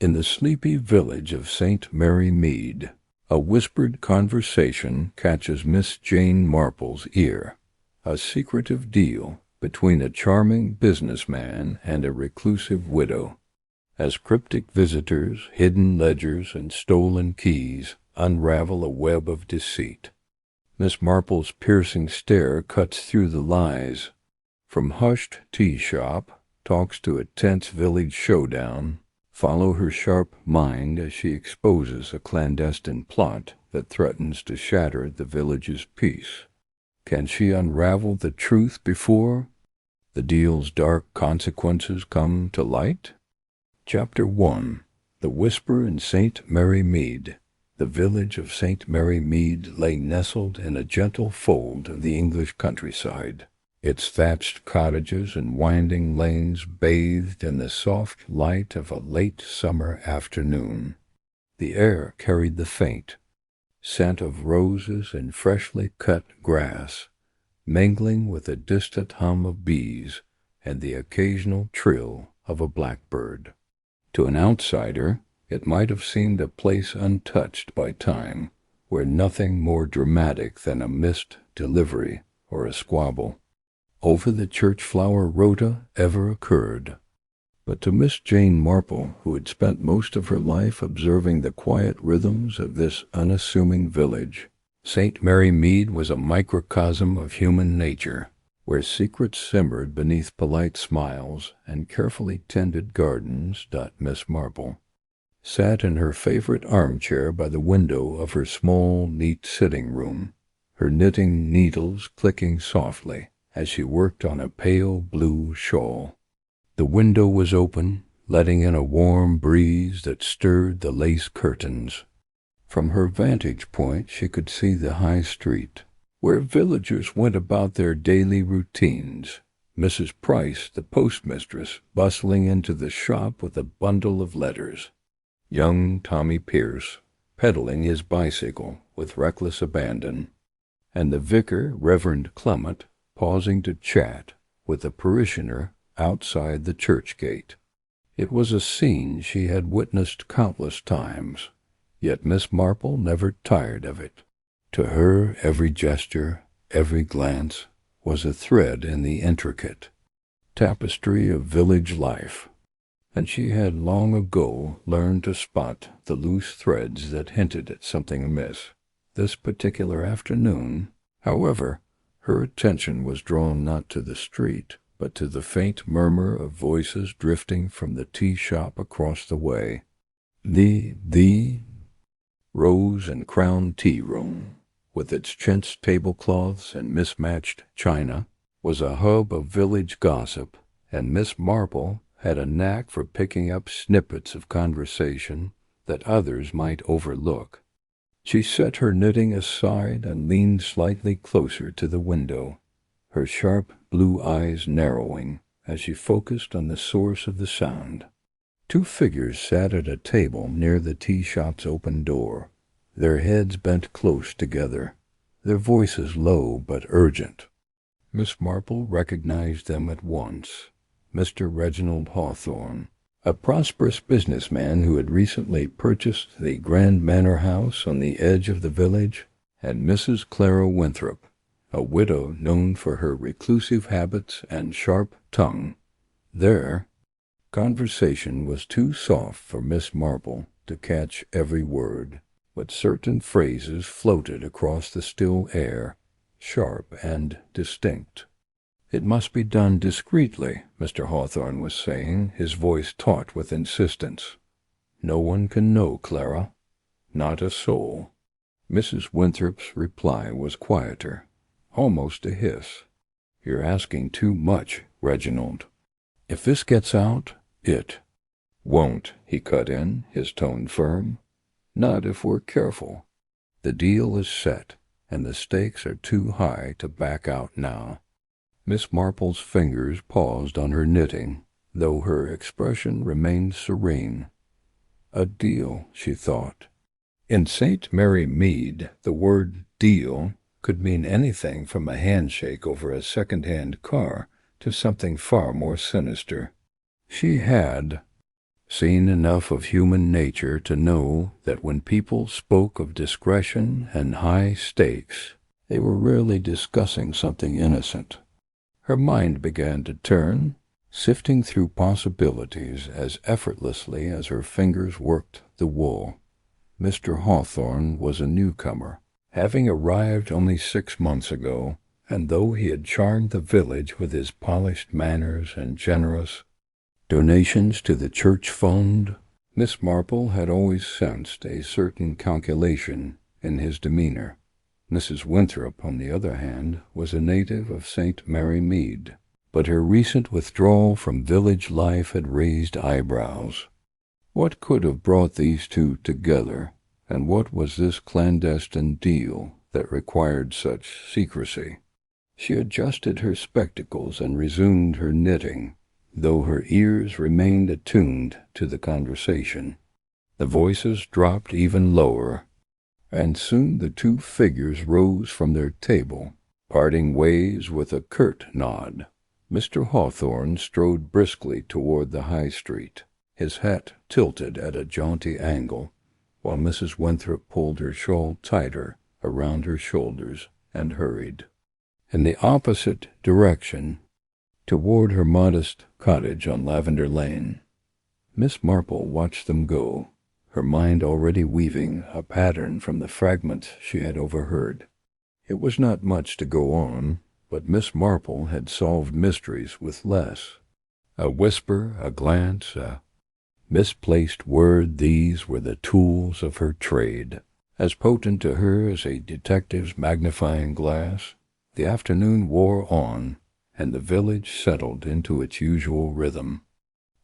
In the sleepy village of St. Mary Mead, a whispered conversation catches Miss Jane Marple's ear, a secretive deal between a charming businessman and a reclusive widow. As cryptic visitors, hidden ledgers, and stolen keys unravel a web of deceit, Miss Marple's piercing stare cuts through the lies. From hushed tea shop talks to a tense village showdown, follow her sharp mind as she exposes a clandestine plot that threatens to shatter the village's peace. Can she unravel the truth before the deal's dark consequences come to light? Chapter 1. The Whisper in St. Mary Mead. The village of St. Mary Mead lay nestled in a gentle fold of the English countryside, its thatched cottages and winding lanes bathed in the soft light of a late summer afternoon. The air carried the faint scent of roses and freshly cut grass, mingling with the distant hum of bees and the occasional trill of a blackbird. To an outsider, it might have seemed a place untouched by time, where nothing more dramatic than a missed delivery or a squabble over the church flower rota ever occurred. But to Miss Jane Marple, who had spent most of her life observing the quiet rhythms of this unassuming village, St. Mary Mead was a microcosm of human nature, where secrets simmered beneath polite smiles and carefully tended gardens. Miss Marple sat in her favorite armchair by the window of her small, neat sitting-room, her knitting needles clicking softly as she worked on a pale blue shawl. The window was open, letting in a warm breeze that stirred the lace curtains. From her vantage point she could see the high street, where villagers went about their daily routines, Mrs. Price, the postmistress, bustling into the shop with a bundle of letters, young Tommy Pierce pedaling his bicycle with reckless abandon, and the vicar, Reverend Clement, pausing to chat with a parishioner outside the church gate. It was a scene she had witnessed countless times, yet Miss Marple never tired of it. To her, every gesture, every glance, was a thread in the intricate tapestry of village life, and she had long ago learned to spot the loose threads that hinted at something amiss. This particular afternoon, however, her attention was drawn not to the street, but to the faint murmur of voices drifting from the tea shop across the way. The Rose and Crown Tea Room, with its chintz tablecloths and mismatched china, was a hub of village gossip, and Miss Marple had a knack for picking up snippets of conversation that others might overlook. She set her knitting aside and leaned slightly closer to the window, her sharp blue eyes narrowing as she focused on the source of the sound. Two figures sat at a table near the tea shop's open door, their heads bent close together, their voices low but urgent. Miss Marple recognized them at once. Mr. Reginald Hawthorne, a prosperous businessman who had recently purchased the grand manor house on the edge of the village, and Mrs. Clara Winthrop, a widow known for her reclusive habits and sharp tongue. Their conversation was too soft for Miss Marple to catch every word, but certain phrases floated across the still air, sharp and distinct. "It must be done discreetly," Mr. Hawthorne was saying, his voice taut with insistence. "No one can know, Clara. Not a soul." Mrs. Winthrop's reply was quieter, almost a hiss. "You're asking too much, Reginald. If this gets out, it won't," he cut in, his tone firm. "Not if we're careful. The deal is set, and the stakes are too high to back out now." Miss Marple's fingers paused on her knitting, though her expression remained serene. A deal, she thought. In St. Mary Mead, the word deal could mean anything from a handshake over a second-hand car to something far more sinister. She had seen enough of human nature to know that when people spoke of discretion and high stakes, they were rarely discussing something innocent. Her mind began to turn, sifting through possibilities as effortlessly as her fingers worked the wool. Mr. Hawthorne was a newcomer, having arrived only 6 months ago, and though he had charmed the village with his polished manners and generous donations to the church fund, Miss Marple had always sensed a certain calculation in his demeanor. Mrs. Winthrop, on the other hand, was a native of St. Mary Mead, but her recent withdrawal from village life had raised eyebrows. What could have brought these two together, and what was this clandestine deal that required such secrecy? She adjusted her spectacles and resumed her knitting, though her ears remained attuned to the conversation. The voices dropped even lower, and soon the two figures rose from their table, parting ways with a curt nod. Mr. Hawthorne strode briskly toward the high street, his hat tilted at a jaunty angle, while Mrs. Winthrop pulled her shawl tighter around her shoulders and hurried in the opposite direction toward her modest cottage on Lavender Lane. Miss Marple watched them go, her mind already weaving a pattern from the fragments she had overheard. It was not much to go on, but Miss Marple had solved mysteries with less. A whisper, a glance, a misplaced word, these were the tools of her trade, as potent to her as a detective's magnifying glass. The afternoon wore on, and the village settled into its usual rhythm.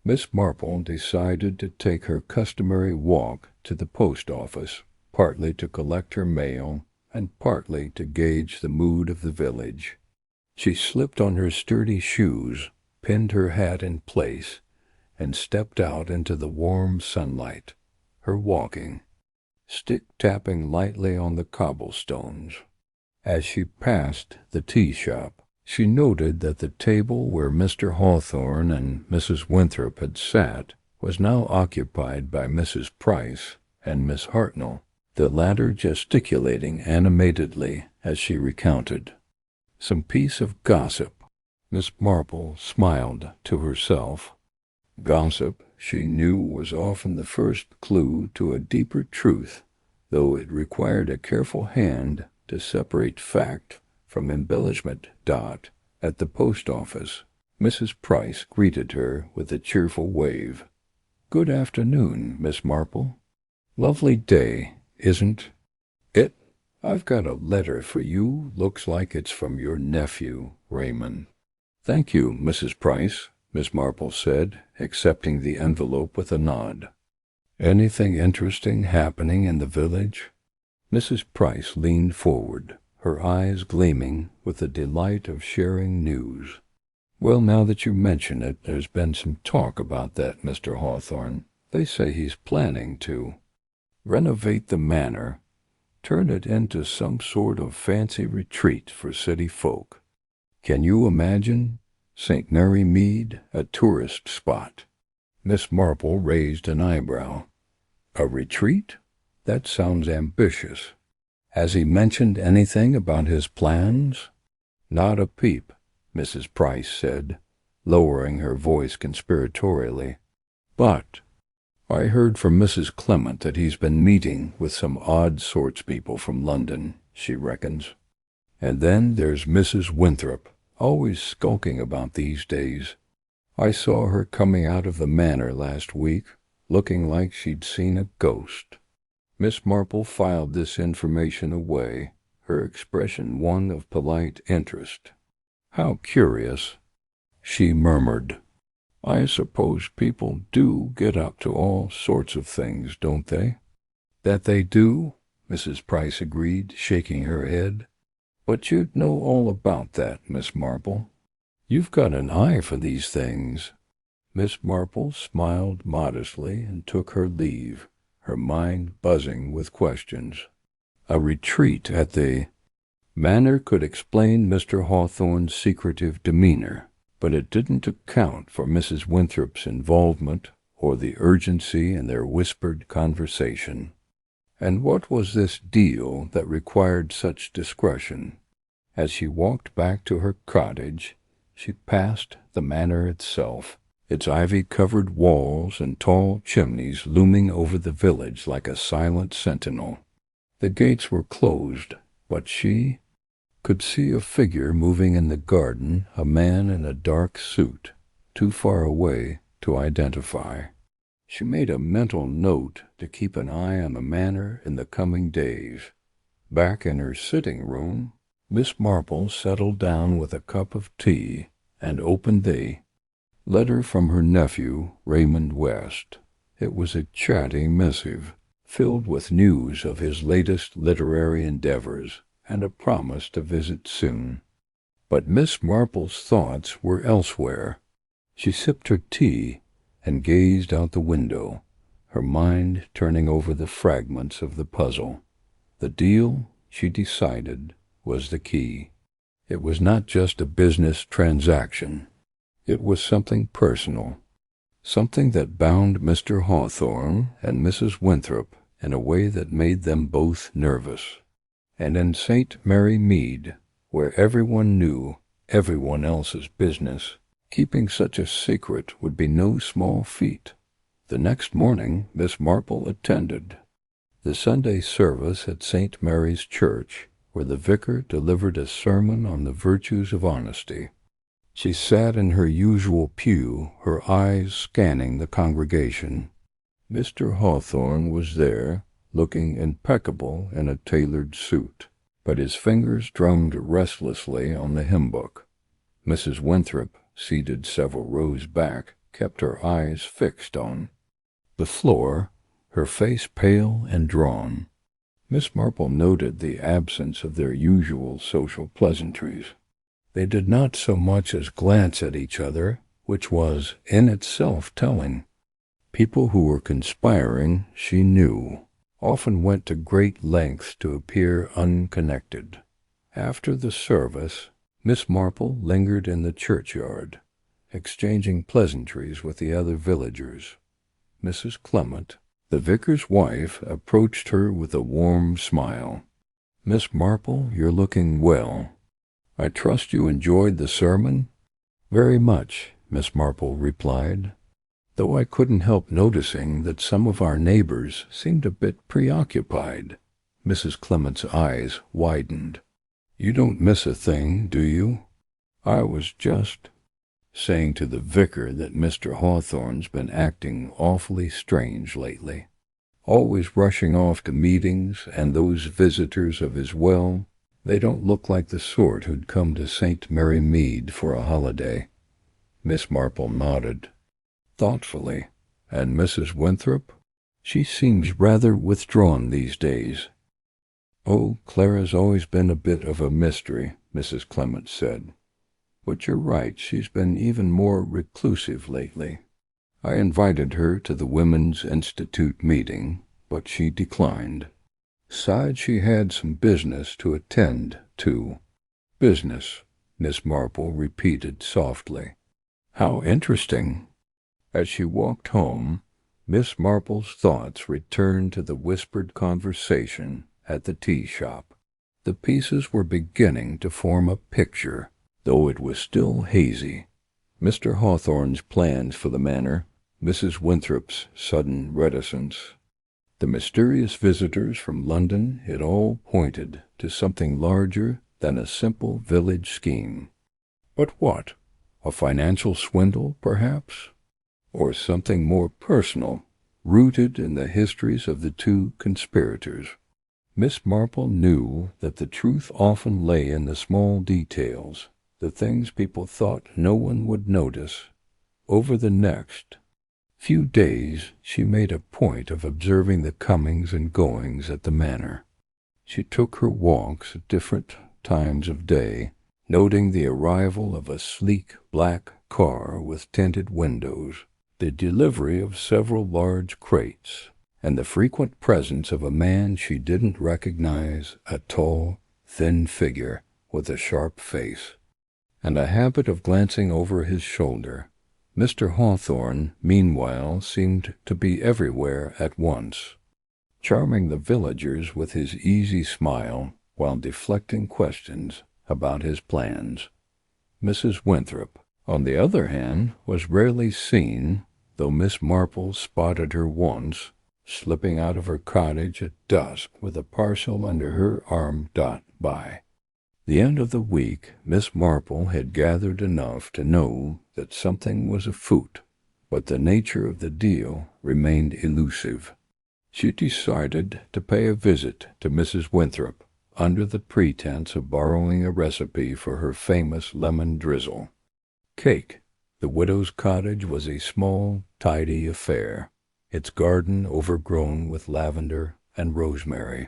Miss Marple decided to take her customary walk to the post office, partly to collect her mail, and partly to gauge the mood of the village. She slipped on her sturdy shoes, pinned her hat in place, and stepped out into the warm sunlight, her walking stick tapping lightly on the cobblestones. As she passed the tea shop, she noted that the table where Mr. Hawthorne and Mrs. Winthrop had sat was now occupied by Mrs. Price and Miss Hartnell, the latter gesticulating animatedly as she recounted some piece of gossip. Miss Marple smiled to herself. Gossip, she knew, was often the first clue to a deeper truth, though it required a careful hand to separate fact from embellishment. At the post office, Mrs. Price greeted her with a cheerful wave. "Good afternoon, Miss Marple. Lovely day, isn't it? I've got a letter for you. Looks like it's from your nephew, Raymond." "Thank you, Mrs. Price," Miss Marple said, accepting the envelope with a nod. "Anything interesting happening in the village?" Mrs. Price leaned forward, her eyes gleaming with the delight of sharing news. "Well, now that you mention it, there's been some talk about that Mr. Hawthorne. They say he's planning to renovate the manor, turn it into some sort of fancy retreat for city folk. Can you imagine St. Mary Mead, a tourist spot?" Miss Marple raised an eyebrow. "A retreat? That sounds ambitious. Has he mentioned anything about his plans?" "Not a peep," Mrs. Price said, lowering her voice conspiratorially. "But I heard from Mrs. Clement that he's been meeting with some odd sorts people from London, she reckons. And then there's Mrs. Winthrop, always skulking about these days. I saw her coming out of the manor last week, looking like she'd seen a ghost." Miss Marple filed this information away, her expression one of polite interest. "How curious," she murmured. "I suppose people do get up to all sorts of things, don't they?" "That they do," Mrs. Price agreed, shaking her head. "But you'd know all about that, Miss Marple. You've got an eye for these things." Miss Marple smiled modestly and took her leave, her mind buzzing with questions. A retreat at the manor could explain Mr. Hawthorne's secretive demeanor, but it didn't account for Mrs. Winthrop's involvement or the urgency in their whispered conversation. And what was this deal that required such discretion? As she walked back to her cottage, she passed the manor itself, its ivy-covered walls and tall chimneys looming over the village like a silent sentinel. The gates were closed, but she could see a figure moving in the garden, a man in a dark suit, too far away to identify. She made a mental note to keep an eye on the manor in the coming days. Back in her sitting room, Miss Marple settled down with a cup of tea and opened the letter from her nephew, Raymond West. It was a chatty missive, filled with news of his latest literary endeavors and a promise to visit soon. But Miss Marple's thoughts were elsewhere. She sipped her tea and gazed out the window, her mind turning over the fragments of the puzzle. The deal, she decided, was the key. It was not just a business transaction. It was something personal, something that bound Mr. Hawthorne and Mrs. Winthrop in a way that made them both nervous. And in St. Mary Mead, where everyone knew everyone else's business, keeping such a secret would be no small feat. The next morning Miss Marple attended the Sunday service at St. Mary's Church, where the vicar delivered a sermon on the virtues of honesty. She sat in her usual pew, her eyes scanning the congregation. Mr. Hawthorne was there, looking impeccable in a tailored suit, but his fingers drummed restlessly on the hymn book. Mrs. Winthrop, seated several rows back, kept her eyes fixed on the floor, her face pale and drawn. Miss Marple noted the absence of their usual social pleasantries. They did not so much as glance at each other, which was in itself telling. People who were conspiring, she knew, often went to great lengths to appear unconnected. After the service, Miss Marple lingered in the churchyard, exchanging pleasantries with the other villagers. Mrs. Clement, the vicar's wife, approached her with a warm smile. "Miss Marple, you're looking well. I trust you enjoyed the sermon?" "Very much," Miss Marple replied, "though I couldn't help noticing that some of our neighbors seemed a bit preoccupied." Mrs. Clement's eyes widened. "You don't miss a thing, do you? I was just saying to the vicar that Mr. Hawthorne's been acting awfully strange lately. Always rushing off to meetings, and those visitors of his, well, they don't look like the sort who'd come to St. Mary Mead for a holiday." Miss Marple nodded thoughtfully. "And Mrs. Winthrop? She seems rather withdrawn these days." "Oh, Clara's always been a bit of a mystery," Mrs. Clement said. "But you're right, she's been even more reclusive lately. I invited her to the Women's Institute meeting, but she declined. Said she had some business to attend to." "Business," Miss Marple repeated softly. "How interesting." As she walked home, Miss Marple's thoughts returned to the whispered conversation at the tea shop. The pieces were beginning to form a picture, though it was still hazy. Mr. Hawthorne's plans for the manor, Mrs. Winthrop's sudden reticence, the mysterious visitors from London, it all pointed to something larger than a simple village scheme. But what? A financial swindle, perhaps? Or something more personal, rooted in the histories of the two conspirators? Miss Marple knew that the truth often lay in the small details, the things people thought no one would notice. Over the next few days she made a point of observing the comings and goings at the manor. She took her walks at different times of day, noting the arrival of a sleek black car with tinted windows, the delivery of several large crates, and the frequent presence of a man she didn't recognize, a tall, thin figure with a sharp face, and a habit of glancing over his shoulder. Mr. Hawthorne, meanwhile, seemed to be everywhere at once, charming the villagers with his easy smile while deflecting questions about his plans. Mrs. Winthrop, on the other hand, was rarely seen, though Miss Marple spotted her once, slipping out of her cottage at dusk with a parcel under her arm by. The end of the week, Miss Marple had gathered enough to know that something was afoot, but the nature of the deal remained elusive. She decided to pay a visit to Mrs. Winthrop, under the pretense of borrowing a recipe for her famous lemon drizzle. Cake. The widow's cottage was a small, tidy affair, its garden overgrown with lavender and rosemary.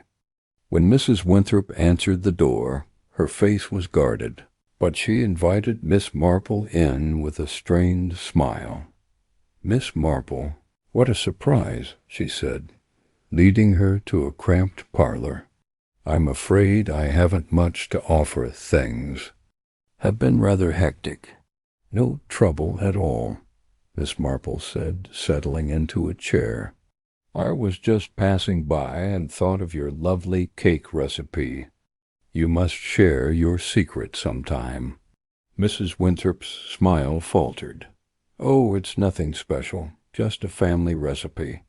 When Mrs. Winthrop answered the door, her face was guarded, but she invited Miss Marple in with a strained smile. "Miss Marple, what a surprise," she said, leading her to a cramped parlor. "I'm afraid I haven't much to offer. Things have been rather hectic." "No trouble at all," Miss Marple said, settling into a chair. "I was just passing by and thought of your lovely cake recipe. You must share your secret sometime." Mrs. Winthrop's smile faltered. "Oh, it's nothing special, just a family recipe."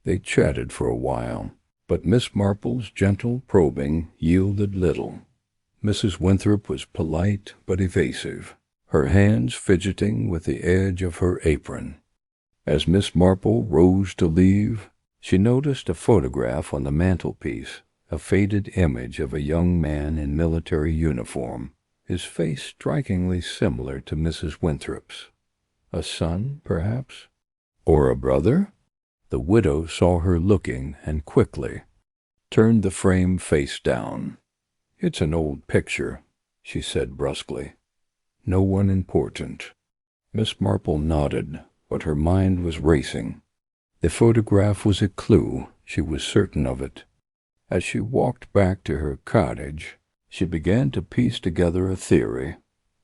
They chatted for a while, but Miss Marple's gentle probing yielded little. Mrs. Winthrop was polite but evasive, her hands fidgeting with the edge of her apron. As Miss Marple rose to leave, she noticed a photograph on the mantelpiece, a faded image of a young man in military uniform, his face strikingly similar to Mrs. Winthrop's. A son, perhaps? Or a brother? The widow saw her looking and quickly turned the frame face down. "It's an old picture," she said brusquely. "No one important." Miss Marple nodded, but her mind was racing. The photograph was a clue, she was certain of it. As she walked back to her cottage, she began to piece together a theory.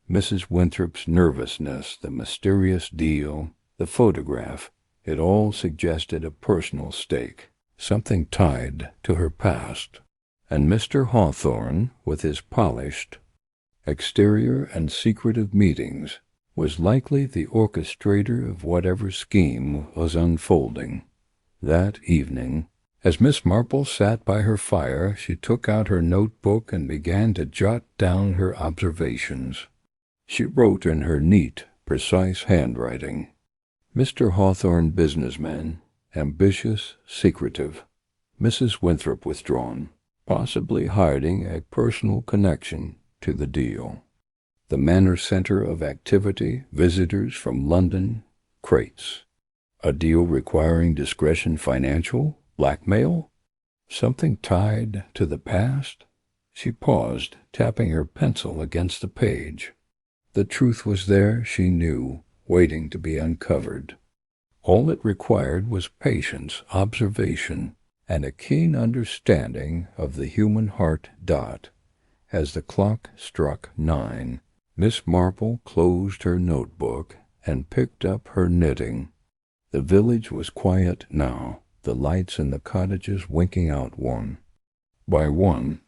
Mrs. Winthrop's nervousness, the mysterious deal, the photograph, it all suggested a personal stake, something tied to her past. And Mr. Hawthorne, with his polished exterior and secretive meetings, was likely the orchestrator of whatever scheme was unfolding. That evening, as Miss Marple sat by her fire, she took out her notebook and began to jot down her observations. She wrote in her neat, precise handwriting. Mr. Hawthorne, businessman, ambitious, secretive. Mrs. Winthrop withdrawn, possibly hiding a personal connection to the deal. The manor center of activity, visitors from London, crates. A deal requiring discretion, financial, blackmail? Something tied to the past? She paused, tapping her pencil against the page. The truth was there, she knew, waiting to be uncovered. All it required was patience, observation, and a keen understanding of the human heart. As the clock struck 9, Miss Marple closed her notebook and picked up her knitting. The village was quiet now, the lights in the cottages winking out one by one,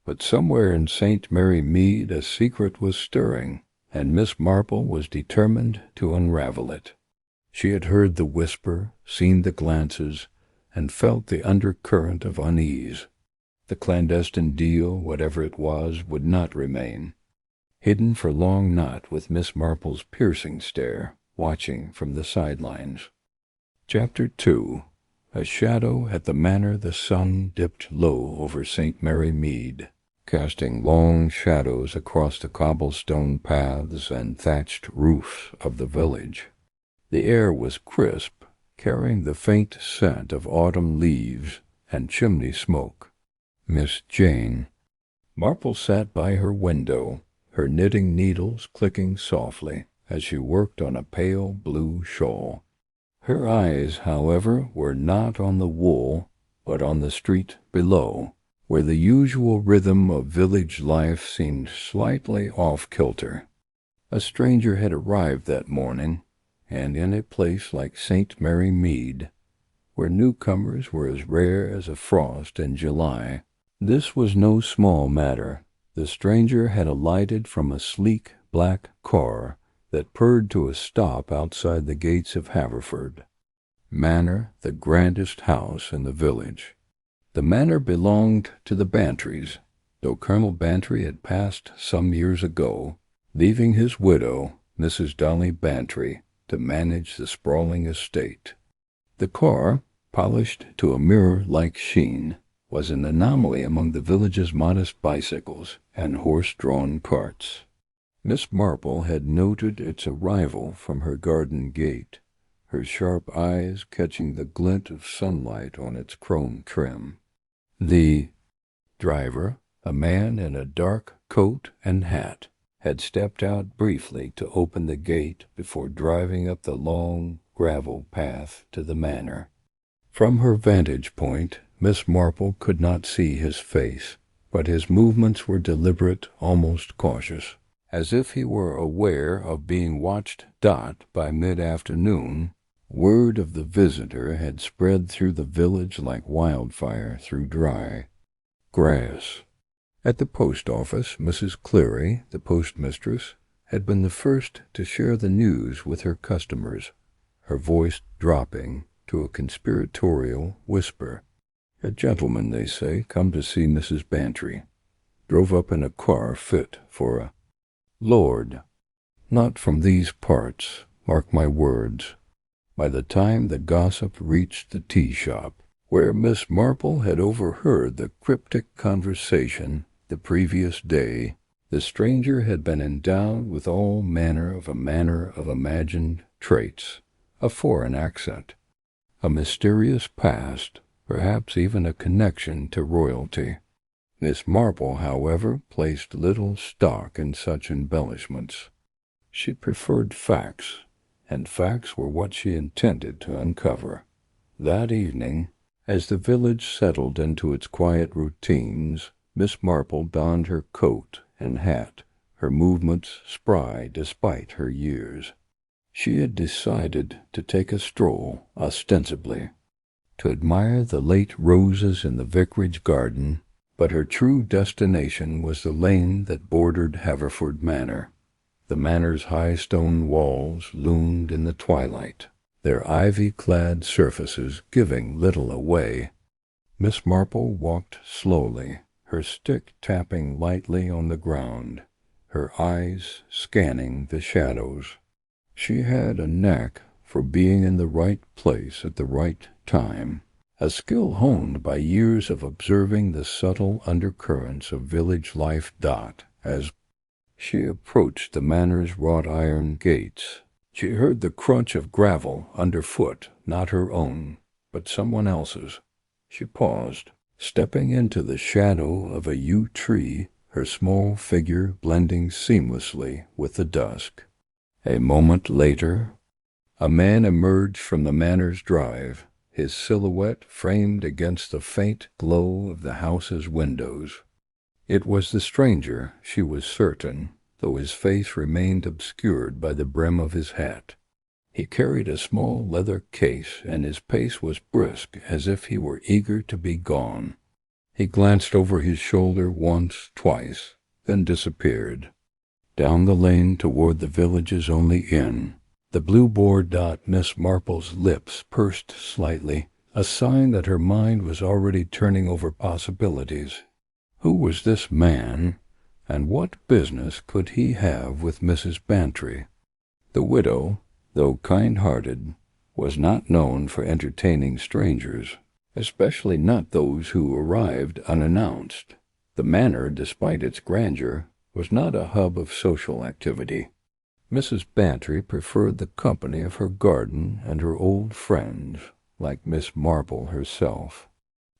but somewhere in St. Mary Mead a secret was stirring, and Miss Marple was determined to unravel it. She had heard the whisper, seen the glances, and felt the undercurrent of unease. The clandestine deal, whatever it was, would not remain hidden for long, not with Miss Marple's piercing stare, watching from the sidelines. Chapter 2. A shadow at the manor. The sun dipped low over St. Mary Mead, casting long shadows across the cobblestone paths and thatched roofs of the village. The air was crisp, carrying the faint scent of autumn leaves and chimney smoke. Miss Jane Marple sat by her window, her knitting needles clicking softly as she worked on a pale blue shawl. Her eyes, however, were not on the wool, but on the street below, where the usual rhythm of village life seemed slightly off-kilter. A stranger had arrived that morning, and in a place like St. Mary Mead, where newcomers were as rare as a frost in July, this was no small matter. The stranger had alighted from a sleek black car that purred to a stop outside the gates of Haverford Manor, the grandest house in the village. The manor belonged to the Bantrys, though Colonel Bantry had passed some years ago, leaving his widow, Mrs. Dolly Bantry, to manage the sprawling estate. The car, polished to a mirror-like sheen, was an anomaly among the village's modest bicycles and horse-drawn carts. Miss Marple had noted its arrival from her garden gate, her sharp eyes catching the glint of sunlight on its chrome trim. The driver, a man in a dark coat and hat, had stepped out briefly to open the gate before driving up the long gravel path to the manor. From her vantage point, Miss Marple could not see his face, but his movements were deliberate, almost cautious. As if he were aware of being watched. By mid-afternoon, word of the visitor had spread through the village like wildfire through dry grass. At the post office, Mrs. Cleary, the postmistress, had been the first to share the news with her customers, her voice dropping to a conspiratorial whisper. A gentleman, they say, come to see Mrs. Bantry. Drove up in a car fit for a lord. Not from these parts, mark my words. By the time the gossip reached the tea-shop, where Miss Marple had overheard the cryptic conversation the previous day, the stranger had been endowed with all manner of imagined traits, a foreign accent, a mysterious past, perhaps even a connection to royalty. Miss Marple, however, placed little stock in such embellishments. She preferred facts, and facts were what she intended to uncover. That evening, as the village settled into its quiet routines, Miss Marple donned her coat and hat, her movements spry despite her years. She had decided to take a stroll, ostensibly, to admire the late roses in the vicarage garden, but her true destination was the lane that bordered Haverford Manor. The manor's high stone walls loomed in the twilight, their ivy-clad surfaces giving little away. Miss Marple walked slowly, her stick tapping lightly on the ground, her eyes scanning the shadows. She had a knack for being in the right place at the right time, a skill honed by years of observing the subtle undercurrents of village life. As she approached the manor's wrought-iron gates, she heard the crunch of gravel underfoot, not her own, but someone else's. She paused, stepping into the shadow of a yew tree, her small figure blending seamlessly with the dusk. A moment later, a man emerged from the manor's drive, his silhouette framed against the faint glow of the house's windows. It was the stranger, she was certain, though his face remained obscured by the brim of his hat. He carried a small leather case, and his pace was brisk, as if he were eager to be gone. He glanced over his shoulder once, twice, then disappeared. Down the lane toward the village's only inn, the blue board. Miss Marple's lips pursed slightly, a sign that her mind was already turning over possibilities. Who was this man, and what business could he have with Mrs. Bantry? The widow, though kind-hearted, was not known for entertaining strangers, especially not those who arrived unannounced. The manor, despite its grandeur, was not a hub of social activity. Mrs. Bantry preferred the company of her garden and her old friends, like Miss Marple herself.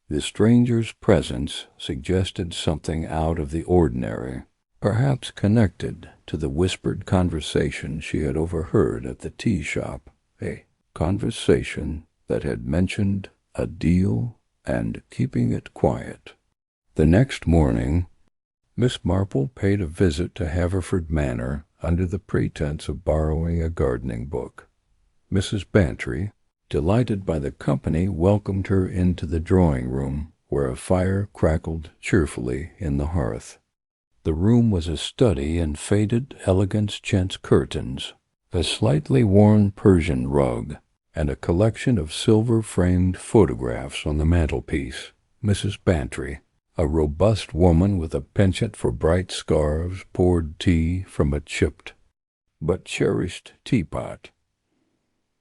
The stranger's presence suggested something out of the ordinary, perhaps connected to the whispered conversation she had overheard at the tea-shop, a conversation that had mentioned a deal and keeping it quiet. The next morning, Miss Marple paid a visit to Haverford Manor under the pretense of borrowing a gardening book. Mrs. Bantry, delighted by the company, welcomed her into the drawing-room, where a fire crackled cheerfully in the hearth. The room was a study in faded, elegant chintz curtains, a slightly worn Persian rug, and a collection of silver-framed photographs on the mantelpiece. Mrs. Bantry, a robust woman with a penchant for bright scarves, poured tea from a chipped but cherished teapot.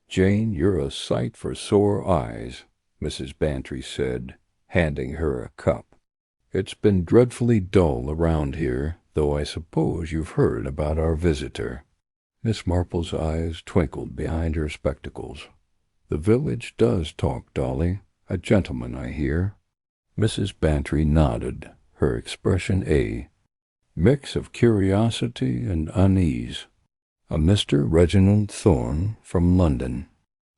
"Jane, you're a sight for sore eyes," Mrs. Bantry said, handing her a cup. "It's been dreadfully dull around here, though I suppose you've heard about our visitor." Miss Marple's eyes twinkled behind her spectacles. "The village does talk, Dolly. A gentleman, I hear." Mrs. Bantry nodded, her expression a mix of curiosity and unease. "A Mr. Reginald Thorne from London.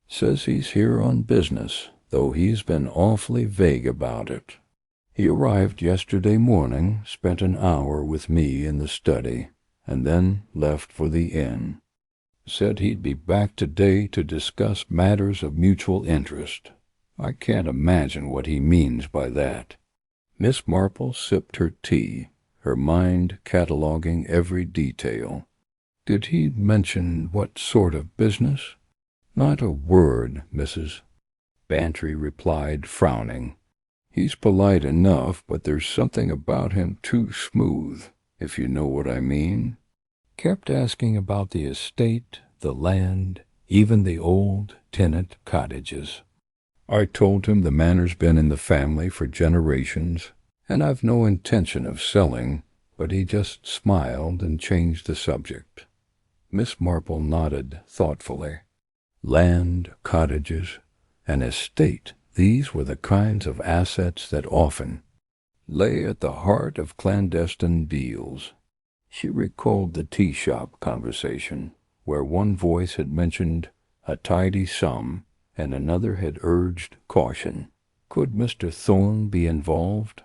Says he's here on business, though he's been awfully vague about it. He arrived yesterday morning, spent an hour with me in the study, and then left for the inn. Said he'd be back today to discuss matters of mutual interest. I can't imagine what he means by that." Miss Marple sipped her tea, her mind cataloguing every detail. "Did he mention what sort of business?" "Not a word, Mrs. Bantry replied, frowning. "He's polite enough, but there's something about him too smooth, if you know what I mean. Kept asking about the estate, the land, even the old tenant cottages. I told him the manor's been in the family for generations, and I've no intention of selling, but he just smiled and changed the subject." Miss Marple nodded thoughtfully. Land, cottages, an estate, these were the kinds of assets that often lay at the heart of clandestine deals. She recalled the tea-shop conversation, where one voice had mentioned a tidy sum, and another had urged caution. Could Mr. Thorne be involved?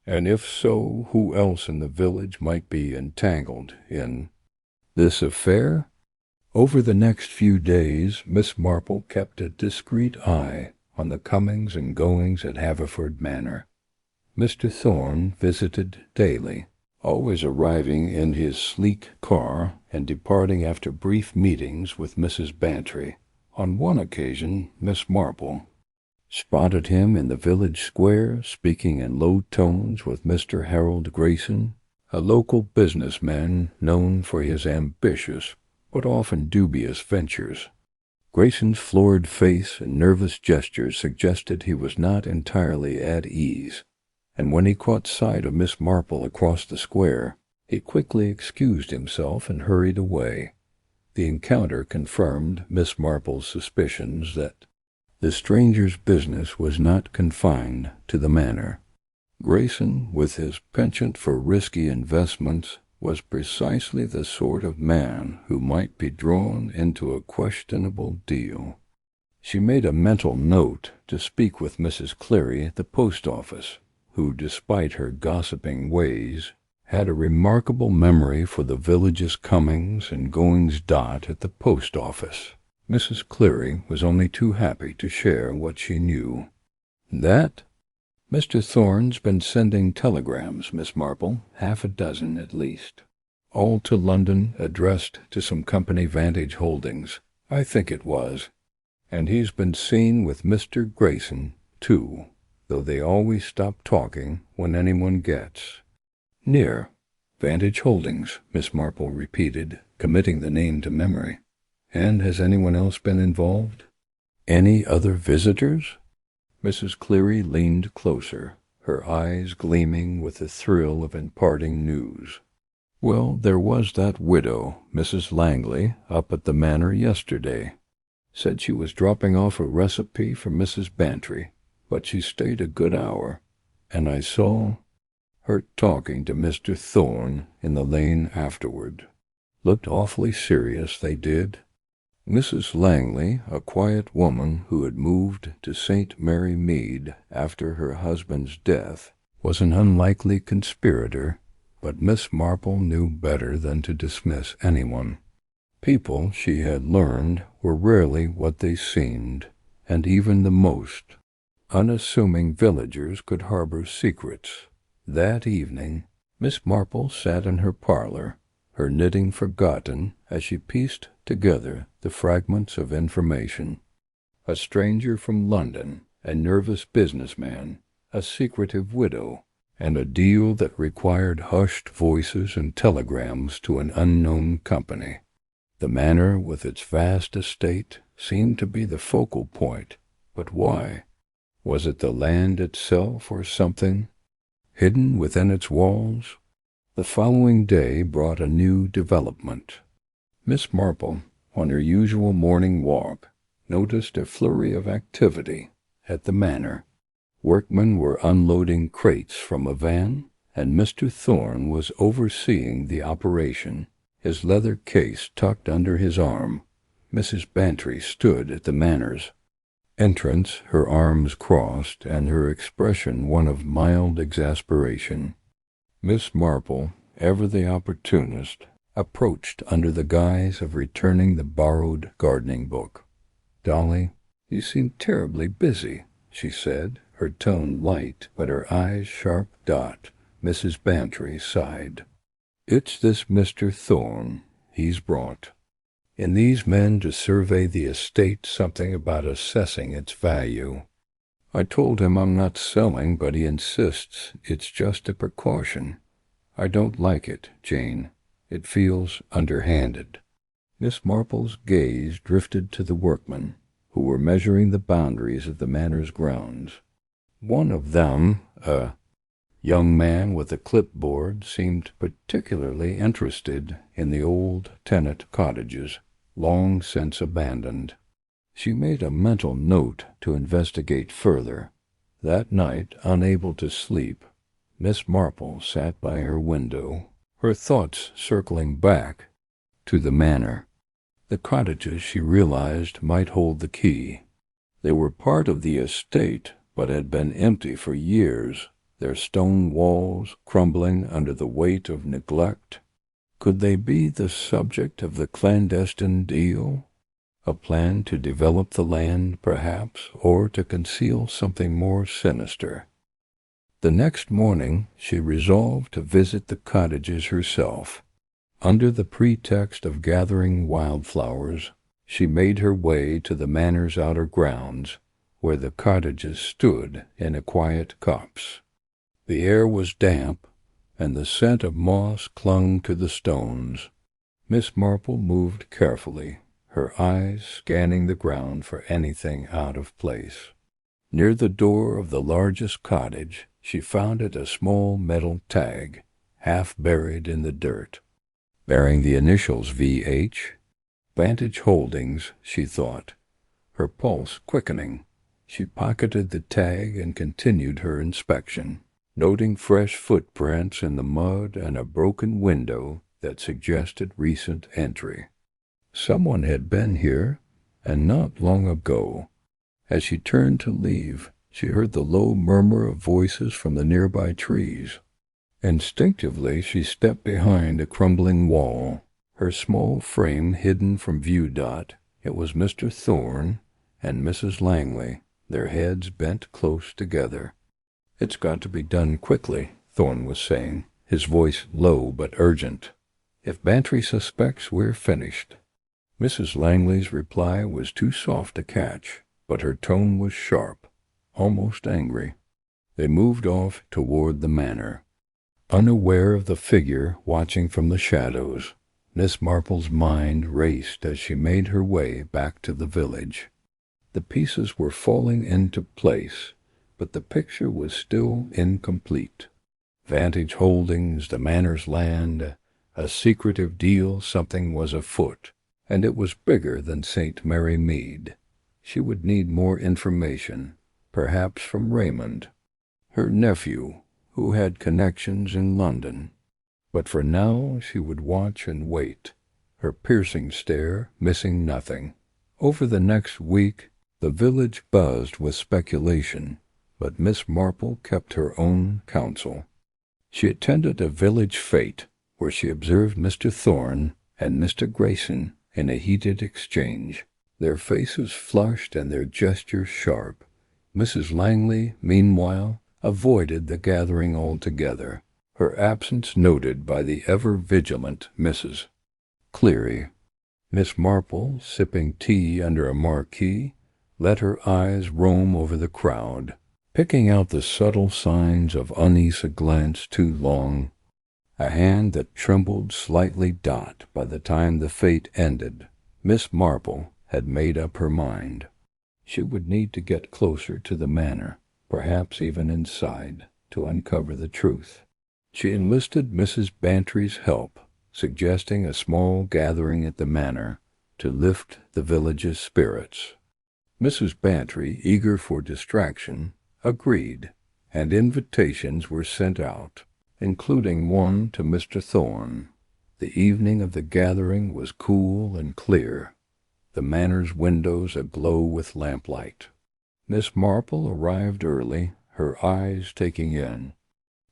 And if so, who else in the village might be entangled in this affair? Over the next few days, Miss Marple kept a discreet eye on the comings and goings at Haverford Manor. Mr. Thorne visited daily, always arriving in his sleek car and departing after brief meetings with Mrs. Bantry. On one occasion, Miss Marple spotted him in the village square, speaking in low tones with Mr. Harold Grayson, a local businessman known for his ambitious but often dubious ventures. Grayson's florid face and nervous gestures suggested he was not entirely at ease, and when he caught sight of Miss Marple across the square, he quickly excused himself and hurried away. The encounter confirmed Miss Marple's suspicions that the stranger's business was not confined to the manor. Grayson, with his penchant for risky investments, was precisely the sort of man who might be drawn into a questionable deal. She made a mental note to speak with Mrs. Cleary at the post office, who, despite her gossiping ways, had a remarkable memory for the village's comings and goings at the post office. Mrs. Cleary was only too happy to share what she knew. "That? Mr. Thorne's been sending telegrams, Miss Marple, 6 at least. All to London, addressed to some company Vantage Holdings, I think it was. And he's been seen with Mr. Grayson, too, though they always stop talking when anyone gets." "Near Vantage Holdings," Miss Marple repeated, committing the name to memory. "And has anyone else been involved? Any other visitors?" Mrs. Cleary leaned closer, her eyes gleaming with the thrill of imparting news. "Well, there was that widow, Mrs. Langley, up at the manor yesterday. Said she was dropping off a recipe for Mrs. Bantry, but she stayed a good hour, and I saw her talking to Mr. Thorne in the lane afterward. Looked awfully serious, they did. Mrs. Langley, a quiet woman who had moved to St. Mary Mead after her husband's death, was an unlikely conspirator, but Miss Marple knew better than to dismiss anyone. People, she had learned, were rarely what they seemed, and even the most unassuming villagers could harbor secrets. That evening, Miss Marple sat in her parlor, her knitting forgotten as she pieced together the fragments of information. A stranger from London, a nervous businessman, a secretive widow, and a deal that required hushed voices and telegrams to an unknown company. The manor, with its vast estate, seemed to be the focal point. But why? Was it the land itself or something hidden within its walls? The following day brought a new development. Miss Marple, on her usual morning walk, noticed a flurry of activity at the manor. Workmen were unloading crates from a van, and Mr. Thorne was overseeing the operation, his leather case tucked under his arm. Mrs. Bantry stood at the manor's entrance, her arms crossed, and her expression one of mild exasperation. Miss Marple, ever the opportunist, approached under the guise of returning the borrowed gardening book. "Dolly, you seem terribly busy," she said, her tone light, but her eyes sharp. Mrs. Bantry sighed. "It's this Mr. Thorne. He's brought in these men to survey the estate, something about assessing its value. I told him I'm not selling, but he insists it's just a precaution. I don't like it, Jane. It feels underhanded." Miss Marple's gaze drifted to the workmen, who were measuring the boundaries of the manor's grounds. One of them, a young man with a clipboard, seemed particularly interested in the old tenant cottages, long since abandoned. She made a mental note to investigate further. That night, unable to sleep, Miss Marple sat by her window, her thoughts circling back to the manor. The cottages, she realized, might hold the key. They were part of the estate, but had been empty for years, their stone walls crumbling under the weight of neglect. Could they be the subject of the clandestine deal? A plan to develop the land, perhaps, or to conceal something more sinister. The next morning she resolved to visit the cottages herself. Under the pretext of gathering wildflowers, she made her way to the manor's outer grounds, where the cottages stood in a quiet copse. The air was damp, and the scent of moss clung to the stones. Miss Marple moved carefully, her eyes scanning the ground for anything out of place. Near the door of the largest cottage, she found it a small metal tag, half buried in the dirt, bearing the initials V.H. Vantage Holdings, she thought, her pulse quickening. She pocketed the tag and continued her inspection, noting fresh footprints in the mud and a broken window that suggested recent entry. Someone had been here, and not long ago. As she turned to leave, she heard the low murmur of voices from the nearby trees. Instinctively she stepped behind a crumbling wall, her small frame hidden from view. It was Mr. Thorne and Mrs. Langley, their heads bent close together. "It's got to be done quickly," Thorne was saying, his voice low but urgent. "If Bantry suspects, we're finished." Mrs. Langley's reply was too soft to catch, but her tone was sharp, almost angry. They moved off toward the manor. Unaware of the figure watching from the shadows, Miss Marple's mind raced as she made her way back to the village. The pieces were falling into place, but the picture was still incomplete. Vantage Holdings, the manor's land, a secretive deal, something was afoot, and it was bigger than St. Mary Mead. She would need more information, perhaps from Raymond, her nephew, who had connections in London. But for now she would watch and wait, her piercing stare missing nothing. Over the next week the village buzzed with speculation, but Miss Marple kept her own counsel. She attended a village fete, where she observed Mr. Thorne and Mr. Grayson in a heated exchange, their faces flushed and their gestures sharp. Mrs. Langley, meanwhile, avoided the gathering altogether, her absence noted by the ever-vigilant Mrs. Cleary. Miss Marple, sipping tea under a marquee, let her eyes roam over the crowd, picking out the subtle signs of unease a glance too long. A hand that trembled slightly by the time the fete ended. Miss Marple had made up her mind. She would need to get closer to the manor, perhaps even inside, to uncover the truth. She enlisted Mrs. Bantry's help, suggesting a small gathering at the manor to lift the village's spirits. Mrs. Bantry, eager for distraction, agreed, and invitations were sent out, including one to Mr. Thorne. The evening of the gathering was cool and clear, the manor's windows aglow with lamplight. Miss Marple arrived early, her eyes taking in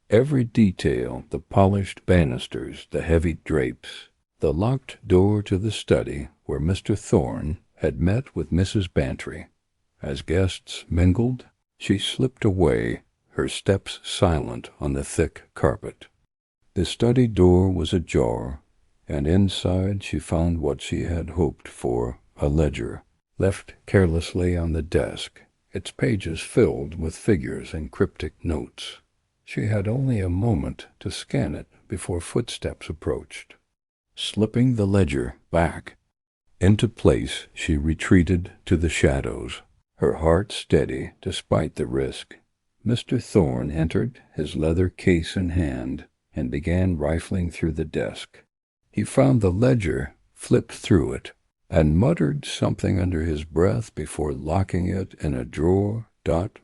every detail: the polished banisters, the heavy drapes, the locked door to the study where Mr. Thorne had met with Mrs. Bantry. As guests mingled, she slipped away, her steps silent on the thick carpet. The study door was ajar, and inside she found what she had hoped for, a ledger, left carelessly on the desk, its pages filled with figures and cryptic notes. She had only a moment to scan it before footsteps approached. Slipping the ledger back into place, she retreated to the shadows, her heart steady despite the risk. Mr. Thorne entered, his leather case in hand, and began rifling through the desk. He found the ledger, flipped through it, and muttered something under his breath before locking it in a drawer.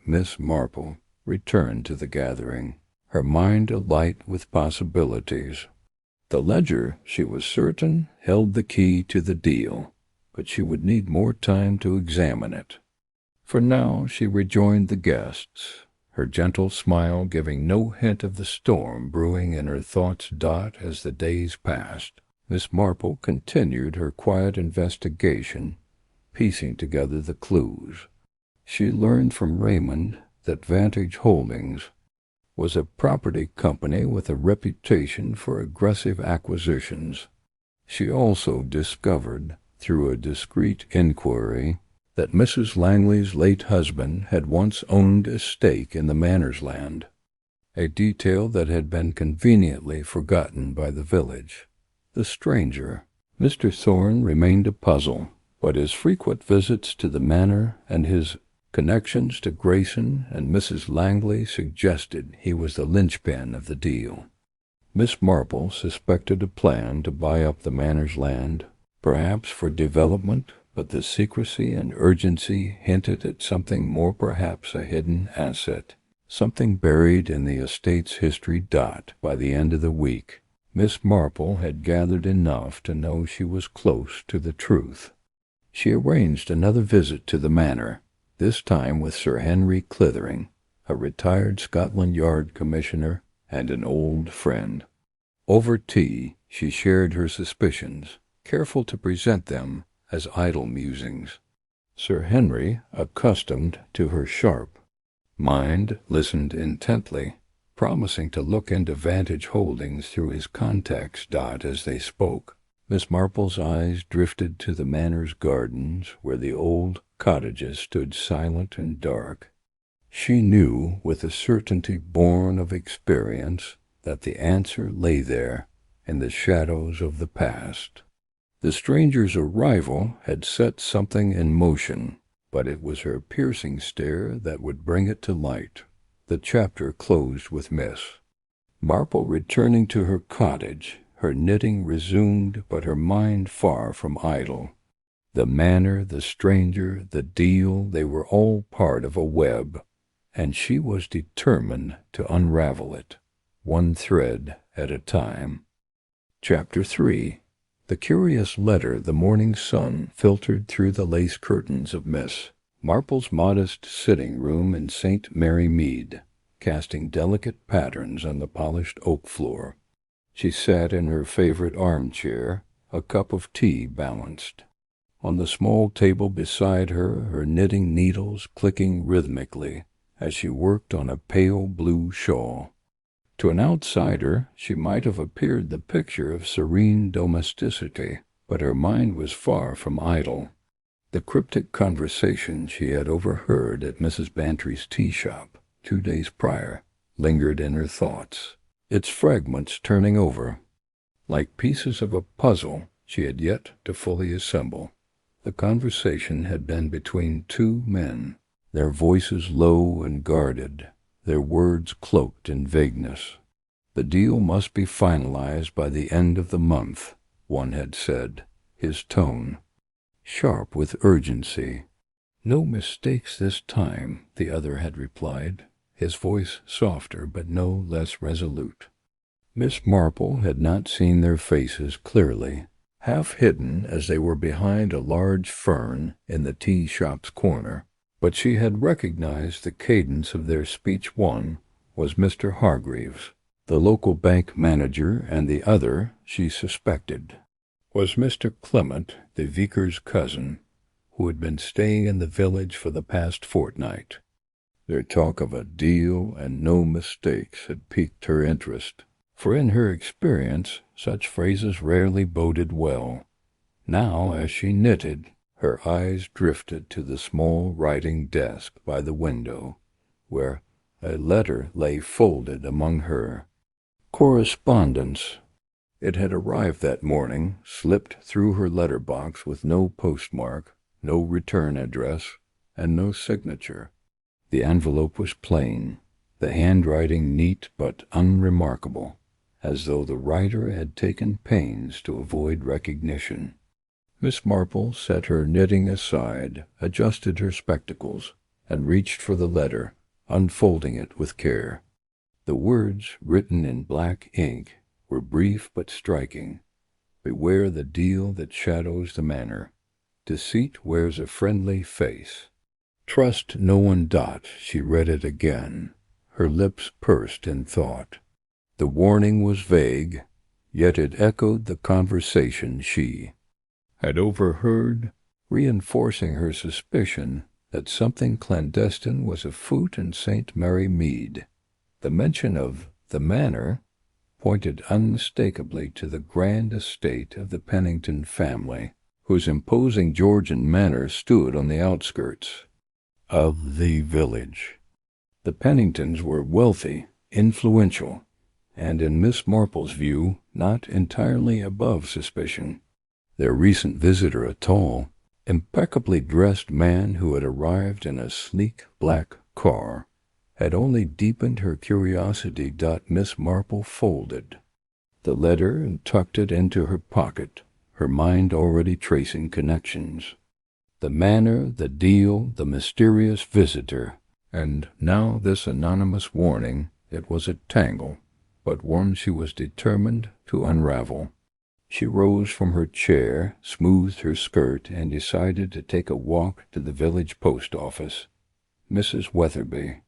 Miss Marple returned to the gathering, her mind alight with possibilities. The ledger, she was certain, held the key to the deal, but she would need more time to examine it. For now she rejoined the guests, her gentle smile giving no hint of the storm brewing in her thoughts. As the days passed, Miss Marple continued her quiet investigation, piecing together the clues. She learned from Raymond that Vantage Holdings was a property company with a reputation for aggressive acquisitions. She also discovered, through a discreet inquiry, that Mrs. Langley's late husband had once owned a stake in the manor's land, a detail that had been conveniently forgotten by the village. The stranger, Mr. Thorne, remained a puzzle, but his frequent visits to the manor and his connections to Grayson and Mrs. Langley suggested he was the linchpin of the deal. Miss Marple suspected a plan to buy up the manor's land, perhaps for development, but the secrecy and urgency hinted at something more, perhaps a hidden asset, something buried in the estate's history. By the end of the week, Miss Marple had gathered enough to know she was close to the truth. She arranged another visit to the manor, this time with Sir Henry Clithering, a retired Scotland Yard commissioner and an old friend. Over tea she shared her suspicions, careful to present them as idle musings. Sir Henry, accustomed to her sharp mind, listened intently, promising to look into Vantage Holdings through his contacts. As they spoke, Miss Marple's eyes drifted to the manor's gardens, where the old cottages stood silent and dark. She knew, with a certainty born of experience, that the answer lay there, in the shadows of the past. The stranger's arrival had set something in motion, but it was her piercing stare that would bring it to light. The chapter closed with Miss Marple returning to her cottage, her knitting resumed, but her mind far from idle. The manor, the stranger, the deal, they were all part of a web, and she was determined to unravel it, one thread at a time. Chapter 3. The curious letter the morning sun filtered through the lace curtains of Miss Marple's modest sitting-room in St. Mary Mead, casting delicate patterns on the polished oak floor. She sat in her favorite armchair, a cup of tea balanced. On the small table beside her, her knitting needles clicking rhythmically as she worked on a pale blue shawl. To an outsider, she might have appeared the picture of serene domesticity, but her mind was far from idle. The cryptic conversation she had overheard at Mrs. Bantry's tea shop 2 days prior lingered in her thoughts, its fragments turning over, like pieces of a puzzle she had yet to fully assemble. The conversation had been between 2 men, their voices low and guarded, their words cloaked in vagueness. The deal must be finalized by the end of the month, one had said, his tone sharp with urgency. No mistakes this time, the other had replied, his voice softer but no less resolute. Miss Marple had not seen their faces clearly, half hidden as they were behind a large fern in the tea shop's corner, but she had recognized the cadence of their speech. One was Mr. Hargreaves, the local bank manager, and the other, she suspected, was Mr. Clement, the vicar's cousin, who had been staying in the village for the past fortnight. Their talk of a deal and no mistakes had piqued her interest, for in her experience such phrases rarely boded well. Now, as she knitted, her eyes drifted to the small writing desk by the window, where a letter lay folded among her correspondence. It had arrived that morning, slipped through her letter-box with no postmark, no return address, and no signature. The envelope was plain, the handwriting neat but unremarkable, as though the writer had taken pains to avoid recognition. Miss Marple set her knitting aside, adjusted her spectacles, and reached for the letter, unfolding it with care. The words, written in black ink, were brief but striking. Beware the deal that shadows the manor. Deceit wears a friendly face. Trust no one. She read it again, her lips pursed in thought. The warning was vague, yet it echoed the conversation she had overheard, reinforcing her suspicion that something clandestine was afoot in St. Mary Mead. The mention of the manor pointed unmistakably to the grand estate of the Pennington family, whose imposing Georgian manor stood on the outskirts of the village. The Penningtons were wealthy, influential, and in Miss Marple's view not entirely above suspicion. Their recent visitor, a tall, impeccably dressed man who had arrived in a sleek black car, had only deepened her curiosity. Miss Marple folded the letter and tucked it into her pocket, her mind already tracing connections. The manor, the deal, the mysterious visitor, and now this anonymous warning. It was a tangle, but one she was determined to unravel. She rose from her chair, smoothed her skirt, and decided to take a walk to the village post office. Mrs. Weatherby.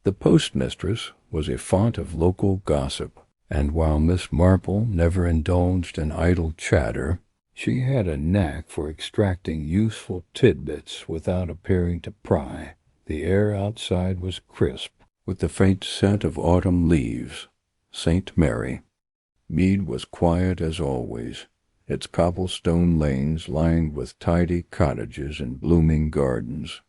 The postmistress was a font of local gossip, and while Miss Marple never indulged in idle chatter, she had a knack for extracting useful tidbits without appearing to pry. The air outside was crisp, with the faint scent of autumn leaves. St. Mary. Mead was quiet as always, its cobblestone lanes lined with tidy cottages and blooming gardens.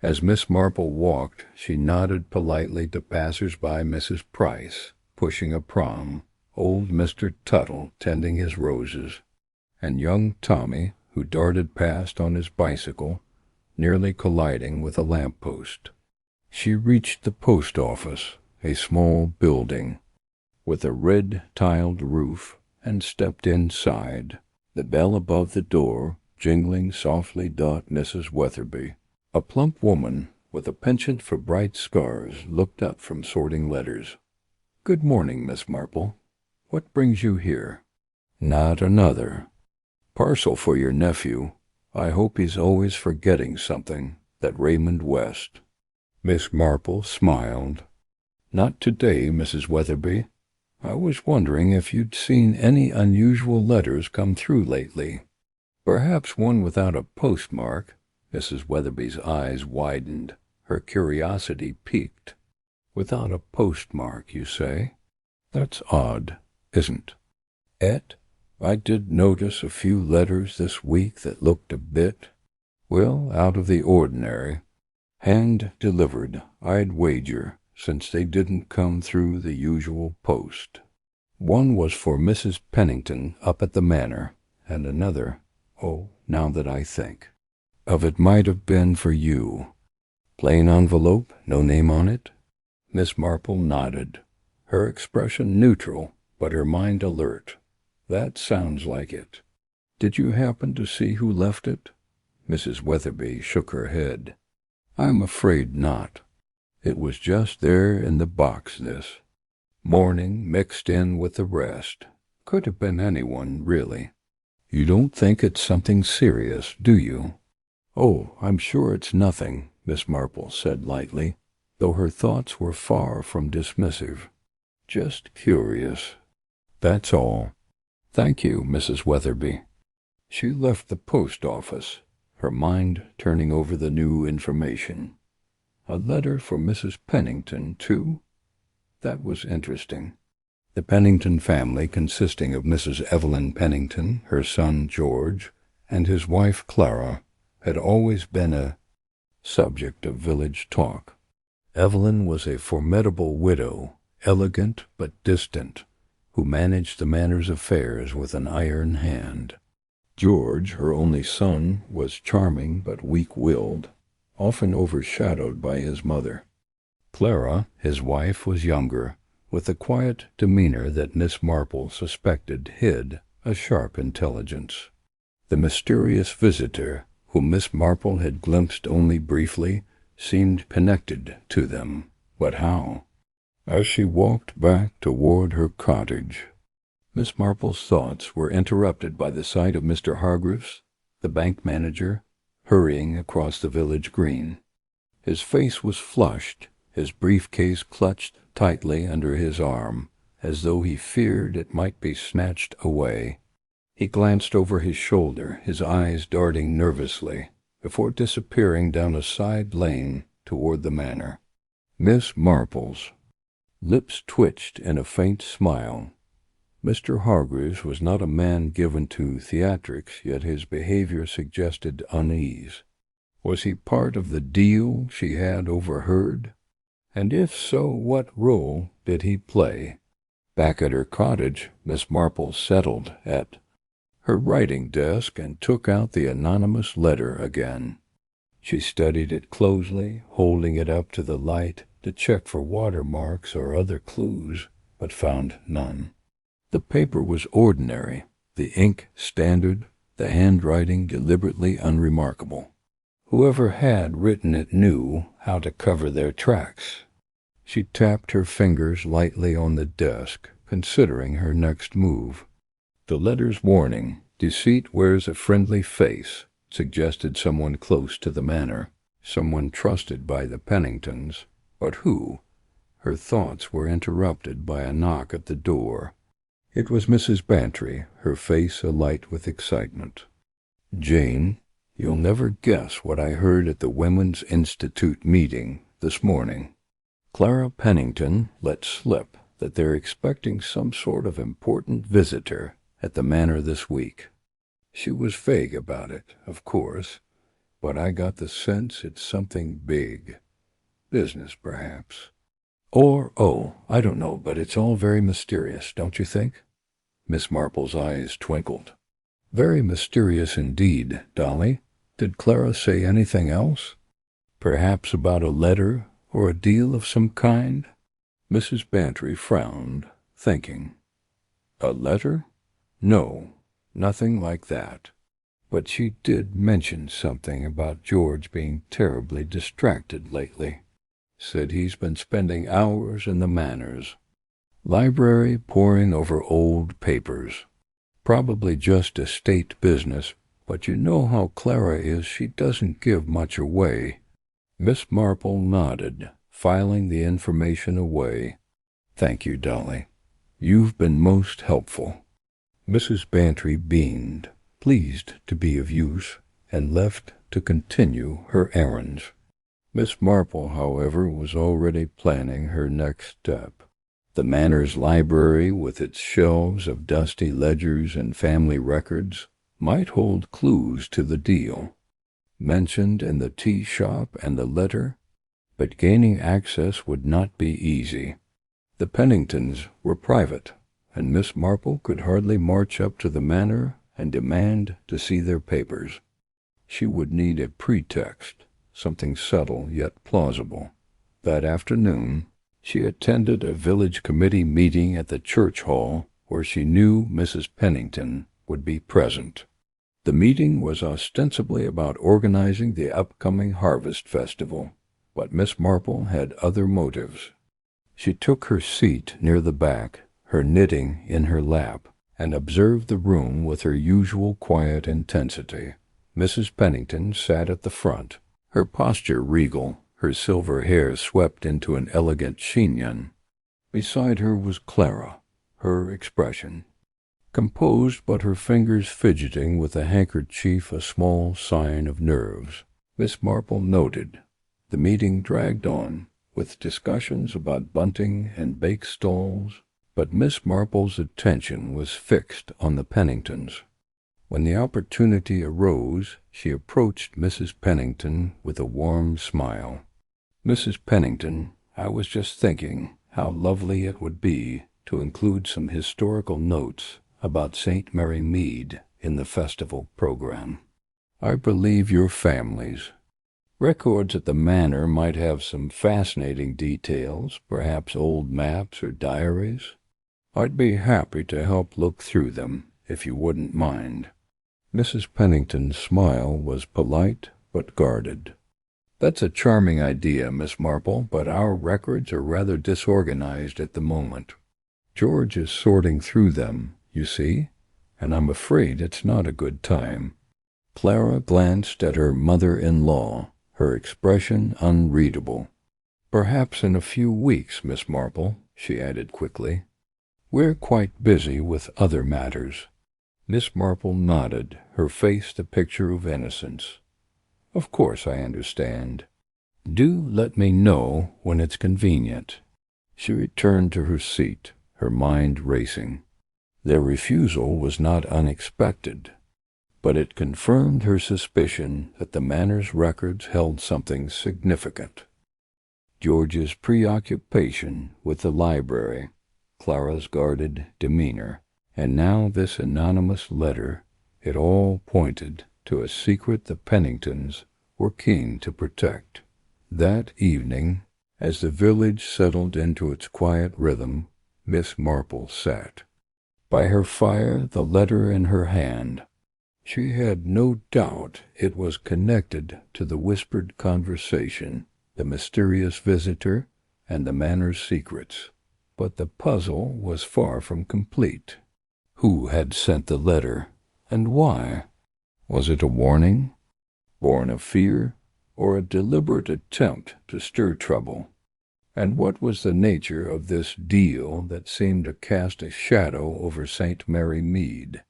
As Miss Marple walked, she nodded politely to passers-by. Mrs. Price, pushing a pram, old Mr. Tuttle tending his roses, and young Tommy, who darted past on his bicycle, nearly colliding with a lamp-post. She reached the post office, a small building with a red-tiled roof, and stepped inside, the bell above the door jingling softly. Mrs. Weatherby, a plump woman with a penchant for bright scarves, looked up from sorting letters. "Good morning, Miss Marple. What brings you here?" "Not another. Parcel for your nephew. I hope he's always forgetting something, that Raymond West." Miss Marple smiled. "Not today, Mrs. Weatherby. I was wondering if you'd seen any unusual letters come through lately. Perhaps one without a postmark." Mrs. Weatherby's eyes widened. Her curiosity piqued. "Without a postmark, you say? That's odd, isn't it? I did notice a few letters this week that looked a bit, well, out of the ordinary. Hand-delivered, I'd wager, since they didn't come through the usual post. One was for Mrs. Pennington up at the manor, and another, now that I think of it, might have been for you. Plain envelope, no name on it?" Miss Marple nodded, her expression neutral, but her mind alert. "That sounds like it. Did you happen to see who left it?" Mrs. Weatherby shook her head. "I'm afraid not. It was just there in the box, this morning, mixed in with the rest. Could have been anyone, really. You don't think it's something serious, do you?" "Oh, I'm sure it's nothing," Miss Marple said lightly, though her thoughts were far from dismissive. "Just curious. That's all. Thank you, Mrs. Weatherby." She left the post office, her mind turning over the new information. A letter for Mrs. Pennington, too? That was interesting. The Pennington family, consisting of Mrs. Evelyn Pennington, her son George, and his wife Clara, had always been a subject of village talk. Evelyn was a formidable widow, elegant but distant, who managed the manor's affairs with an iron hand. George, her only son, was charming but weak-willed, often overshadowed by his mother. Clara, his wife, was younger, with a quiet demeanor that Miss Marple suspected hid a sharp intelligence. The mysterious visitor, whom Miss Marple had glimpsed only briefly, seemed connected to them. But how? As she walked back toward her cottage, Miss Marple's thoughts were interrupted by the sight of Mr. Hargreaves, the bank manager, hurrying across the village green. His face was flushed, his briefcase clutched tightly under his arm, as though he feared it might be snatched away. He glanced over his shoulder, his eyes darting nervously, before disappearing down a side lane toward the manor. Miss Marple's lips twitched in a faint smile. Mr. Hargreaves was not a man given to theatrics, yet his behavior suggested unease. Was he part of the deal she had overheard? And if so, what role did he play? Back at her cottage, Miss Marple settled at her writing desk and took out the anonymous letter again. She studied it closely, holding it up to the light to check for watermarks or other clues, but found none. The paper was ordinary, the ink standard, the handwriting deliberately unremarkable. Whoever had written it knew how to cover their tracks. She tapped her fingers lightly on the desk, considering her next move. The letter's warning, "Deceit wears a friendly face," suggested someone close to the manor, someone trusted by the Penningtons. But who? Her thoughts were interrupted by a knock at the door. It was Mrs. Bantry, her face alight with excitement. "Jane, you'll never guess what I heard at the Women's Institute meeting this morning. Clara Pennington let slip that they're expecting some sort of important visitor at the manor this week. She was vague about it, of course, but I got the sense it's something big. Business, perhaps. Or, I don't know, but it's all very mysterious, don't you think?" Miss Marple's eyes twinkled. "Very mysterious indeed, Dolly. Did Clara say anything else? Perhaps about a letter or a deal of some kind?" Mrs. Bantry frowned, thinking. "A letter? No, nothing like that. But she did mention something about George being terribly distracted lately. Said he's been spending hours in the manors library poring over old papers. Probably just estate business, but you know how Clara is, she doesn't give much away." Miss Marple nodded, filing the information away. "Thank you, Dolly. You've been most helpful." Mrs. Bantry beamed, pleased to be of use, and left to continue her errands. Miss Marple, however, was already planning her next step. The Manor's library, with its shelves of dusty ledgers and family records, might hold clues to the deal, mentioned in the tea shop and the letter, but gaining access would not be easy. The Penningtons were private, and Miss Marple could hardly march up to the Manor and demand to see their papers. She would need a pretext, something subtle yet plausible. That afternoon she attended a village committee meeting at the church hall, where she knew Mrs. Pennington would be present. The meeting was ostensibly about organizing the upcoming harvest festival, but Miss Marple had other motives. She took her seat near the back, her knitting in her lap, and observed the room with her usual quiet intensity. Mrs. Pennington sat at the front, her posture regal, her silver hair swept into an elegant chignon. Beside her was Clara, her expression composed, but her fingers fidgeting with a handkerchief, a small sign of nerves. Miss Marple noted. The meeting dragged on, with discussions about bunting and bake stalls, but Miss Marple's attention was fixed on the Penningtons. When the opportunity arose, she approached Mrs. Pennington with a warm smile. "Mrs. Pennington, I was just thinking how lovely it would be to include some historical notes about St. Mary Mead in the festival program. I believe your families. Records at the Manor might have some fascinating details, perhaps old maps or diaries. I'd be happy to help look through them, if you wouldn't mind." Mrs. Pennington's smile was polite but guarded. "That's a charming idea, Miss Marple, but our records are rather disorganized at the moment. George is sorting through them, you see, and I'm afraid it's not a good time." Clara glanced at her mother-in-law, her expression unreadable. "Perhaps in a few weeks, Miss Marple," she added quickly. "We're quite busy with other matters." Miss Marple nodded, her face the picture of innocence. "Of course I understand. Do let me know when it's convenient." She returned to her seat, her mind racing. Their refusal was not unexpected, but it confirmed her suspicion that the Manor's records held something significant. George's preoccupation with the library, Clara's guarded demeanor, and now this anonymous letter, it all pointed to a secret the Penningtons were keen to protect. That evening, as the village settled into its quiet rhythm, Miss Marple sat. By her fire, the letter in her hand. She had no doubt it was connected to the whispered conversation, the mysterious visitor, and the Manor's secrets. But the puzzle was far from complete. Who had sent the letter, and why? Was it a warning, born of fear, or a deliberate attempt to stir trouble? And what was the nature of this deal that seemed to cast a shadow over St. Mary Mead?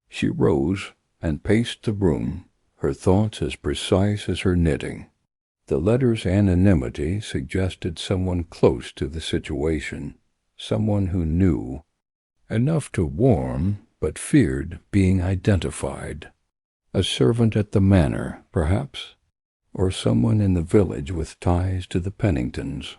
She rose and paced the room, her thoughts as precise as her knitting. The letter's anonymity suggested someone close to the situation, someone who knew, enough to warn, but feared being identified. A servant at the Manor, perhaps, or someone in the village with ties to the Penningtons.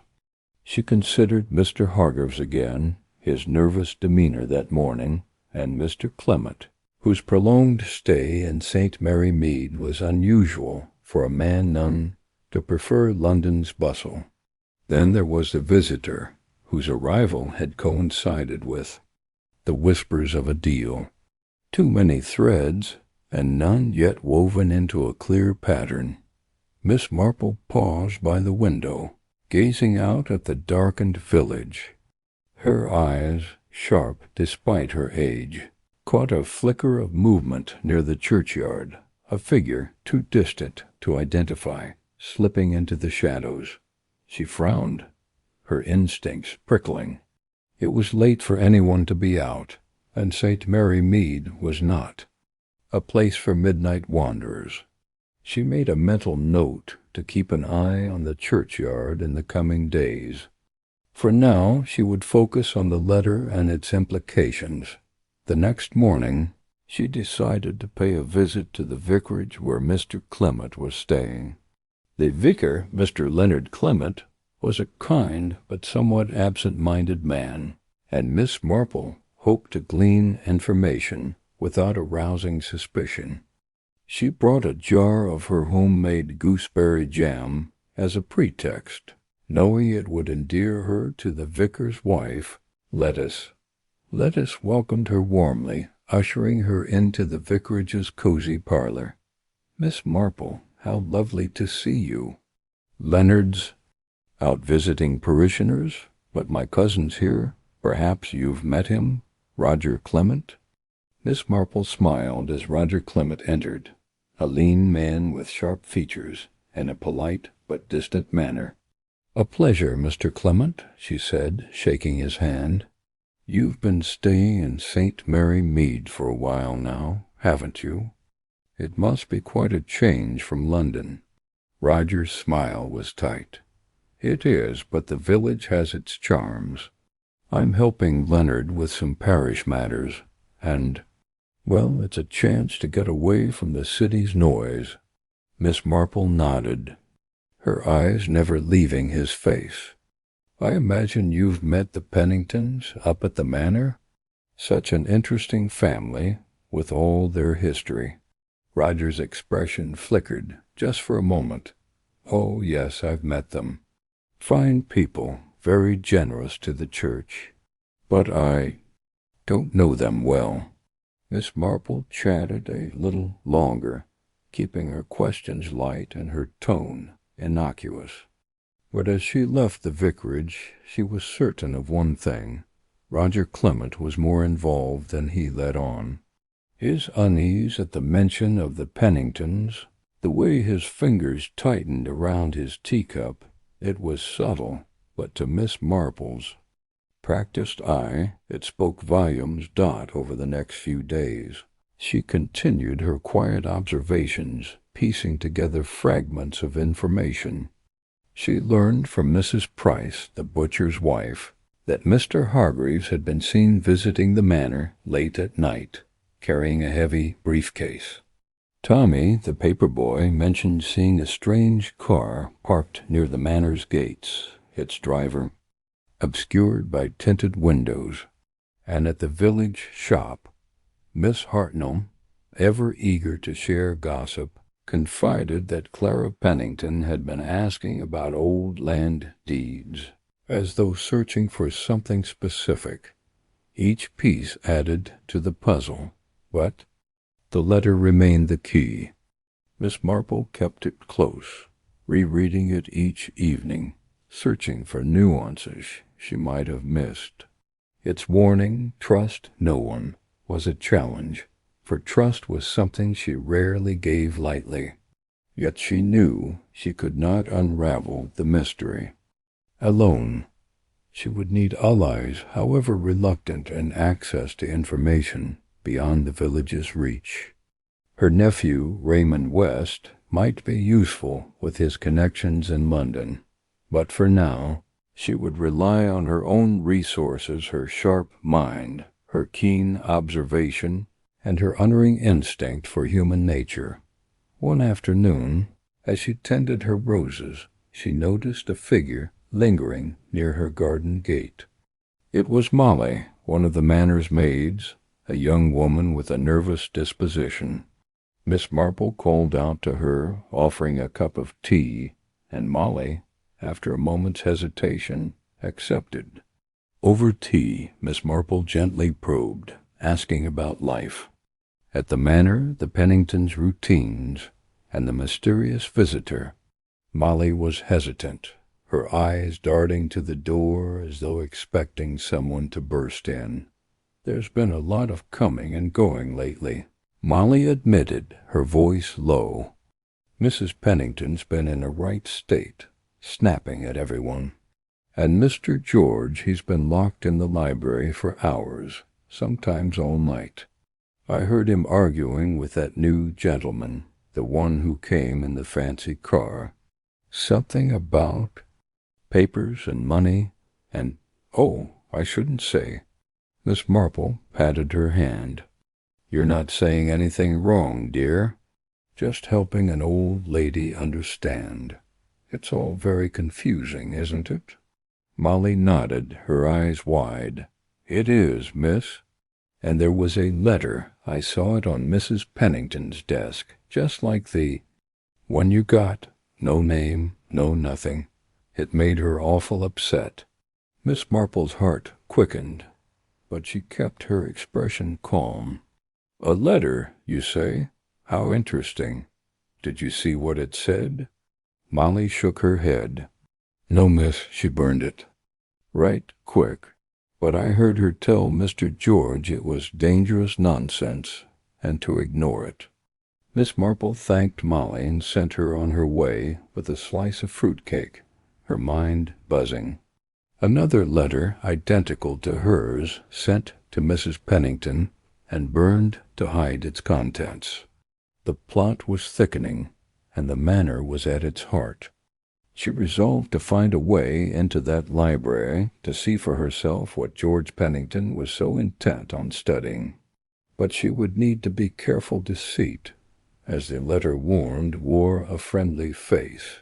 She considered Mr. Hargreaves again, his nervous demeanor that morning, and Mr. Clement, whose prolonged stay in St. Mary Mead was unusual for a man known to prefer London's bustle. Then there was the visitor, whose arrival had coincided with the whispers of a deal. Too many threads, and none yet woven into a clear pattern. Miss Marple paused by the window, gazing out at the darkened village. Her eyes, sharp despite her age, caught a flicker of movement near the churchyard, a figure too distant to identify, slipping into the shadows. She frowned, her instincts prickling. It was late for anyone to be out, and St. Mary Mead was not a place for midnight wanderers. She made a mental note to keep an eye on the churchyard in the coming days. For now she would focus on the letter and its implications. The next morning she decided to pay a visit to the vicarage where Mr. Clement was staying. The vicar, Mr. Leonard Clement, was a kind but somewhat absent-minded man, and Miss Marple hoped to glean information without arousing suspicion. She brought a jar of her homemade gooseberry jam as a pretext, knowing it would endear her to the vicar's wife, Lettuce. Lettuce welcomed her warmly, ushering her into the vicarage's cozy parlor. "Miss Marple, how lovely to see you." "Leonard's out visiting parishioners, but my cousin's here. Perhaps you've met him, Roger Clement?" Miss Marple smiled as Roger Clement entered, a lean man with sharp features and a polite but distant manner. "A pleasure, Mr. Clement," she said, shaking his hand. "You've been staying in St. Mary Mead for a while now, haven't you? It must be quite a change from London." Roger's smile was tight. "It is, but the village has its charms. I'm helping Leonard with some parish matters, and, well, it's a chance to get away from the city's noise." Miss Marple nodded, her eyes never leaving his face. "I imagine you've met the Penningtons up at the manor? Such an interesting family, with all their history." Roger's expression flickered just for a moment. "Oh, yes, I've met them. Fine people, very generous to the church. But I don't know them well." Miss Marple chatted a little longer, keeping her questions light and her tone innocuous. But as she left the vicarage, she was certain of one thing. Roger Clement was more involved than he let on. His unease at the mention of the Penningtons, the way his fingers tightened around his teacup, it was subtle, but to Miss Marple's practiced eye it spoke volumes. Over the next few days she continued her quiet observations, piecing together fragments of information. She learned from Mrs. Price, the butcher's wife, that Mr. Hargreaves had been seen visiting the manor late at night, carrying a heavy briefcase. Tommy, the paper boy, mentioned seeing a strange car parked near the manor's gates, its driver obscured by tinted windows. And at the village shop, Miss Hartnell, ever eager to share gossip, confided that Clara Pennington had been asking about old land deeds, as though searching for something specific. Each piece added to the puzzle, but the letter remained the key. Miss Marple kept it close, rereading it each evening, searching for nuances she might have missed. Its warning, "Trust no one," was a challenge, for trust was something she rarely gave lightly. Yet she knew she could not unravel the mystery alone. She would need allies, however reluctant, and access to information beyond the village's reach. Her nephew, Raymond West, might be useful with his connections in London, but for now she would rely on her own resources, her sharp mind, her keen observation, and her unerring instinct for human nature. One afternoon, as she tended her roses, she noticed a figure lingering near her garden gate. It was Molly, one of the manor's maids, a young woman with a nervous disposition. Miss Marple called out to her, offering a cup of tea, and Molly, after a moment's hesitation, accepted. Over tea, Miss Marple gently probed, asking about life at the manor, the Penningtons' routines, and the mysterious visitor. Molly was hesitant, her eyes darting to the door as though expecting someone to burst in. "There's been a lot of coming and going lately," Molly admitted, her voice low. "Mrs. Pennington's been in a right state, snapping at everyone." And Mr. George, he's been locked in the library for hours, sometimes all night. I heard him arguing with that new gentleman, the one who came in the fancy car. Something about papers and money, and, oh, I shouldn't say." Miss Marple patted her hand. "You're not saying anything wrong, dear. Just helping an old lady understand. It's all very confusing, isn't it?" Molly nodded, her eyes wide. "It is, miss. And there was a letter. I saw it on Mrs. Pennington's desk, just like the one you got. No name, no nothing. It made her awful upset." Miss Marple's heart quickened, but she kept her expression calm. "A letter, you say? How interesting. Did you see what it said?" Molly shook her head. "No, miss, she burned it. Right quick. But I heard her tell Mr. George it was dangerous nonsense, and to ignore it." Miss Marple thanked Molly and sent her on her way with a slice of fruit-cake, her mind buzzing. Another letter, identical to hers, sent to Mrs. Pennington, and burned to hide its contents. The plot was thickening, and the manner was at its heart. She resolved to find a way into that library to see for herself what George Pennington was so intent on studying. But she would need to be careful deceit, as the letter warned, wore a friendly face,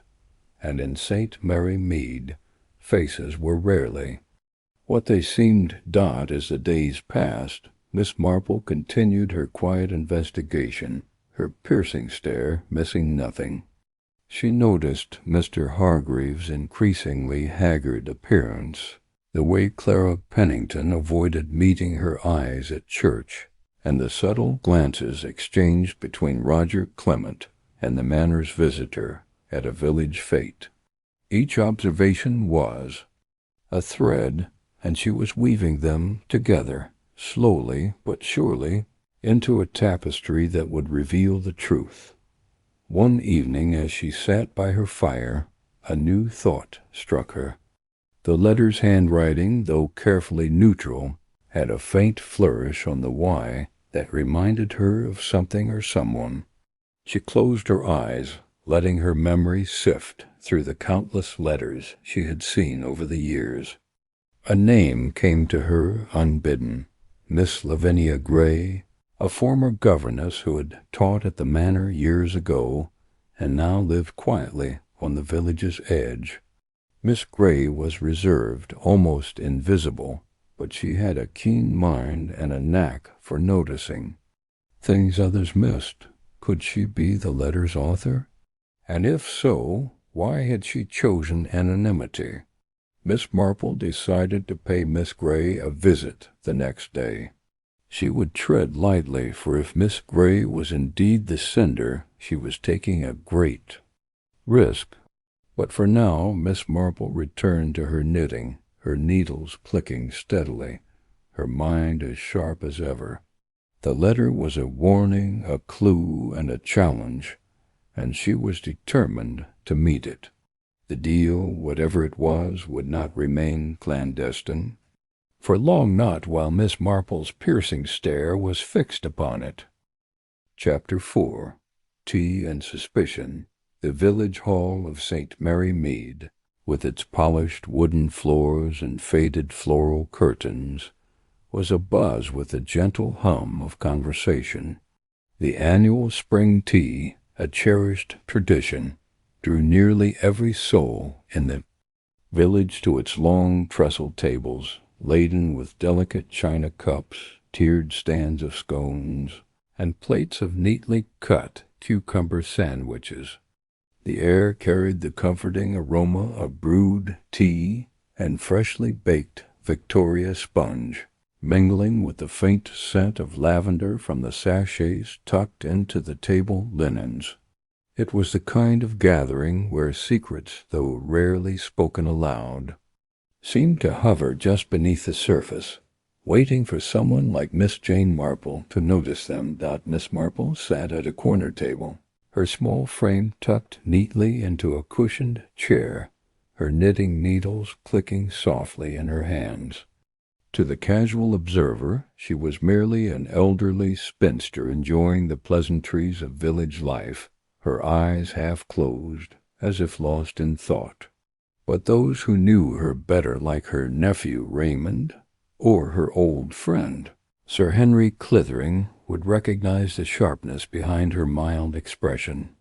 and in St. Mary Mead, faces were rarely what they seemed. As the days passed, Miss Marple continued her quiet investigation, her piercing stare missing nothing. She noticed Mr. Hargreaves' increasingly haggard appearance, the way Clara Pennington avoided meeting her eyes at church, and the subtle glances exchanged between Roger Clement and the Manor's visitor at a village fete. Each observation was a thread, and she was weaving them together, slowly but surely, into a tapestry that would reveal the truth. One evening, as she sat by her fire, a new thought struck her. The letter's handwriting, though carefully neutral, had a faint flourish on the Y that reminded her of something or someone. She closed her eyes, letting her memory sift through the countless letters she had seen over the years. A name came to her unbidden. Miss Lavinia Gray, a former governess who had taught at the Manor years ago, and now lived quietly on the village's edge. Miss Gray was reserved, almost invisible, but she had a keen mind and a knack for noticing things others missed. Could she be the letter's author? And if so, why had she chosen anonymity? Miss Marple decided to pay Miss Gray a visit the next day. She would tread lightly, for if Miss Gray was indeed the sender, she was taking a great risk. But for now, Miss Marple returned to her knitting, her needles clicking steadily, her mind as sharp as ever. The letter was a warning, a clue, and a challenge, and she was determined to meet it. The deal, whatever it was, would not remain clandestine. For long not while Miss Marple's piercing stare was fixed upon it. Chapter 4. Tea and Suspicion. The village hall of St. Mary Mead, with its polished wooden floors and faded floral curtains, was abuzz with a gentle hum of conversation. The annual spring tea, a cherished tradition, drew nearly every soul in the village to its long trestle tables, laden with delicate china cups, tiered stands of scones, and plates of neatly cut cucumber sandwiches. The air carried the comforting aroma of brewed tea and freshly baked Victoria sponge, mingling with the faint scent of lavender from the sachets tucked into the table linens. It was the kind of gathering where secrets, though rarely spoken aloud, seemed to hover just beneath the surface, waiting for someone like Miss Jane Marple to notice them. Miss Marple sat at a corner table, her small frame tucked neatly into a cushioned chair, her knitting needles clicking softly in her hands. To the casual observer, she was merely an elderly spinster enjoying the pleasantries of village life, her eyes half closed, as if lost in thought. But those who knew her better, like her nephew Raymond, or her old friend, Sir Henry Clithering, would recognize the sharpness behind her mild expression.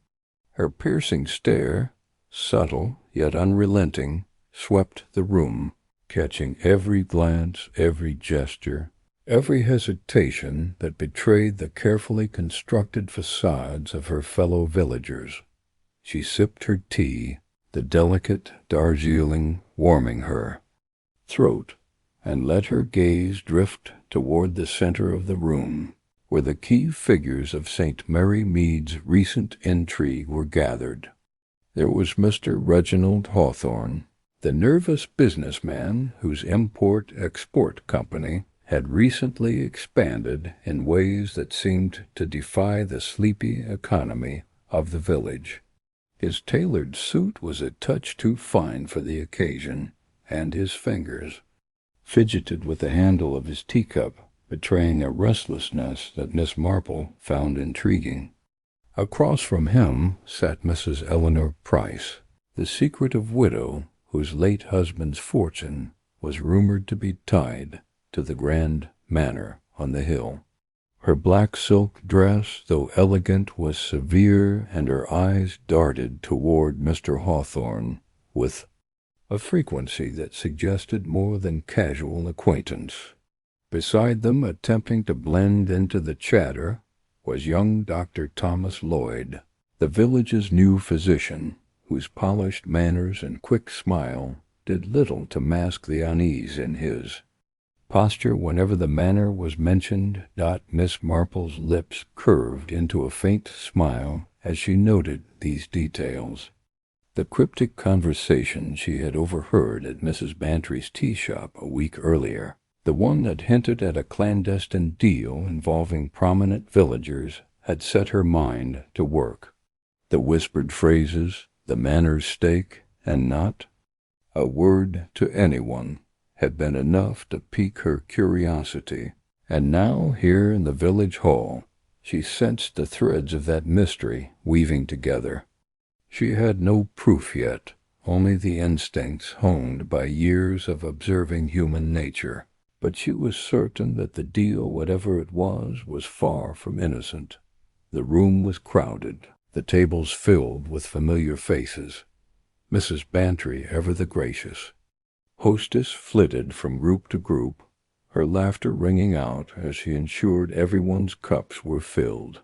Her piercing stare, subtle yet unrelenting, swept the room, catching every glance, every gesture, every hesitation that betrayed the carefully constructed facades of her fellow villagers. She sipped her tea, the delicate Darjeeling warming her throat, and let her gaze drift toward the center of the room, where the key figures of St. Mary Mead's recent intrigue were gathered. There was Mr. Reginald Hawthorne, the nervous businessman whose import-export company had recently expanded in ways that seemed to defy the sleepy economy of the village. His tailored suit was a touch too fine for the occasion, and his fingers fidgeted with the handle of his teacup, betraying a restlessness that Miss Marple found intriguing. Across from him sat Mrs. Eleanor Price, the secretive widow whose late husband's fortune was rumored to be tied to the grand manor on the hill. Her black silk dress, though elegant, was severe, and her eyes darted toward Mr. Hawthorne with a frequency that suggested more than casual acquaintance. Beside them, attempting to blend into the chatter, was young Dr. Thomas Lloyd, the village's new physician, whose polished manners and quick smile did little to mask the unease in his posture whenever the manor was mentioned. Miss Marple's lips curved into a faint smile as she noted these details. The cryptic conversation she had overheard at Mrs. Bantry's tea shop a week earlier, the one that hinted at a clandestine deal involving prominent villagers, had set her mind to work. The whispered phrases, the manor's stake, and not a word to anyone, had been enough to pique her curiosity, and now, here in the village hall, she sensed the threads of that mystery weaving together. She had no proof yet, only the instincts honed by years of observing human nature, but she was certain that the deal, whatever it was far from innocent. The room was crowded, the tables filled with familiar faces. Mrs. Bantry ever the gracious. Hostess flitted from group to group, her laughter ringing out as she ensured everyone's cups were filled.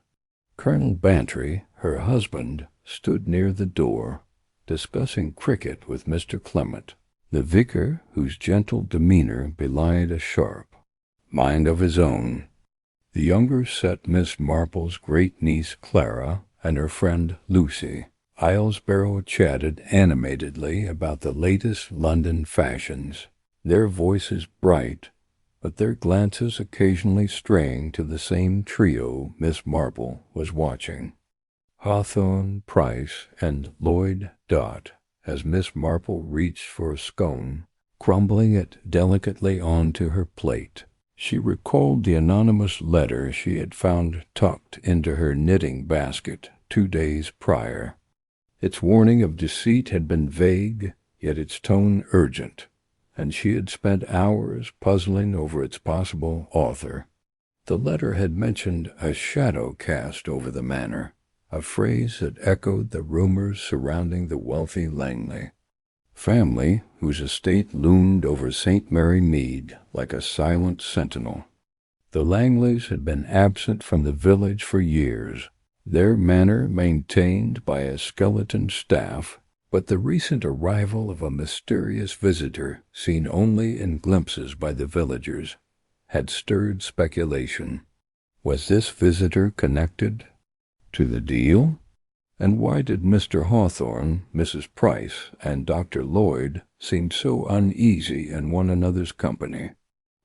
Colonel Bantry, her husband, stood near the door, discussing cricket with Mr. Clement, the vicar whose gentle demeanor belied a sharp mind of his own. The younger set Miss Marple's great-niece Clara and her friend Lucy. Islesborough chatted animatedly about the latest London fashions, their voices bright, but their glances occasionally straying to the same trio Miss Marple was watching. Hawthorne, Price, and Lloyd Dot, as Miss Marple reached for a scone, crumbling it delicately onto her plate. She recalled the anonymous letter she had found tucked into her knitting basket 2 days prior. Its warning of deceit had been vague, yet its tone urgent, and she had spent hours puzzling over its possible author. The letter had mentioned a shadow cast over the manor, a phrase that echoed the rumors surrounding the wealthy Langley family whose estate loomed over St. Mary Mead like a silent sentinel. The Langleys had been absent from the village for years, their manor maintained by a skeleton staff, but the recent arrival of a mysterious visitor, seen only in glimpses by the villagers, had stirred speculation. Was this visitor connected to the deal? And why did Mr. Hawthorne, Mrs. Price, and Dr. Lloyd seem so uneasy in one another's company?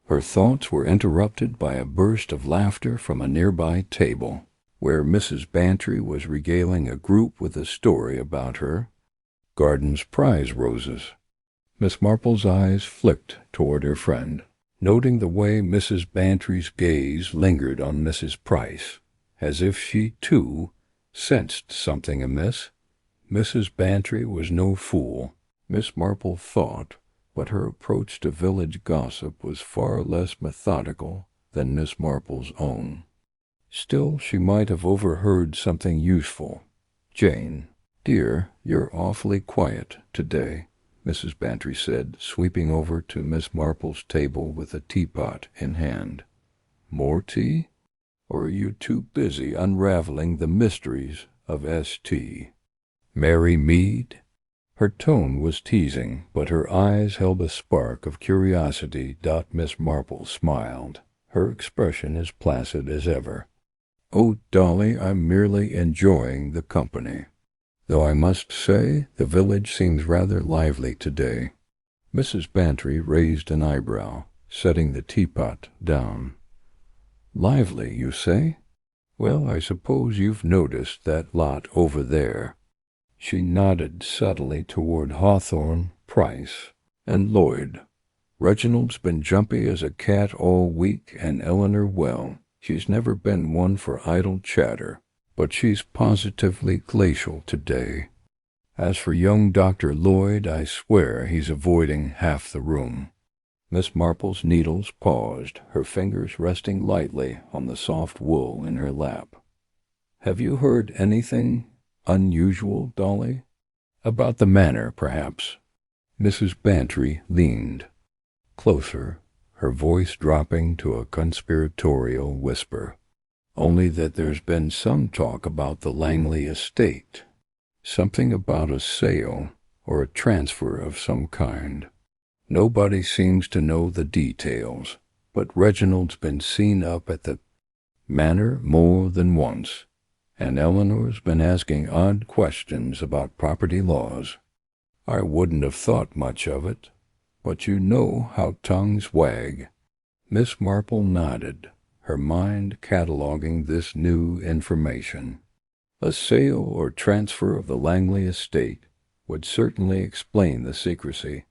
Her thoughts were interrupted by a burst of laughter from a nearby table, where Mrs. Bantry was regaling a group with a story about her Garden's prize roses. Miss Marple's eyes flicked toward her friend, noting the way Mrs. Bantry's gaze lingered on Mrs. Price, as if she, too, sensed something amiss. Mrs. Bantry was no fool, Miss Marple thought, but her approach to village gossip was far less methodical than Miss Marple's own. Still, she might have overheard something useful. "Jane, dear, you're awfully quiet today," Mrs. Bantry said, sweeping over to Miss Marple's table with a teapot in hand. "More tea? Or are you too busy unraveling the mysteries of St. Mary Mead?" Her tone was teasing, but her eyes held a spark of curiosity. Miss Marple smiled, her expression as placid as ever. "Oh, Dolly, I'm merely enjoying the company. Though I must say the village seems rather lively today." Mrs. Bantry raised an eyebrow, setting the teapot down. "Lively, you say? Well, I suppose you've noticed that lot over there." She nodded subtly toward Hawthorne, Price, and Lloyd. "Reginald's been jumpy as a cat all week, and Eleanor, well, she's never been one for idle chatter, but she's positively glacial today. As for young Dr. Lloyd, I swear he's avoiding half the room." Miss Marple's needles paused, her fingers resting lightly on the soft wool in her lap. "Have you heard anything unusual, Dolly? About the manor, perhaps?" Mrs. Bantry leaned closer, her voice dropping to a conspiratorial whisper. "Only that there's been some talk about the Langley estate. Something about a sale or a transfer of some kind. Nobody seems to know the details, but Reginald's been seen up at the manor more than once, and Eleanor's been asking odd questions about property laws. I wouldn't have thought much of it, but you know how tongues wag." Miss Marple nodded, her mind cataloguing this new information. A sale or transfer of the Langley estate would certainly explain the secrecy,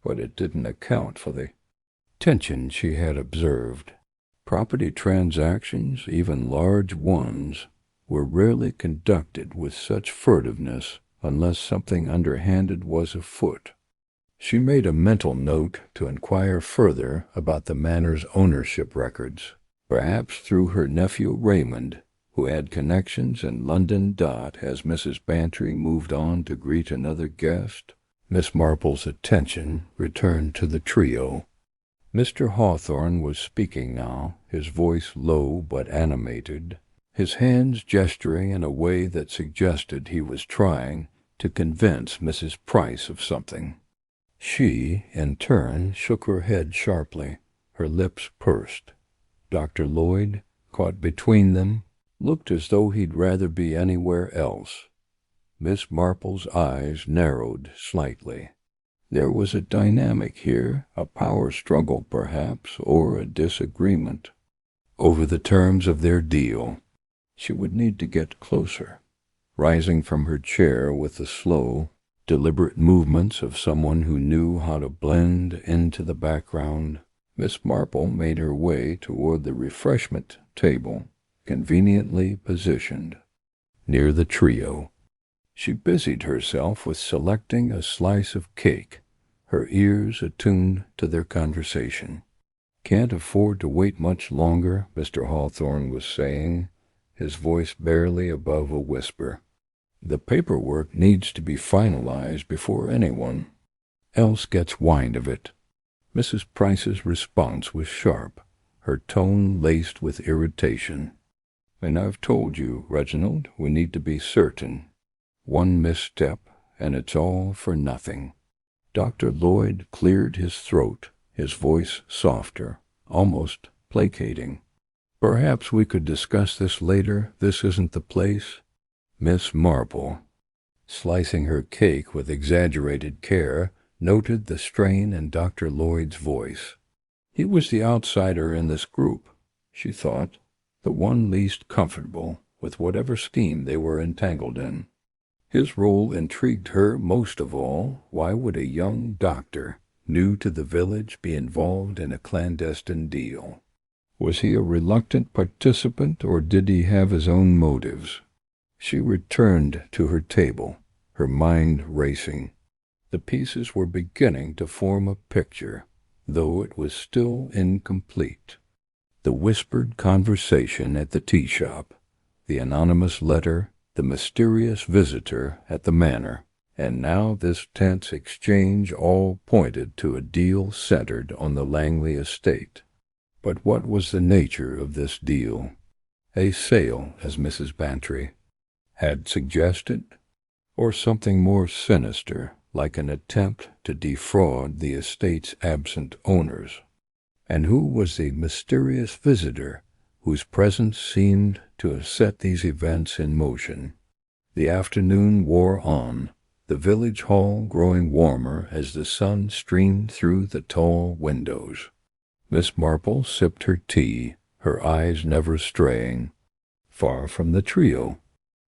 but it didn't account for the tension she had observed. Property transactions, even large ones, were rarely conducted with such furtiveness unless something underhanded was afoot. She made a mental note to inquire further about the manor's ownership records, perhaps through her nephew Raymond, who had connections in London. As Mrs. Bantry moved on to greet another guest, Miss Marple's attention returned to the trio. Mr. Hawthorne was speaking now, his voice low but animated, his hands gesturing in a way that suggested he was trying to convince Mrs. Price of something. She, in turn, shook her head sharply, her lips pursed. Dr. Lloyd, caught between them, looked as though he'd rather be anywhere else. Miss Marple's eyes narrowed slightly. There was a dynamic here, a power struggle perhaps, or a disagreement over the terms of their deal. She would need to get closer. Rising from her chair with the slow, deliberate movements of someone who knew how to blend into the background, Miss Marple made her way toward the refreshment table, conveniently positioned near the trio. She busied herself with selecting a slice of cake, her ears attuned to their conversation. "Can't afford to wait much longer," Mr. Hawthorne was saying, his voice barely above a whisper. "The paperwork needs to be finalized before anyone else gets wind of it." Mrs. Price's response was sharp, her tone laced with irritation. "And I've told you, Reginald, we need to be certain. One misstep, and it's all for nothing." Dr. Lloyd cleared his throat, his voice softer, almost placating. "Perhaps we could discuss this later. This isn't the place." Miss Marple, slicing her cake with exaggerated care, noted the strain in Dr. Lloyd's voice. He was the outsider in this group, she thought, the one least comfortable with whatever scheme they were entangled in. His role intrigued her most of all. Why would a young doctor, new to the village, be involved in a clandestine deal? Was he a reluctant participant, or did he have his own motives? She returned to her table, her mind racing. The pieces were beginning to form a picture, though it was still incomplete. The whispered conversation at the tea shop, the anonymous letter, the mysterious visitor at the manor, and now this tense exchange all pointed to a deal centered on the Langley estate. But what was the nature of this deal? A sale, as Mrs. Bantry had suggested, or something more sinister, like an attempt to defraud the estate's absent owners? And who was the mysterious visitor whose presence seemed to have set these events in motion? The afternoon wore on, the village hall growing warmer as the sun streamed through the tall windows. Miss Marple sipped her tea, her eyes never straying far from the trio.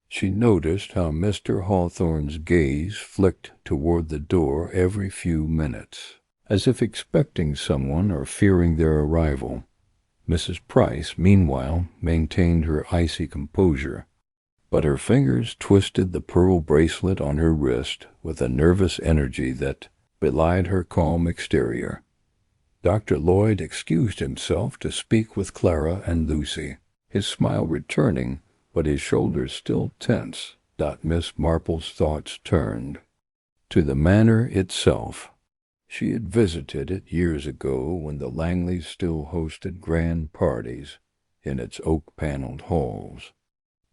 She noticed how Mr. Hawthorne's gaze flicked toward the door every few minutes, as if expecting someone or fearing their arrival. Mrs. Price, meanwhile, maintained her icy composure, but her fingers twisted the pearl bracelet on her wrist with a nervous energy that belied her calm exterior. Dr. Lloyd excused himself to speak with Clara and Lucy, his smile returning, but his shoulders still tense. Miss Marple's thoughts turned to the manor itself. She had visited it years ago when the Langleys still hosted grand parties in its oak-paneled halls.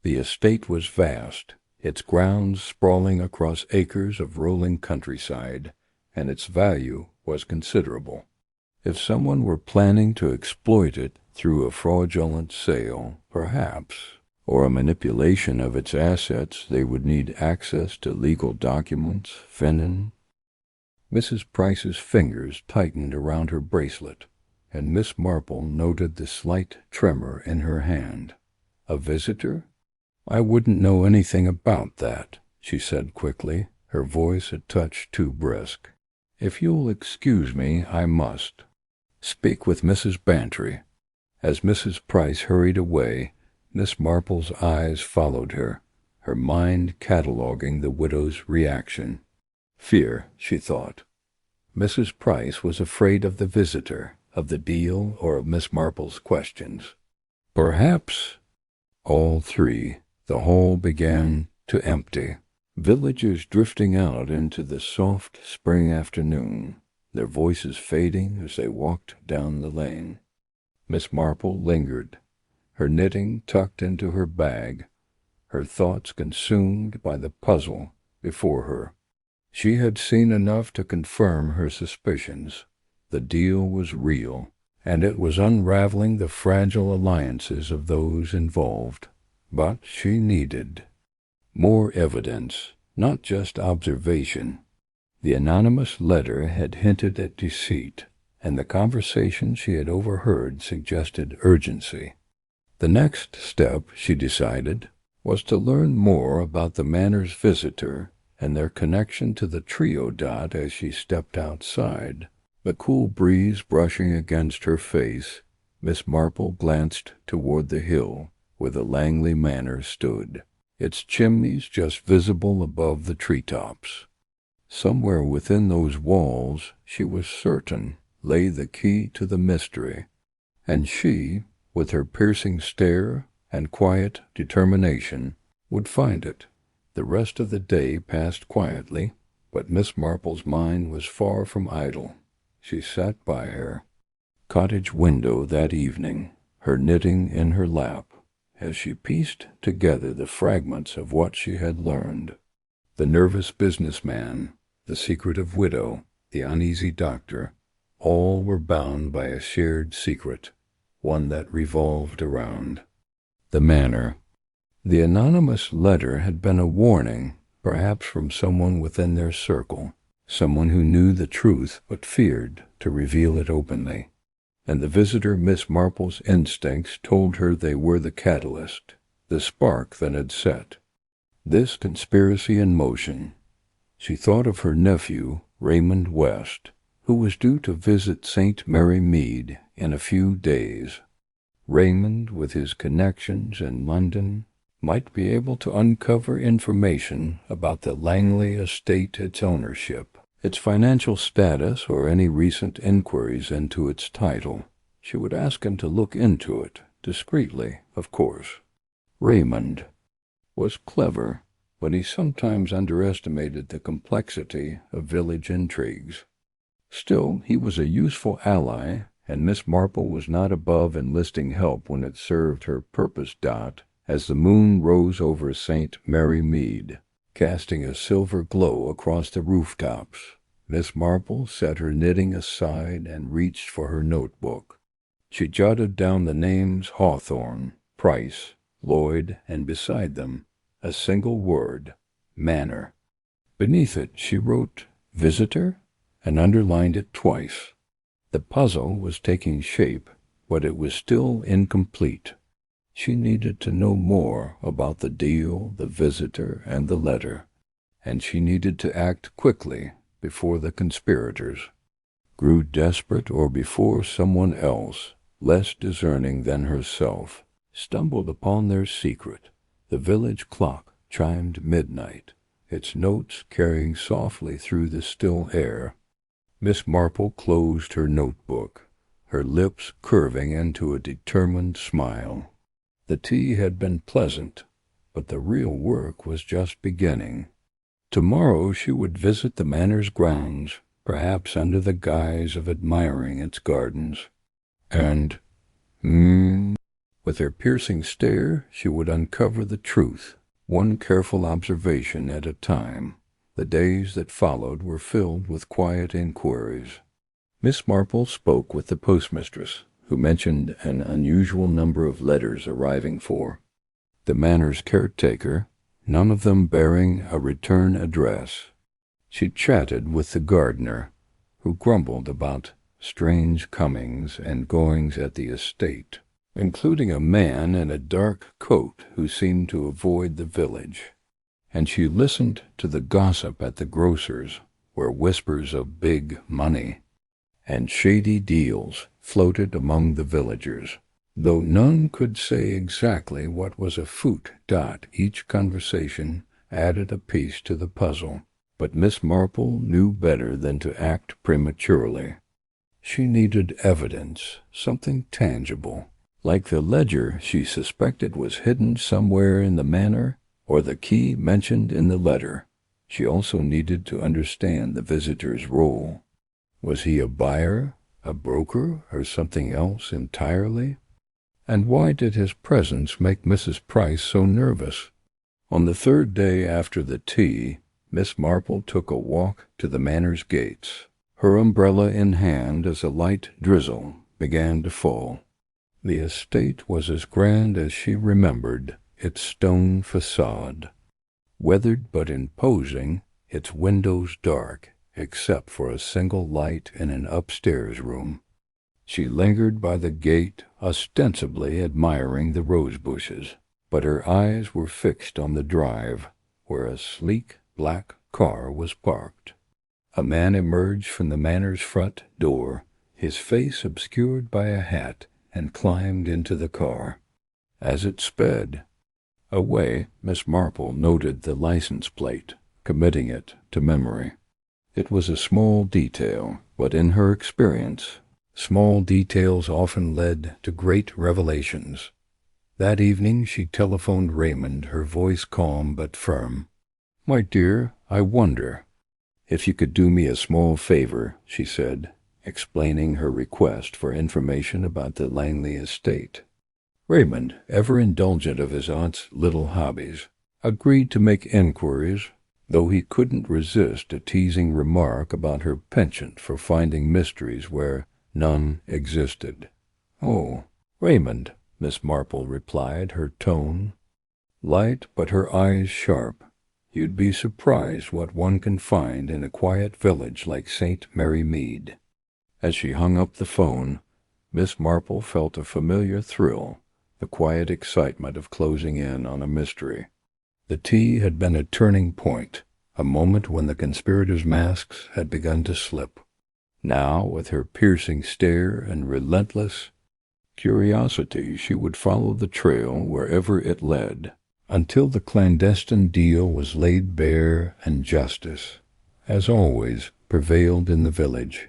The estate was vast, its grounds sprawling across acres of rolling countryside, and its value was considerable. If someone were planning to exploit it through a fraudulent sale, perhaps, or a manipulation of its assets, they would need access to legal documents, Finnan. Mrs. Price's fingers tightened around her bracelet, and Miss Marple noted the slight tremor in her hand. A visitor? I wouldn't know anything about that, she said quickly, her voice a touch too brisk. If you'll excuse me, I must speak with Mrs. Bantry. As Mrs. Price hurried away, Miss Marple's eyes followed her, her mind cataloguing the widow's reaction. Fear, she thought. Mrs. Price was afraid of the visitor, of the deal, or of Miss Marple's questions. Perhaps all three. The hall began to empty. Villagers drifting out into the soft spring afternoon, their voices fading as they walked down the lane. Miss Marple lingered, her knitting tucked into her bag, her thoughts consumed by the puzzle before her. She had seen enough to confirm her suspicions. The deal was real, and it was unraveling the fragile alliances of those involved. But she needed more evidence, not just observation. The anonymous letter had hinted at deceit, and the conversation she had overheard suggested urgency. The next step, she decided, was to learn more about the manor's visitor and their connection to the trio. As she stepped outside, the cool breeze brushing against her face, Miss Marple glanced toward the hill where the Langley manor stood, its chimneys just visible above the treetops. Somewhere within those walls, she was certain, lay the key to the mystery, and she, with her piercing stare and quiet determination, would find it. The rest of the day passed quietly, but Miss Marple's mind was far from idle. She sat by her cottage window that evening, her knitting in her lap, as she pieced together the fragments of what she had learned. The nervous businessman, the secretive widow, the uneasy doctor, all were bound by a shared secret, one that revolved around the manor. The anonymous letter had been a warning, perhaps from someone within their circle, someone who knew the truth but feared to reveal it openly. And the visitor, Miss Marple's instincts told her they were the catalyst, the spark that had set This conspiracy in motion. She thought of her nephew, Raymond West, who was due to visit St. Mary Mead in a few days. Raymond, with his connections in London, might be able to uncover information about the Langley estate, its ownership, its financial status, or any recent inquiries into its title. She would ask him to look into it, discreetly, of course. Raymond was clever, but he sometimes underestimated the complexity of village intrigues. Still, he was a useful ally, and Miss Marple was not above enlisting help when it served her purpose. As the moon rose over St. Mary Mead, casting a silver glow across the rooftops, Miss Marple set her knitting aside and reached for her notebook. She jotted down the names Hawthorne, Price, Lloyd, and beside them, a single word, Manor. Beneath it she wrote, Visitor, and underlined it twice. The puzzle was taking shape, but it was still incomplete. She needed to know more about the deal, the visitor, and the letter, and she needed to act quickly before the conspirators grew desperate or before someone else, less discerning than herself, stumbled upon their secret. The village clock chimed midnight, its notes carrying softly through the still air. Miss Marple closed her notebook, her lips curving into a determined smile. The tea had been pleasant, but the real work was just beginning. Tomorrow she would visit the manor's grounds, perhaps under the guise of admiring its gardens. And, with her piercing stare, she would uncover the truth, one careful observation at a time. The days that followed were filled with quiet inquiries. Miss Marple spoke with the postmistress, who mentioned an unusual number of letters arriving for the manor's caretaker, none of them bearing a return address. She chatted with the gardener, who grumbled about strange comings and goings at the estate, including a man in a dark coat who seemed to avoid the village. And she listened to the gossip at the grocer's, where whispers of big money and shady deals floated among the villagers, though none could say exactly what was afoot. Each conversation added a piece to the puzzle, but Miss Marple knew better than to act prematurely. She needed evidence, something tangible, like the ledger she suspected was hidden somewhere in the manor, or the key mentioned in the letter. She also needed to understand the visitor's role. Was he a buyer, a broker, or something else entirely? And why did his presence make Mrs. Price so nervous? On the third day after the tea, Miss Marple took a walk to the manor's gates, her umbrella in hand as a light drizzle began to fall. The estate was as grand as she remembered its stone facade, weathered but imposing, its windows dark, except for a single light in an upstairs room. She lingered by the gate, ostensibly admiring the rose bushes, but her eyes were fixed on the drive, where a sleek black car was parked. A man emerged from the manor's front door, his face obscured by a hat, and climbed into the car. As it sped away, Miss Marple noted the license plate, committing it to memory. It was a small detail, but in her experience, small details often led to great revelations. That evening she telephoned Raymond, her voice calm but firm. "My dear, I wonder if you could do me a small favor," she said, explaining her request for information about the Langley estate. Raymond, ever indulgent of his aunt's little hobbies, agreed to make inquiries, though he couldn't resist a teasing remark about her penchant for finding mysteries where none existed. "Oh, Raymond," Miss Marple replied, her tone light but her eyes sharp, "you'd be surprised what one can find in a quiet village like St. Mary Mead." As she hung up the phone, Miss Marple felt a familiar thrill, the quiet excitement of closing in on a mystery. The tea had been a turning point, a moment when the conspirators' masks had begun to slip. Now, with her piercing stare and relentless curiosity, she would follow the trail wherever it led, until the clandestine deal was laid bare and justice, as always, prevailed in the village.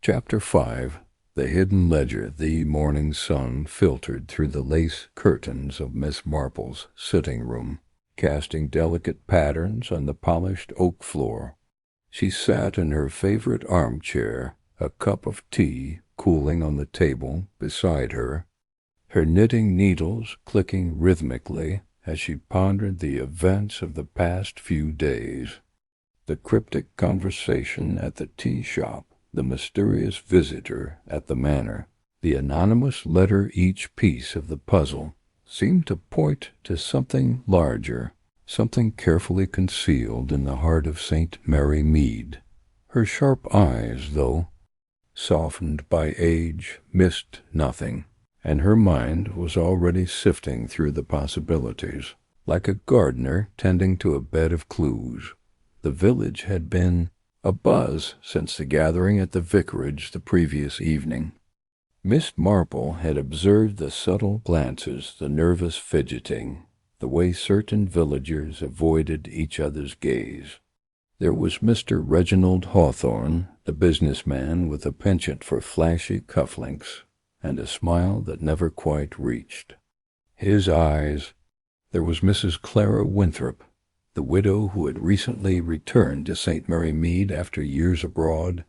Chapter 5. The hidden ledger. The morning sun filtered through the lace curtains of Miss Marple's sitting room, casting delicate patterns on the polished oak floor. She sat in her favorite armchair, a cup of tea cooling on the table beside her, her knitting needles clicking rhythmically as she pondered the events of the past few days. The cryptic conversation at the tea shop, the mysterious visitor at the manor, the anonymous letter, each piece of the puzzle seemed to point to something larger, something carefully concealed in the heart of St. Mary Mead. Her sharp eyes, though softened by age, missed nothing, and her mind was already sifting through the possibilities, like a gardener tending to a bed of clues. The village had been abuzz since the gathering at the vicarage the previous evening. Miss Marple had observed the subtle glances, the nervous fidgeting, the way certain villagers avoided each other's gaze. There was Mr. Reginald Hawthorne, the businessman with a penchant for flashy cufflinks, and a smile that never quite reached his eyes. There was Mrs. Clara Winthrop, the widow who had recently returned to St. Mary Mead after years abroad,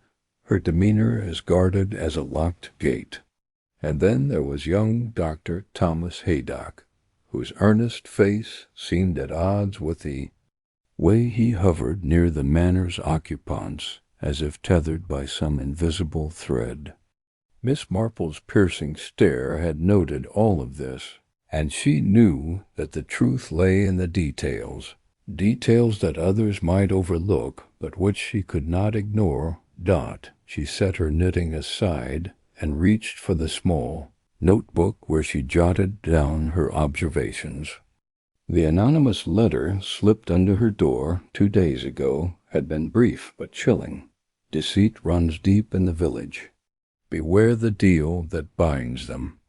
her demeanor as guarded as a locked gate. And then there was young Dr. Thomas Haydock, whose earnest face seemed at odds with the way he hovered near the manor's occupants, as if tethered by some invisible thread. Miss Marple's piercing stare had noted all of this, and she knew that the truth lay in the details that others might overlook, but which she could not ignore. She set her knitting aside and reached for the small notebook where she jotted down her observations. The anonymous letter slipped under her door 2 days ago had been brief but chilling. Deceit runs deep in the village. Beware the deal that binds them.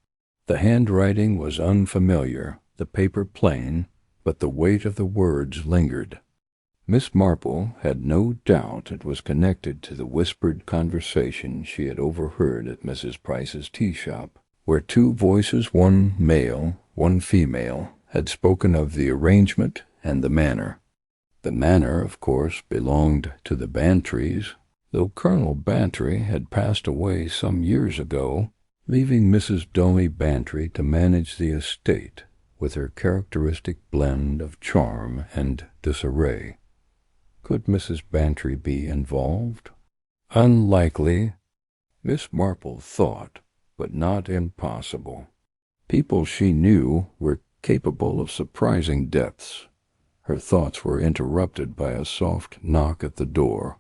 The handwriting was unfamiliar, the paper plain, but the weight of the words lingered. Miss Marple had no doubt it was connected to the whispered conversation she had overheard at Mrs. Price's tea shop, where 2 voices, one male, one female, had spoken of the arrangement and the manor. The manor, of course, belonged to the Bantrys, though Colonel Bantry had passed away some years ago, leaving Mrs. Dolly Bantry to manage the estate with her characteristic blend of charm and disarray. Could Mrs. Bantry be involved? Unlikely, Miss Marple thought, but not impossible. People she knew were capable of surprising depths. Her thoughts were interrupted by a soft knock at the door.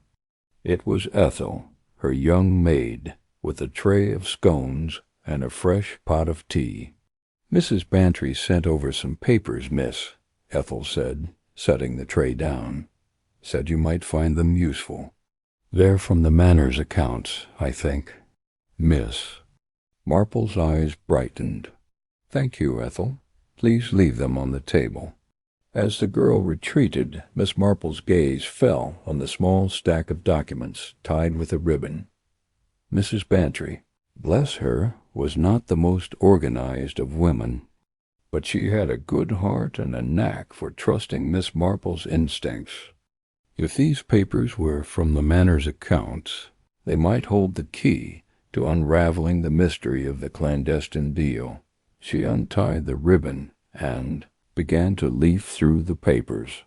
It was Ethel, her young maid, with a tray of scones and a fresh pot of tea. "Mrs. Bantry sent over some papers, miss," Ethel said, setting the tray down. "Said you might find them useful. They're from the manor's accounts, I think." "Miss." Marple's eyes brightened. "Thank you, Ethel. Please leave them on the table." As the girl retreated, Miss Marple's gaze fell on the small stack of documents tied with a ribbon. Mrs. Bantry, bless her, was not the most organized of women, but she had a good heart and a knack for trusting Miss Marple's instincts. If these papers were from the manor's accounts, they might hold the key to unraveling the mystery of the clandestine deal. She untied the ribbon and began to leaf through the papers.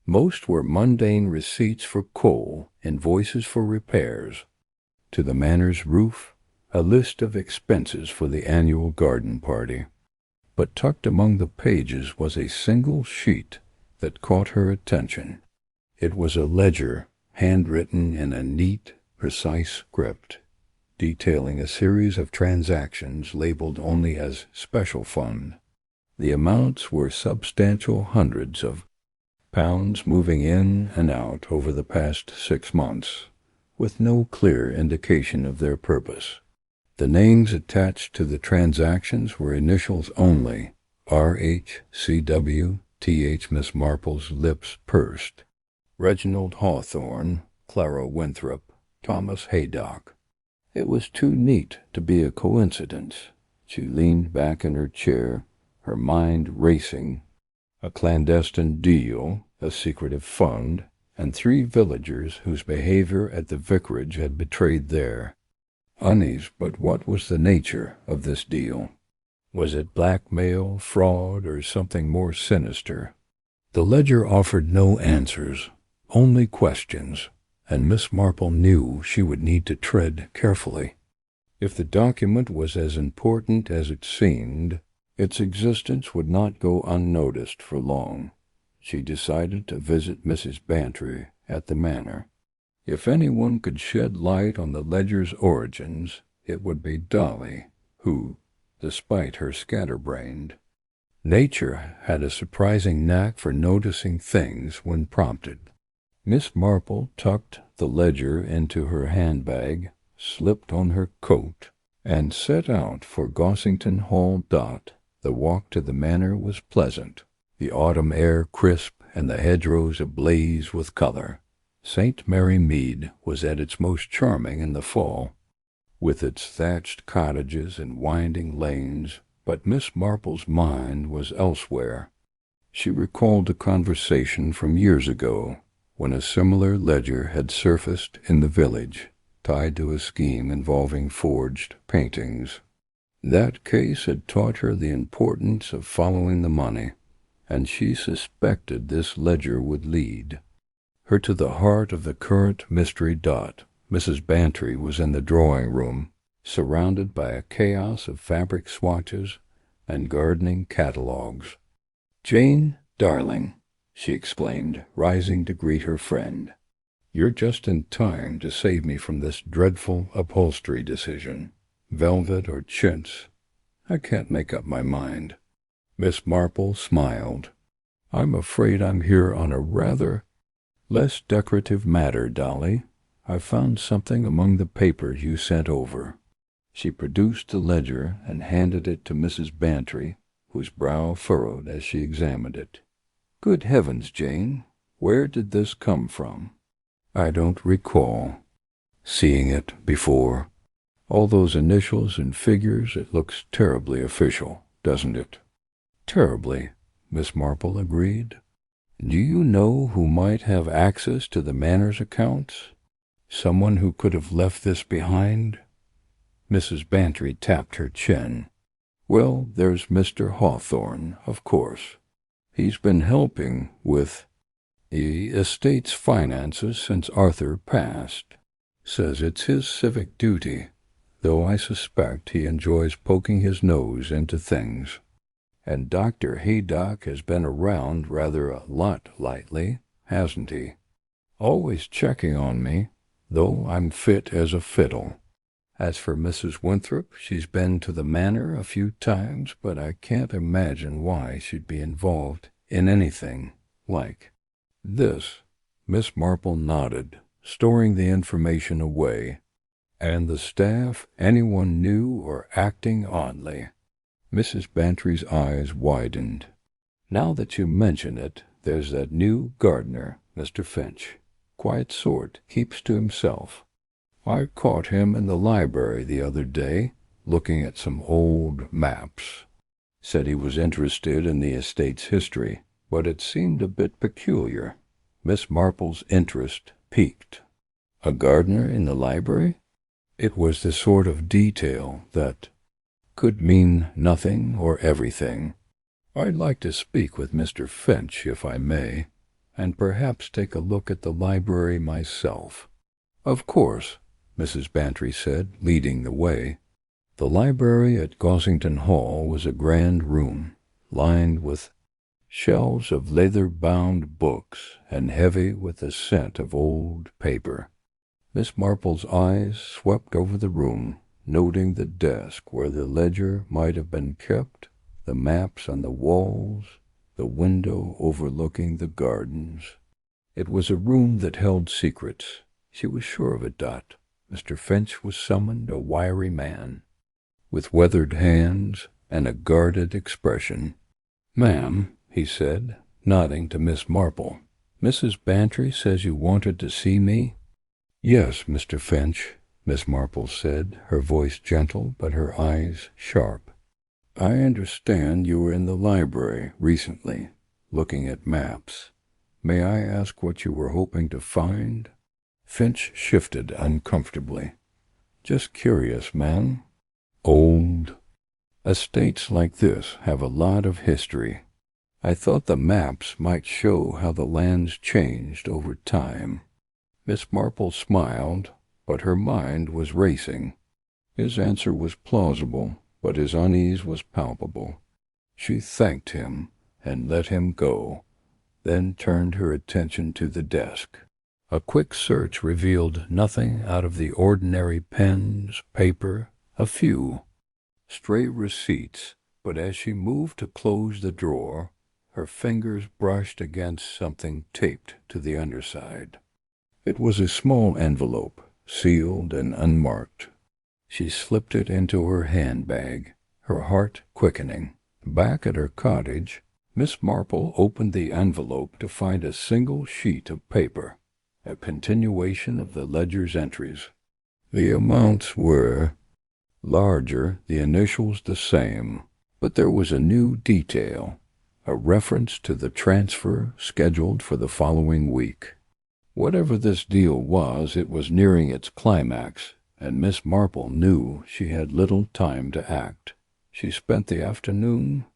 Most were mundane receipts for coal, invoices for repairs. To the manor's roof, a list of expenses for the annual garden party. But tucked among the pages was a single sheet that caught her attention. It was a ledger, handwritten in a neat, precise script, detailing a series of transactions labeled only as special fund. The amounts were substantial hundreds of Pounds moving in and out over the past 6 months, with no clear indication of their purpose. The names attached to the transactions were initials only, R.H.C.W. T.H. Miss Marple's lips pursed. Reginald Hawthorne, Clara Winthrop, Thomas Haydock. It was too neat to be a coincidence. She leaned back in her chair, her mind racing. A clandestine deal, a secretive fund, and 3 villagers whose behavior at the vicarage had betrayed their unease. But what was the nature of this deal? Was it blackmail, fraud, or something more sinister? The ledger offered no answers, only questions, and Miss Marple knew she would need to tread carefully. If the document was as important as it seemed, its existence would not go unnoticed for long. She decided to visit Mrs. Bantry at the manor. If anyone could shed light on the ledger's origins, it would be Dolly, who, despite her scatterbrained nature, had a surprising knack for noticing things when prompted. Miss Marple tucked the ledger into her handbag, slipped on her coat, and set out for Gossington Hall. The walk to the manor was pleasant, the autumn air crisp and the hedgerows ablaze with color. St. Mary Mead was at its most charming in the fall, with its thatched cottages and winding lanes, but Miss Marple's mind was elsewhere. She recalled a conversation from years ago, when a similar ledger had surfaced in the village, tied to a scheme involving forged paintings. That case had taught her the importance of following the money, and she suspected this ledger would lead her to the heart of the current mystery. Mrs. Bantry was in the drawing-room, surrounded by a chaos of fabric swatches and gardening catalogues. "Jane, darling," she exclaimed, rising to greet her friend, "you're just in time to save me from this dreadful upholstery decision. Velvet or chintz? I can't make up my mind." Miss Marple smiled. "I'm afraid I'm here on a rather less decorative matter, Dolly. I found something among the papers you sent over." She produced the ledger and handed it to Mrs. Bantry, whose brow furrowed as she examined it. "Good heavens, Jane, where did this come from?" "I don't recall seeing it before. All those initials and figures, it looks terribly official, doesn't it?" "Terribly," Miss Marple agreed. "Do you know who might have access to the manor's accounts? Someone who could have left this behind?" Mrs. Bantry tapped her chin. "Well, there's Mr. Hawthorne, of course. He's been helping with the estate's finances since Arthur passed. Says it's his civic duty, though I suspect he enjoys poking his nose into things. And Dr. Haydock has been around rather a lot lately, hasn't he? Always checking on me, though I'm fit as a fiddle. As for Mrs. Winthrop, she's been to the manor a few times, but I can't imagine why she'd be involved in anything like this." Miss Marple nodded, storing the information away. "And the staff, anyone new or acting oddly?" Mrs. Bantry's eyes widened. "Now that you mention it, there's that new gardener, Mr. Finch. Quiet sort, keeps to himself. I caught him in the library the other day, looking at some old maps. Said he was interested in the estate's history, but it seemed a bit peculiar." Miss Marple's interest piqued. "A gardener in the library?" It was the sort of detail that could mean nothing or everything. "I'd like to speak with Mr. Finch, if I may, and perhaps take a look at the library myself." "Of course," Mrs. Bantry said, leading the way. The library at Gossington Hall was a grand room, lined with shelves of leather-bound books and heavy with the scent of old paper. Miss Marple's eyes swept over the room, noting the desk where the ledger might have been kept, the maps on the walls, the window overlooking the gardens. It was a room that held secrets. She was sure of it, Dot. Mr. Finch was summoned, a wiry man, with weathered hands and a guarded expression. "Ma'am," he said, nodding to Miss Marple, "Mrs. Bantry says you wanted to see me?" "Yes, Mr. Finch," Miss Marple said, her voice gentle but her eyes sharp. "I understand you were in the library recently, looking at maps. May I ask what you were hoping to find?" Finch shifted uncomfortably. "Just curious, ma'am. Old estates like this have a lot of history. I thought the maps might show how the land's changed over time." Miss Marple smiled, but her mind was racing. His answer was plausible, but his unease was palpable. She thanked him and let him go, then turned her attention to the desk. A quick search revealed nothing out of the ordinary: pens, paper, a few stray receipts, but as she moved to close the drawer, her fingers brushed against something taped to the underside. It was a small envelope, sealed and unmarked. She slipped it into her handbag, her heart quickening. Back at her cottage, Miss Marple opened the envelope to find a single sheet of paper, a continuation of the ledger's entries. The amounts were larger, the initials the same, but there was a new detail, a reference to the transfer scheduled for the following week. Whatever this deal was, it was nearing its climax, and Miss Marple knew she had little time to act. She spent the afternoon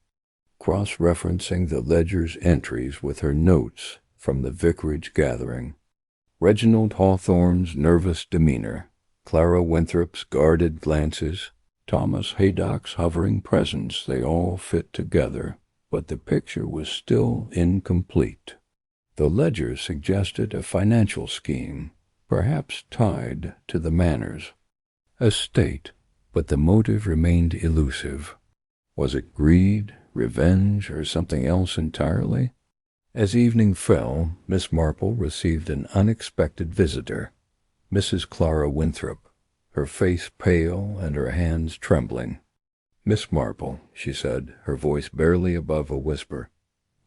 cross-referencing the ledger's entries with her notes from the vicarage gathering. Reginald Hawthorne's nervous demeanor, Clara Winthrop's guarded glances, Thomas Haydock's hovering presence, they all fit together, but the picture was still incomplete. The ledger suggested a financial scheme, perhaps tied to the Manor's estate, but the motive remained elusive. Was it greed, revenge, or something else entirely? As evening fell, Miss Marple received an unexpected visitor, Mrs. Clara Winthrop, her face pale and her hands trembling. "Miss Marple," she said, her voice barely above a whisper,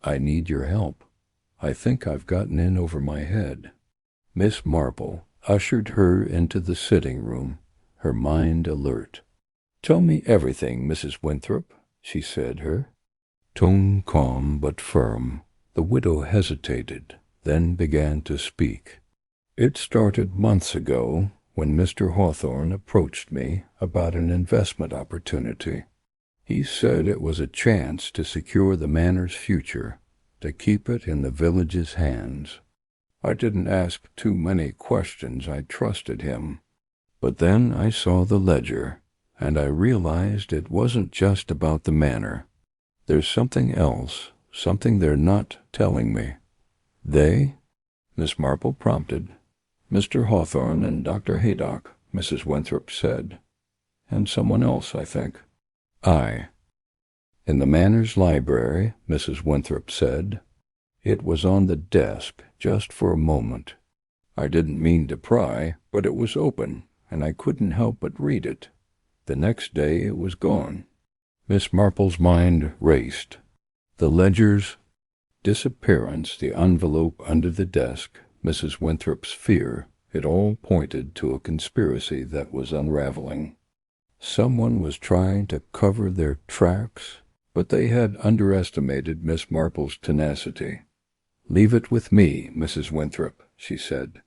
"I need your help. I think I've gotten in over my head." Miss Marple ushered her into the sitting-room, her mind alert. "Tell me everything, Mrs. Winthrop," she said, her tone calm but firm. The widow hesitated, then began to speak. "It started months ago, when Mr. Hawthorne approached me about an investment opportunity. He said it was a chance to secure the Manor's future, to keep it in the village's hands. I didn't ask too many questions. I trusted him. But then I saw the ledger, and I realized it wasn't just about the Manor. There's something else, something they're not telling me." "They?" Miss Marple prompted. "Mr. Hawthorne and Dr. Haydock," Mrs. Winthrop said. "And someone else, I think." "Aye." "In the Manor's library," Mrs. Winthrop said. "It was on the desk, just for a moment. I didn't mean to pry, but it was open, and I couldn't help but read it. The next day it was gone." Miss Marple's mind raced. The ledger's disappearance, the envelope under the desk, Mrs. Winthrop's fear, it all pointed to a conspiracy that was unraveling. Someone was trying to cover their tracks, but they had underestimated Miss Marple's tenacity. "Leave it with me, Mrs. Winthrop," she said,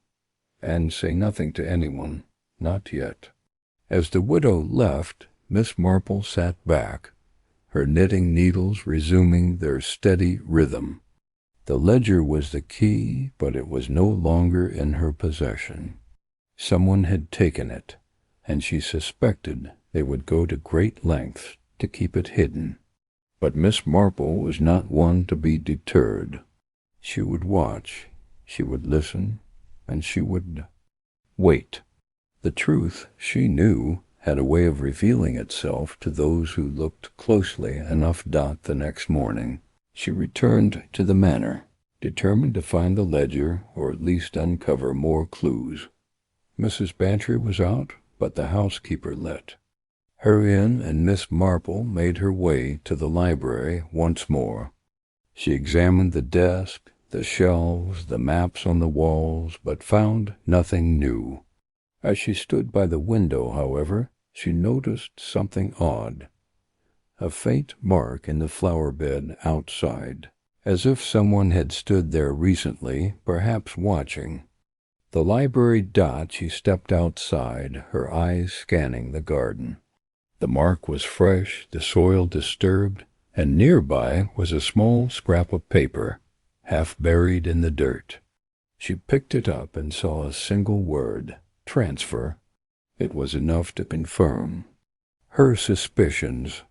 "and say nothing to anyone, not yet." As the widow left, Miss Marple sat back, her knitting needles resuming their steady rhythm. The ledger was the key, but it was no longer in her possession. Someone had taken it, and she suspected they would go to great lengths to keep it hidden. But Miss Marple was not one to be deterred. She would watch, she would listen, and she would wait. The truth, she knew, had a way of revealing itself to those who looked closely enough. The next morning, She returned to the manor, determined to find the ledger or at least uncover more clues. Mrs. Bantry was out, but the housekeeper lit. Her in and Miss Marple made her way to the library once more. She examined the desk, the shelves, the maps on the walls, but found nothing new. As she stood by the window, however, she noticed something odd. A faint mark in the flower bed outside, as if someone had stood there recently, perhaps watching. The library dot, she stepped outside, her eyes scanning the garden. The mark was fresh, the soil disturbed, and nearby was a small scrap of paper, half buried in the dirt. She picked it up and saw a single word, transfer. It was enough to confirm her suspicions.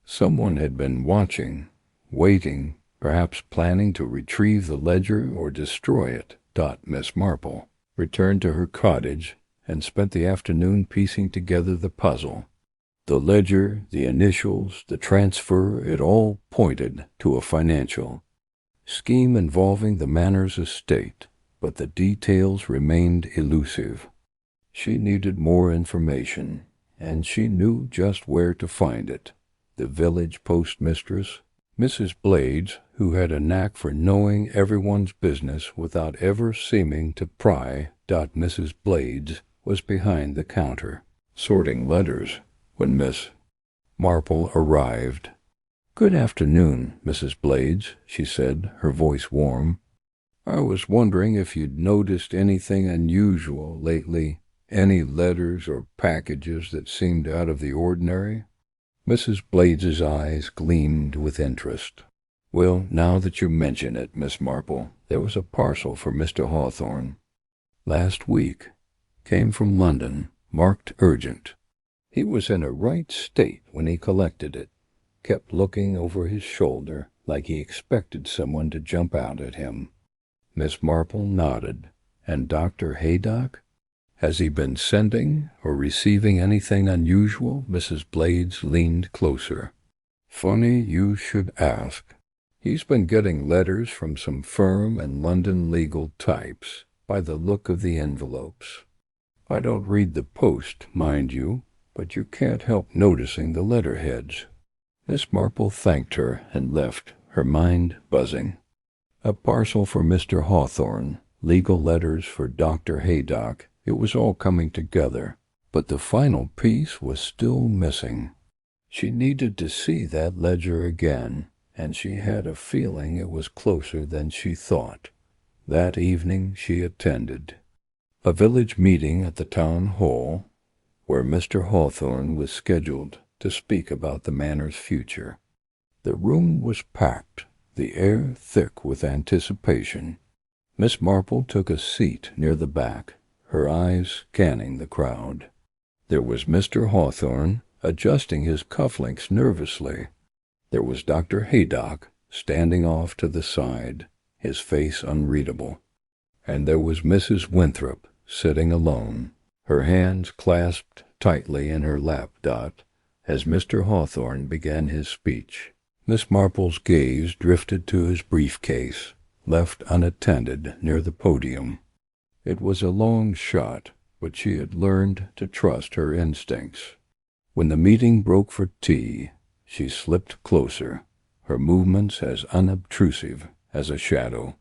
Someone had been watching, waiting, perhaps planning to retrieve the ledger or destroy it. Miss Marple returned to her cottage and spent the afternoon piecing together the puzzle. The ledger, the initials, the transfer, it all pointed to a financial scheme involving the manor's estate, but the details remained elusive. She needed more information, and she knew just where to find it. The village postmistress, Mrs. Blades, who had a knack for knowing everyone's business without ever seeming to pry. Mrs. Blades was behind the counter, sorting letters, when Miss Marple arrived. "Good afternoon, Mrs. Blades," she said, her voice warm. "I was wondering if you'd noticed anything unusual lately, any letters or packages that seemed out of the ordinary?" Mrs. Blades's eyes gleamed with interest. "Well, now that you mention it, Miss Marple, there was a parcel for Mr. Hawthorne. Last week. Came from London, marked urgent. He was in a right state when he collected it. Kept looking over his shoulder, like he expected someone to jump out at him." Miss Marple nodded. "And Dr. Haydock? Has he been sending or receiving anything unusual?" Mrs. Blades leaned closer. "Funny you should ask. He's been getting letters from some firm and London legal types, by the look of the envelopes. I don't read the Post, mind you, but you can't help noticing the letterheads." Miss Marple thanked her and left, her mind buzzing. A parcel for Mr. Hawthorne, legal letters for Dr. Haydock. It was all coming together, but the final piece was still missing. She needed to see that ledger again, and she had a feeling it was closer than she thought. That evening she attended a village meeting at the town hall, where Mr. Hawthorne was scheduled to speak about the manor's future. The room was packed, the air thick with anticipation. Miss Marple took a seat near the back, her eyes scanning the crowd. There was Mr. Hawthorne, adjusting his cufflinks nervously. There was Dr. Haydock, standing off to the side, his face unreadable. And there was Mrs. Winthrop, sitting alone, her hands clasped tightly in her lap. As Mr. Hawthorne began his speech, Miss Marple's gaze drifted to his briefcase, left unattended near the podium. It was a long shot, but she had learned to trust her instincts. When the meeting broke for tea, she slipped closer, her movements as unobtrusive as a shadow.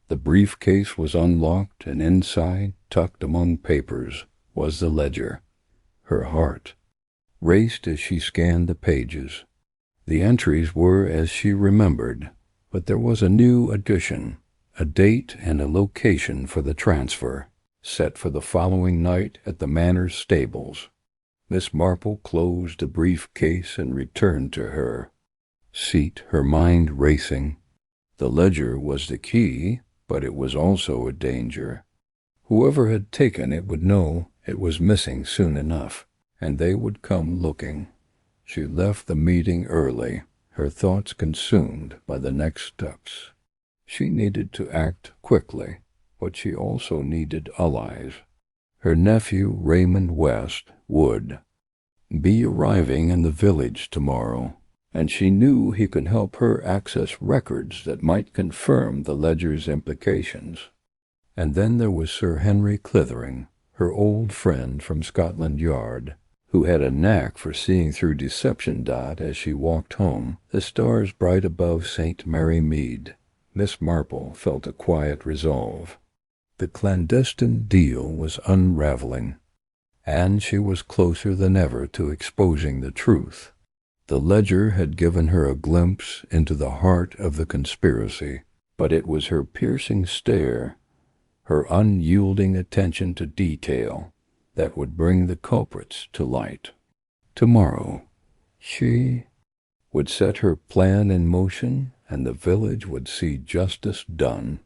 The briefcase was unlocked, and inside, tucked among papers, was the ledger. Her heart raced as she scanned the pages. The entries were as she remembered, but there was a new addition, a date and a location for the transfer, set for the following night at the manor's stables. Miss Marple closed the briefcase and returned to her seat, her mind racing. The ledger was the key, but it was also a danger. Whoever had taken it would know it was missing soon enough, and they would come looking. She left the meeting early, her thoughts consumed by the next steps. She needed to act quickly, but she also needed allies. Her nephew, Raymond West, would be arriving in the village tomorrow. and she knew he could help her access records that might confirm the ledger's implications. And then there was Sir Henry Clithering, her old friend from Scotland Yard, who had a knack for seeing through deception. As she walked home, the stars bright above St. Mary Mead, Miss Marple felt a quiet resolve. The clandestine deal was unraveling, and she was closer than ever to exposing the truth. The ledger had given her a glimpse into the heart of the conspiracy, but it was her piercing stare, her unyielding attention to detail, that would bring the culprits to light. Tomorrow, she would set her plan in motion, and the village would see justice done.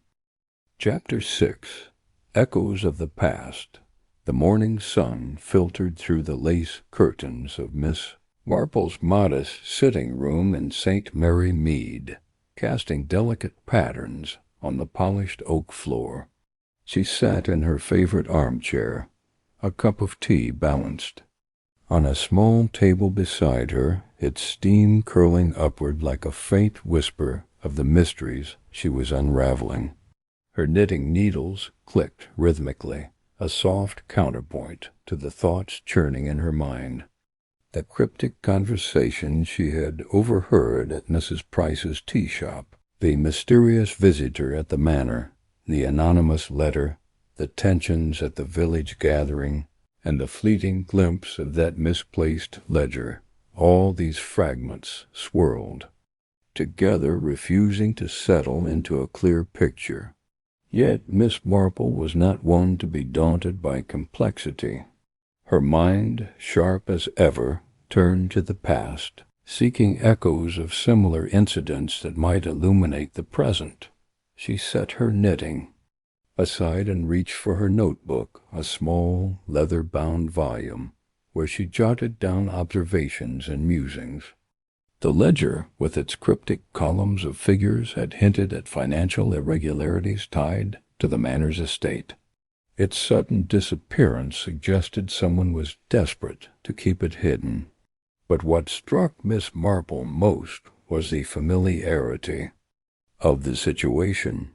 Chapter 6. Echoes of the Past. The morning sun filtered through the lace curtains of Miss Marple's modest sitting-room in St. Mary Mead, casting delicate patterns on the polished oak floor. She sat in her favorite armchair, a cup of tea balanced on a small table beside her, its steam curling upward like a faint whisper of the mysteries she was unraveling. Her knitting needles clicked rhythmically, a soft counterpoint to the thoughts churning in her mind. The cryptic conversation she had overheard at Mrs. Price's tea shop, the mysterious visitor at the manor, the anonymous letter, the tensions at the village gathering, and the fleeting glimpse of that misplaced ledger, all these fragments swirled together, refusing to settle into a clear picture. Yet Miss Marple was not one to be daunted by complexity. Her mind, sharp as ever, turned to the past, seeking echoes of similar incidents that might illuminate the present. She set her knitting aside and reached for her notebook, a small, leather-bound volume, where she jotted down observations and musings. The ledger, with its cryptic columns of figures, had hinted at financial irregularities tied to the manor's estate. Its sudden disappearance suggested someone was desperate to keep it hidden. But what struck Miss Marple most was the familiarity of the situation.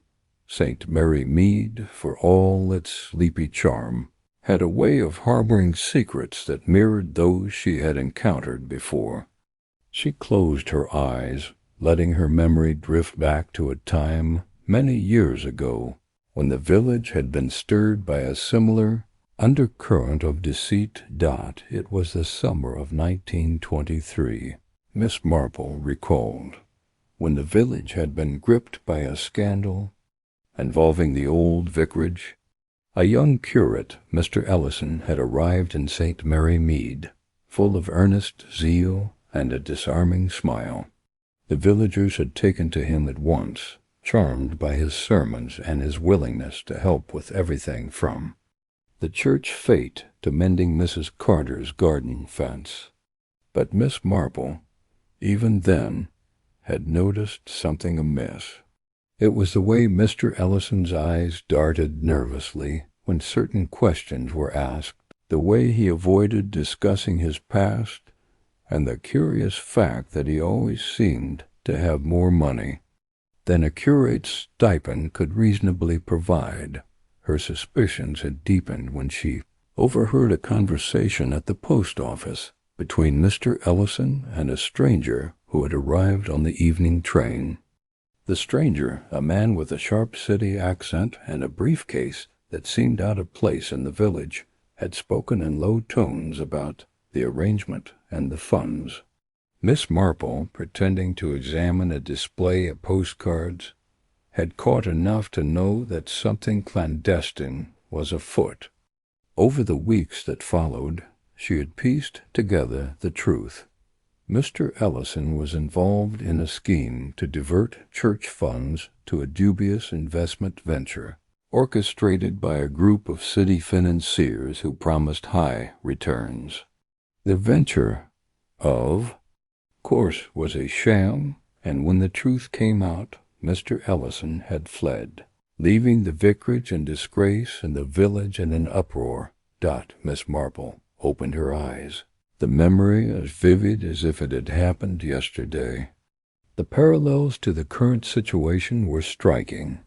St. Mary Mead, for all its sleepy charm, had a way of harboring secrets that mirrored those she had encountered before. She closed her eyes, letting her memory drift back to a time many years ago when the village had been stirred by a similar undercurrent of deceit. It was the summer of 1923, Miss Marple recalled, when the village had been gripped by a scandal involving the old vicarage. A young curate, Mr. Ellison, had arrived in St. Mary Mead, full of earnest zeal and a disarming smile. The villagers had taken to him at once, charmed by his sermons and his willingness to help with everything from the church fete to mending Mrs. Carter's garden fence. But Miss Marple, even then, had noticed something amiss. It was the way Mr. Ellison's eyes darted nervously when certain questions were asked, the way he avoided discussing his past, and the curious fact that he always seemed to have more money than a curate's stipend could reasonably provide. Her suspicions had deepened when she overheard a conversation at the post office between Mr. Ellison and a stranger who had arrived on the evening train. The stranger, a man with a sharp city accent and a briefcase that seemed out of place in the village, had spoken in low tones about the arrangement and the funds. Miss Marple, pretending to examine a display of postcards, had caught enough to know that something clandestine was afoot. Over the weeks that followed, she had pieced together the truth. Mr. Ellison was involved in a scheme to divert church funds to a dubious investment venture, orchestrated by a group of city financiers who promised high returns. The venture, of course, was a sham, and when the truth came out, Mr. Ellison had fled, leaving the vicarage in disgrace and the village in an uproar. Miss Marple opened her eyes. the memory as vivid as if it had happened yesterday. The parallels to the current situation were striking.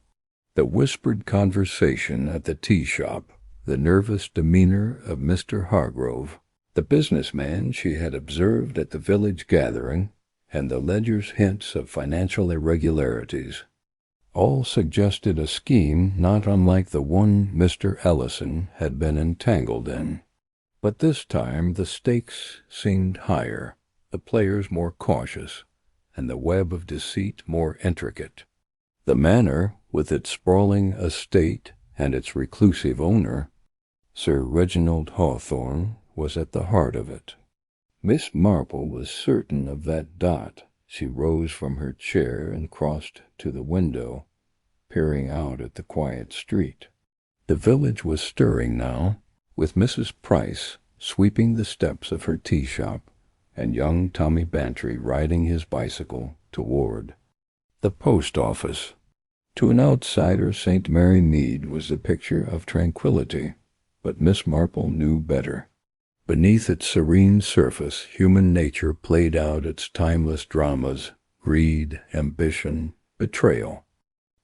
The whispered conversation at the tea shop, the nervous demeanor of Mr. Hargrove, the businessman she had observed at the village gathering, and the ledger's hints of financial irregularities, all suggested a scheme not unlike the one Mr. Ellison had been entangled in. But this time the stakes seemed higher, the players more cautious, and the web of deceit more intricate. The manor, with its sprawling estate and its reclusive owner, Sir Reginald Hawthorne, was at the heart of it. Miss Marple was certain of that dot. She rose from her chair and crossed to the window, peering out at the quiet street. The village was stirring now, with Mrs. Price sweeping the steps of her tea shop, and young Tommy Bantry riding his bicycle toward the post office. To an outsider, St. Mary Mead was the picture of tranquility, but Miss Marple knew better. Beneath its serene surface, human nature played out its timeless dramas: greed, ambition, betrayal.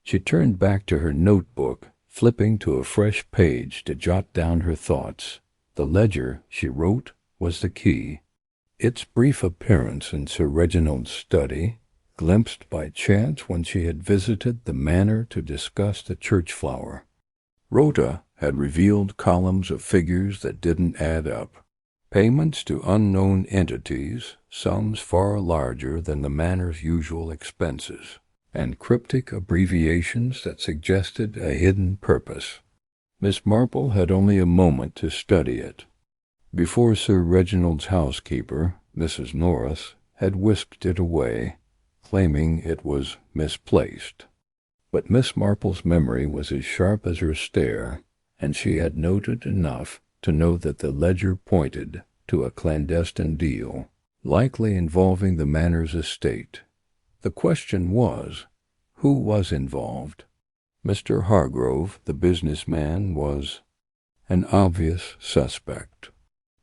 She turned back to her notebook, flipping to a fresh page to jot down her thoughts. The ledger, she wrote, was the key. Its brief appearance in Sir Reginald's study, glimpsed by chance when she had visited the manor to discuss the church flower. Rhoda had revealed columns of figures that didn't add up. Payments to unknown entities, sums far larger than the manor's usual expenses, and cryptic abbreviations that suggested a hidden purpose. Miss Marple had only a moment to study it, before Sir Reginald's housekeeper, Mrs. Norris, had whisked it away, claiming it was misplaced. But Miss Marple's memory was as sharp as her stare, and she had noted enough to know that the ledger pointed to a clandestine deal, likely involving the manor's estate. The question was, who was involved? Mr. Hargrove, the businessman, was an obvious suspect.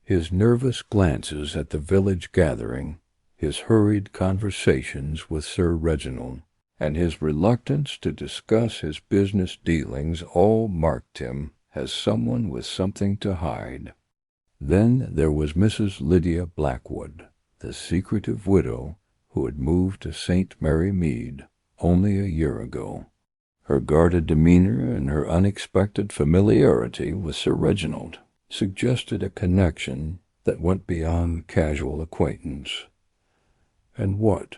His nervous glances at the village gathering, his hurried conversations with Sir Reginald, and his reluctance to discuss his business dealings all marked him as someone with something to hide. Then there was Mrs. Lydia Blackwood, the secretive widow who had moved to St. Mary Mead only a year ago. Her guarded demeanor and her unexpected familiarity with Sir Reginald suggested a connection that went beyond casual acquaintance. And what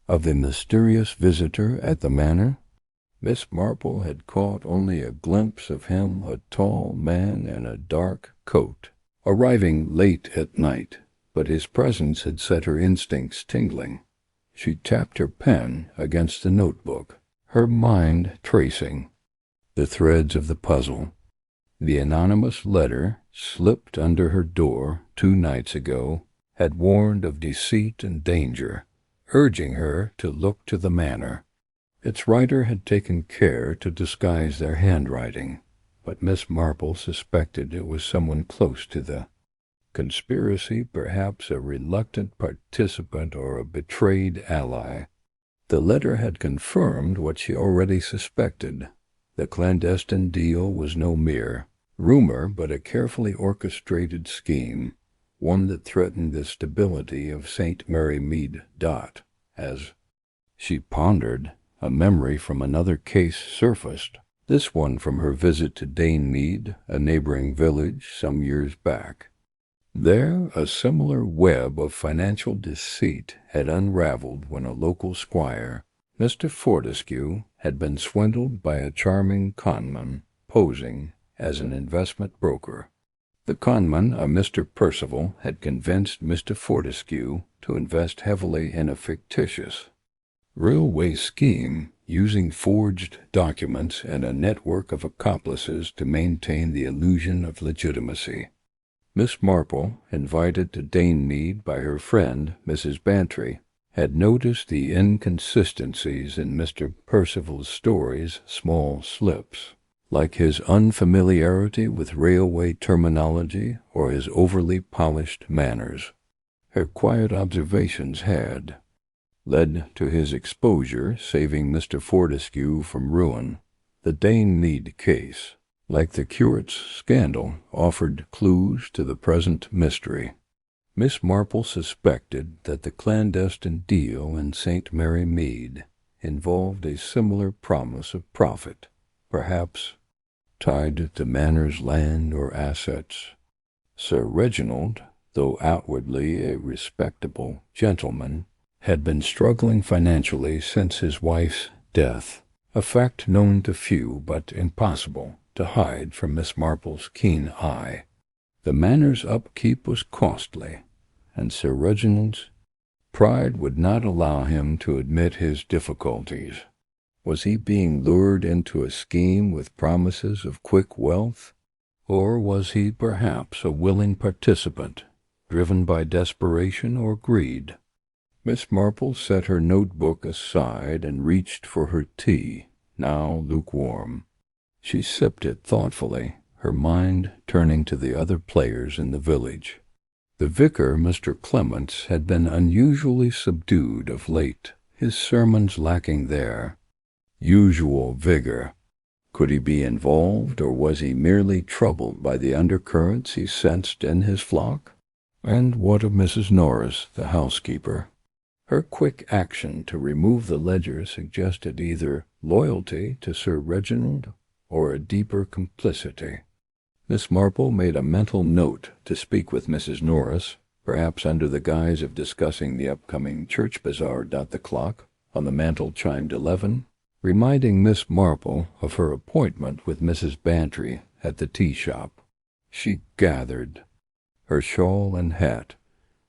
of the mysterious visitor at the manor? Miss Marple had caught only a glimpse of him, a tall man in a dark coat, arriving late at night, but his presence had set her instincts tingling. She tapped her pen against the notebook, her mind tracing the threads of the puzzle. The anonymous letter, slipped under her door 2 nights ago, had warned of deceit and danger, urging her to look to the manor. Its writer had taken care to disguise their handwriting, but Miss Marple suspected it was someone close to the conspiracy, perhaps a reluctant participant or a betrayed ally. The letter had confirmed what she already suspected. The clandestine deal was no mere rumor, but a carefully orchestrated scheme, one that threatened the stability of St. Mary Mead. As she pondered, a memory from another case surfaced, this one from her visit to Mead, a neighboring village, some years back. There, a similar web of financial deceit had unraveled when a local squire, Mr. Fortescue, had been swindled by a charming conman posing as an investment broker. The conman, a Mr. Percival, had convinced Mr. Fortescue to invest heavily in a fictitious railway scheme, using forged documents and a network of accomplices to maintain the illusion of legitimacy. Miss Marple, invited to Mead by her friend, Mrs. Bantry, had noticed the inconsistencies in Mr. Percival's stories, small slips. like his unfamiliarity with railway terminology or his overly polished manners. Her quiet observations had led to his exposure, saving Mr. Fortescue from ruin. The Dane Mead case, like the curate's scandal, offered clues to the present mystery. Miss Marple suspected that the clandestine deal in St. Mary Mead involved a similar promise of profit, perhaps tied to Manor's land or assets. Sir Reginald, though outwardly a respectable gentleman, had been struggling financially since his wife's death, a fact known to few but impossible to hide from Miss Marple's keen eye. The Manor's upkeep was costly, and Sir Reginald's pride would not allow him to admit his difficulties. Was he being lured into a scheme with promises of quick wealth, or was he perhaps a willing participant, driven by desperation or greed? Miss Marple set her notebook aside and reached for her tea, now lukewarm. She sipped it thoughtfully, her mind turning to the other players in the village. The vicar, Mr. Clements, had been unusually subdued of late, his sermons lacking their usual vigor. Could he be involved, or was he merely troubled by the undercurrents he sensed in his flock? And what of Mrs. Norris, the housekeeper? Her quick action to remove the ledger suggested either loyalty to Sir Reginald or a deeper complicity. Miss Marple made a mental note to speak with Mrs. Norris, perhaps under the guise of discussing the upcoming church bazaar. The clock on the mantel chimed 11, reminding Miss Marple of her appointment with Mrs. Bantry at the tea shop. She gathered her shawl and hat,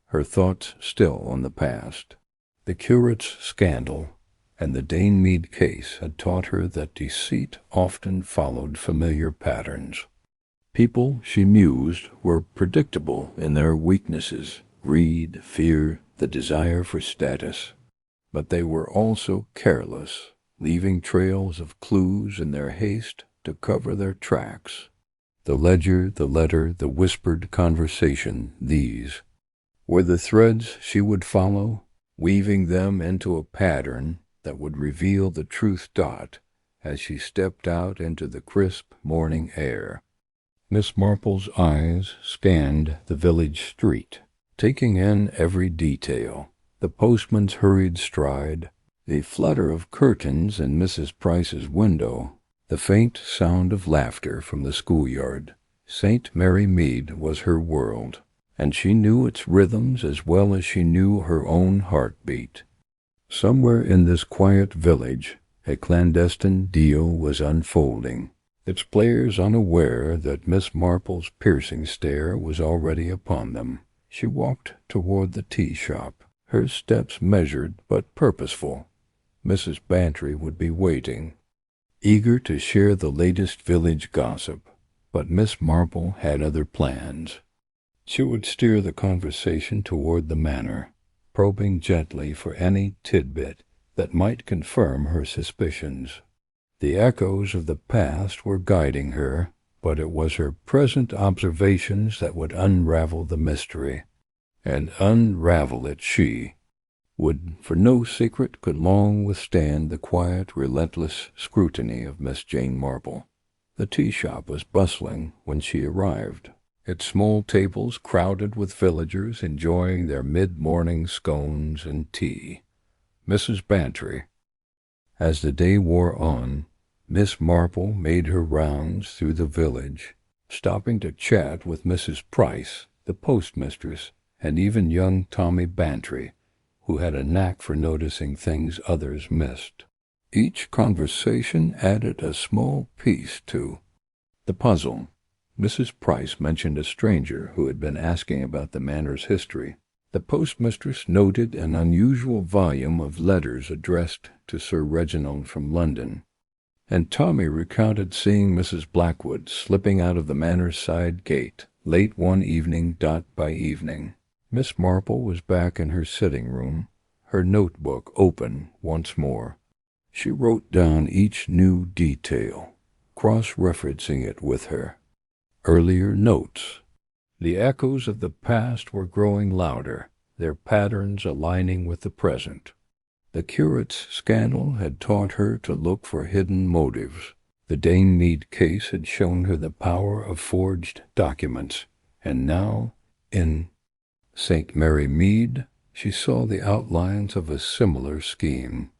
her thoughts still on the past. The curate's scandal and the Dane Mead case had taught her that deceit often followed familiar patterns. People, she mused, were predictable in their weaknesses, greed, fear, the desire for status. But they were also careless, leaving trails of clues in their haste to cover their tracks. The ledger, the letter, the whispered conversation, these were the threads she would follow, weaving them into a pattern that would reveal the truth as she stepped out into the crisp morning air. Miss Marple's eyes scanned the village street, taking in every detail: the postman's hurried stride, the flutter of curtains in Mrs. Price's window, the faint sound of laughter from the schoolyard. St. Mary Mead was her world, and she knew its rhythms as well as she knew her own heartbeat. Somewhere in this quiet village, a clandestine deal was unfolding, its players unaware that Miss Marple's piercing stare was already upon them. She walked toward the tea shop, her steps measured but purposeful. Mrs. Bantry would be waiting, eager to share the latest village gossip, but Miss Marple had other plans. She would steer the conversation toward the manor, probing gently for any tidbit that might confirm her suspicions. The echoes of the past were guiding her, but it was her present observations that would unravel the mystery. And unravel it she would, for no secret could long withstand the quiet, relentless scrutiny of Miss Jane Marple. The tea shop was bustling when she arrived, its small tables crowded with villagers enjoying their mid-morning scones and tea. Mrs. Bantry. As the day wore on, Miss Marple made her rounds through the village, stopping to chat with Mrs. Price, the postmistress, and even young Tommy Bantry, who had a knack for noticing things others missed. Each conversation added a small piece to the puzzle. Mrs. Price mentioned a stranger who had been asking about the manor's history. The postmistress noted an unusual volume of letters addressed to Sir Reginald from London, and Tommy recounted seeing Mrs. Blackwood slipping out of the manor's side gate late one evening. By evening, Miss Marple was back in her sitting-room, her notebook open once more. She wrote down each new detail, cross-referencing it with her earlier notes. The echoes of the past were growing louder, their patterns aligning with the present. The curate's scandal had taught her to look for hidden motives. The Dane Mead case had shown her the power of forged documents, and now, in St. Mary Mead, she saw the outlines of a similar scheme.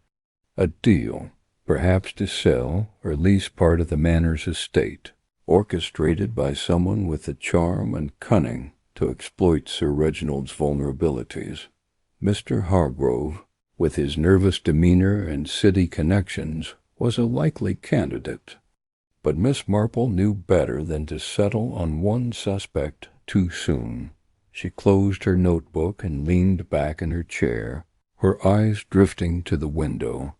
A deal, perhaps to sell or lease part of the manor's estate, orchestrated by someone with the charm and cunning to exploit Sir Reginald's vulnerabilities. Mr. Hargrove, with his nervous demeanor and city connections, was a likely candidate. But Miss Marple knew better than to settle on one suspect too soon. She closed her notebook and leaned back in her chair, her eyes drifting to the window.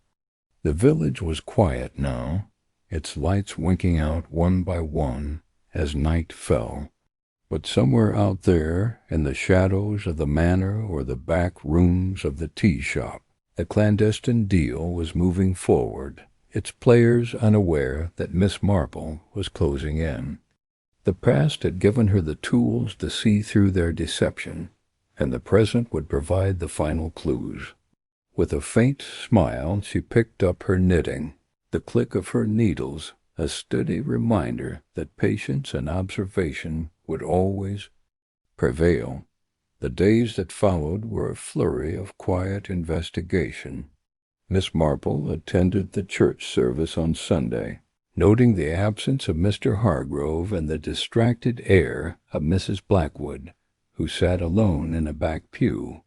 The village was quiet now, its lights winking out one by one as night fell. But somewhere out there, in the shadows of the manor or the back rooms of the tea shop, the clandestine deal was moving forward, its players unaware that Miss Marple was closing in. The past had given her the tools to see through their deception, and the present would provide the final clues. With a faint smile, she picked up her knitting, the click of her needles a steady reminder that patience and observation would always prevail. The days that followed were a flurry of quiet investigation. Miss Marple attended the church service on Sunday, noting the absence of Mr. Hargrove and the distracted air of Mrs. Blackwood, who sat alone in a back pew.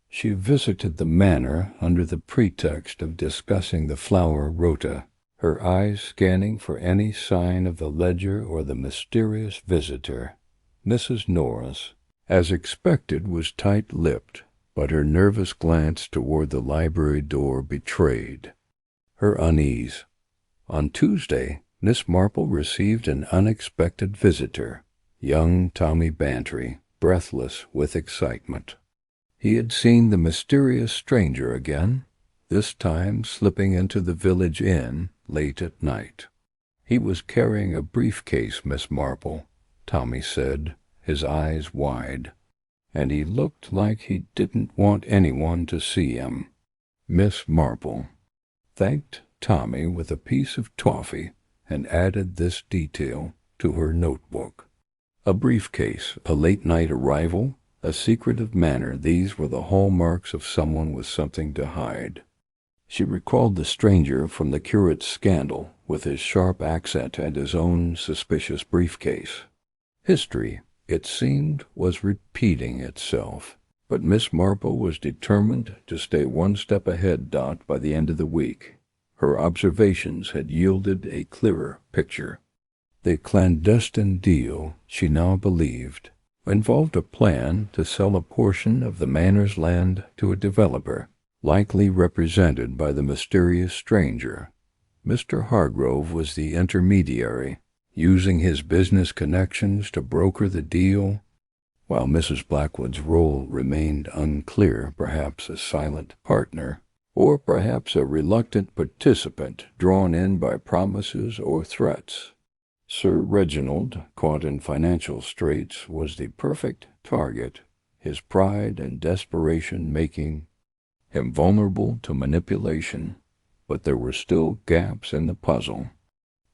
She visited the manor under the pretext of discussing the flower rota, her eyes scanning for any sign of the ledger or the mysterious visitor. Mrs. Norris, as expected, was tight-lipped, but her nervous glance toward the library door betrayed her unease. On Tuesday, Miss Marple received an unexpected visitor, young Tommy Bantry, breathless with excitement. He had seen the mysterious stranger again, this time slipping into the village inn late at night. He was carrying a briefcase, Miss Marple, Tommy said, his eyes wide, and he looked like he didn't want anyone to see him. Miss Marple thanked Tommy with a piece of toffee and added this detail to her notebook. A briefcase, a late-night arrival, a secretive manner, these were the hallmarks of someone with something to hide. She recalled the stranger from the curate's scandal, with his sharp accent and his own suspicious briefcase. History, it seemed, was repeating itself, but Miss Marple was determined to stay one step ahead. By the end of the week, her observations had yielded a clearer picture. The clandestine deal, she now believed, involved a plan to sell a portion of the manor's land to a developer, likely represented by the mysterious stranger. Mr. Hargrove was the intermediary, using his business connections to broker the deal, while Mrs. Blackwood's role remained unclear, perhaps a silent partner, or perhaps a reluctant participant drawn in by promises or threats. Sir Reginald, caught in financial straits, was the perfect target, his pride and desperation making him vulnerable to manipulation, but there were still gaps in the puzzle.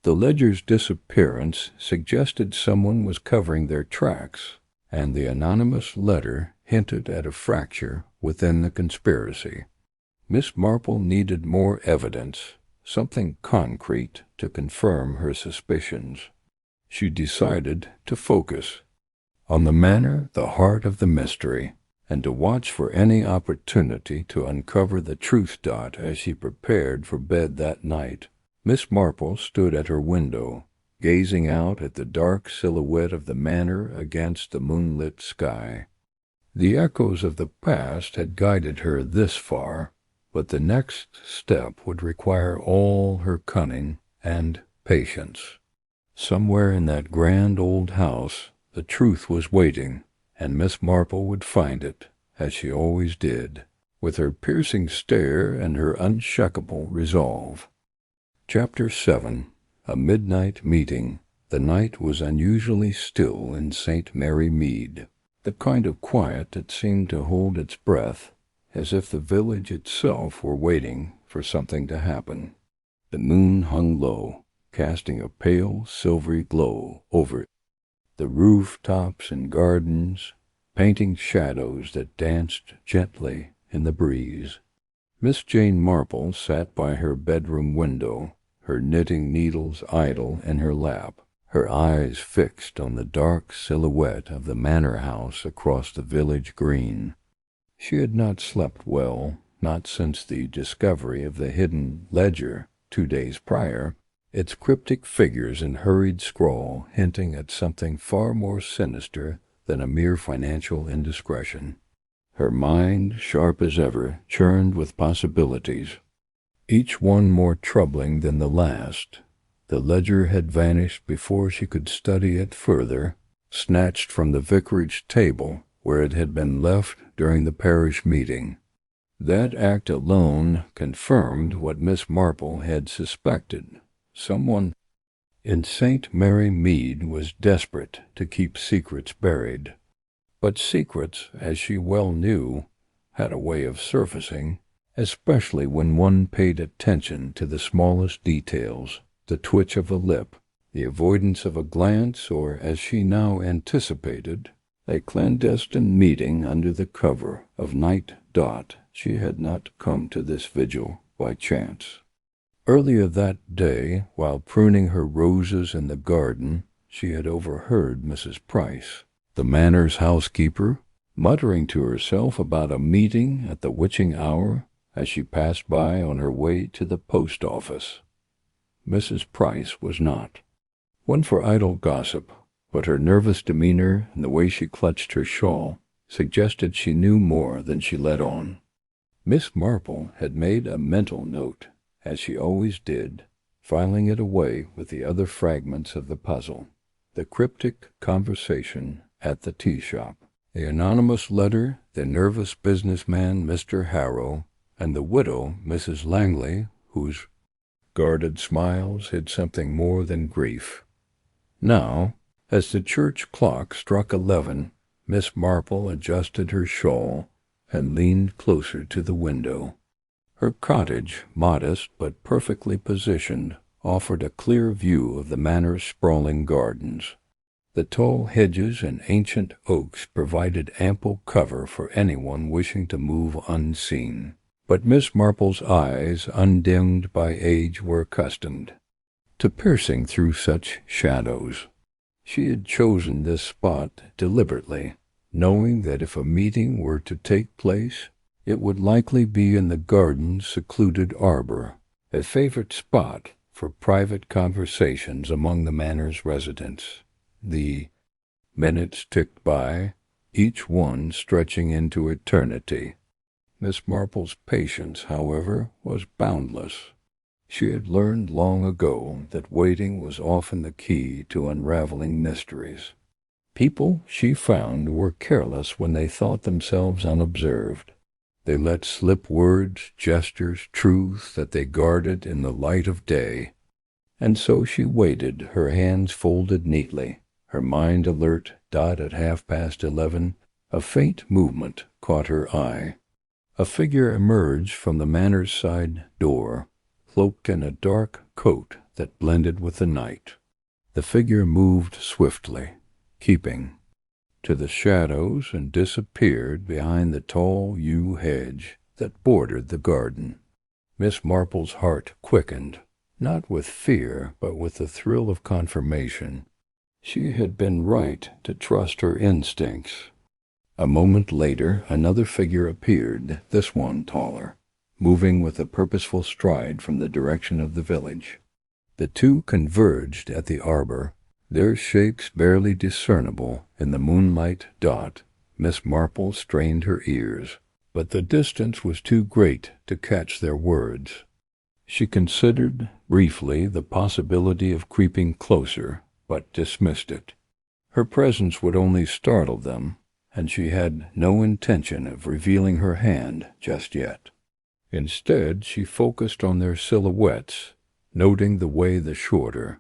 The ledger's disappearance suggested someone was covering their tracks, and the anonymous letter hinted at a fracture within the conspiracy. Miss Marple needed more evidence, something concrete to confirm her suspicions. She decided to focus on the manor, the heart of the mystery, and to watch for any opportunity to uncover the truth. As she prepared for bed that night, Miss Marple stood at her window, gazing out at the dark silhouette of the manor against the moonlit sky. The echoes of the past had guided her this far, but the next step would require all her cunning and patience. Somewhere in that grand old house, the truth was waiting, and Miss Marple would find it, as she always did, with her piercing stare and her unshakable resolve. Chapter 7. A midnight meeting. The night was unusually still in St. Mary Mead, the kind of quiet that seemed to hold its breath, as if the village itself were waiting for something to happen. The moon hung low, casting a pale, silvery glow over the rooftops and gardens, painting shadows that danced gently in the breeze. Miss Jane Marple sat by her bedroom window, her knitting needles idle in her lap, her eyes fixed on the dark silhouette of the manor house across the village green. She had not slept well, not since the discovery of the hidden ledger 2 days prior, its cryptic figures in hurried scrawl hinting at something far more sinister than a mere financial indiscretion. Her mind, sharp as ever, churned with possibilities, each one more troubling than the last. The ledger had vanished before she could study it further, snatched from the vicarage table where it had been left during the parish meeting. That act alone confirmed what Miss Marple had suspected. Someone in St. Mary Mead was desperate to keep secrets buried. But secrets, as she well knew, had a way of surfacing, especially when one paid attention to the smallest details, the twitch of a lip, the avoidance of a glance, or, as she now anticipated, a clandestine meeting under the cover of night. She had not come to this vigil by chance. Earlier that day, while pruning her roses in the garden, she had overheard Mrs. Price, the manor's housekeeper, muttering to herself about a meeting at the witching hour as she passed by on her way to the post office. Mrs. Price was not one for idle gossip, but her nervous demeanor and the way she clutched her shawl suggested she knew more than she let on. Miss Marple had made a mental note, as she always did, filing it away with the other fragments of the puzzle: the cryptic conversation at the tea-shop, the anonymous letter, the nervous businessman Mr. Harrow, and the widow Mrs. Langley, whose guarded smiles hid something more than grief. Now, as the church clock struck 11, Miss Marple adjusted her shawl and leaned closer to the window. Her cottage, modest but perfectly positioned, offered a clear view of the manor's sprawling gardens. The tall hedges and ancient oaks provided ample cover for anyone wishing to move unseen. But Miss Marple's eyes, undimmed by age, were accustomed to piercing through such shadows. She had chosen this spot deliberately, knowing that if a meeting were to take place, it would likely be in the garden's secluded arbor, a favorite spot for private conversations among the manor's residents. The minutes ticked by, each one stretching into eternity. Miss Marple's patience, however, was boundless. She had learned long ago that waiting was often the key to unraveling mysteries. People, she found, were careless when they thought themselves unobserved. They let slip words, gestures, truths that they guarded in the light of day. And so she waited, her hands folded neatly, her mind alert. At 11:30, a faint movement caught her eye. A figure emerged from the manor's side door, cloaked in a dark coat that blended with the night. The figure moved swiftly, keeping to the shadows, and disappeared behind the tall yew hedge that bordered the garden. Miss Marple's heart quickened, not with fear, but with the thrill of confirmation. She had been right to trust her instincts. A moment later, another figure appeared, this one taller, moving with a purposeful stride from the direction of the village. The two converged at the arbor, their shapes barely discernible in the moonlight. Miss Marple strained her ears, but the distance was too great to catch their words. She considered briefly the possibility of creeping closer, but dismissed it. Her presence would only startle them, and she had no intention of revealing her hand just yet. Instead, she focused on their silhouettes, noting the way the shorter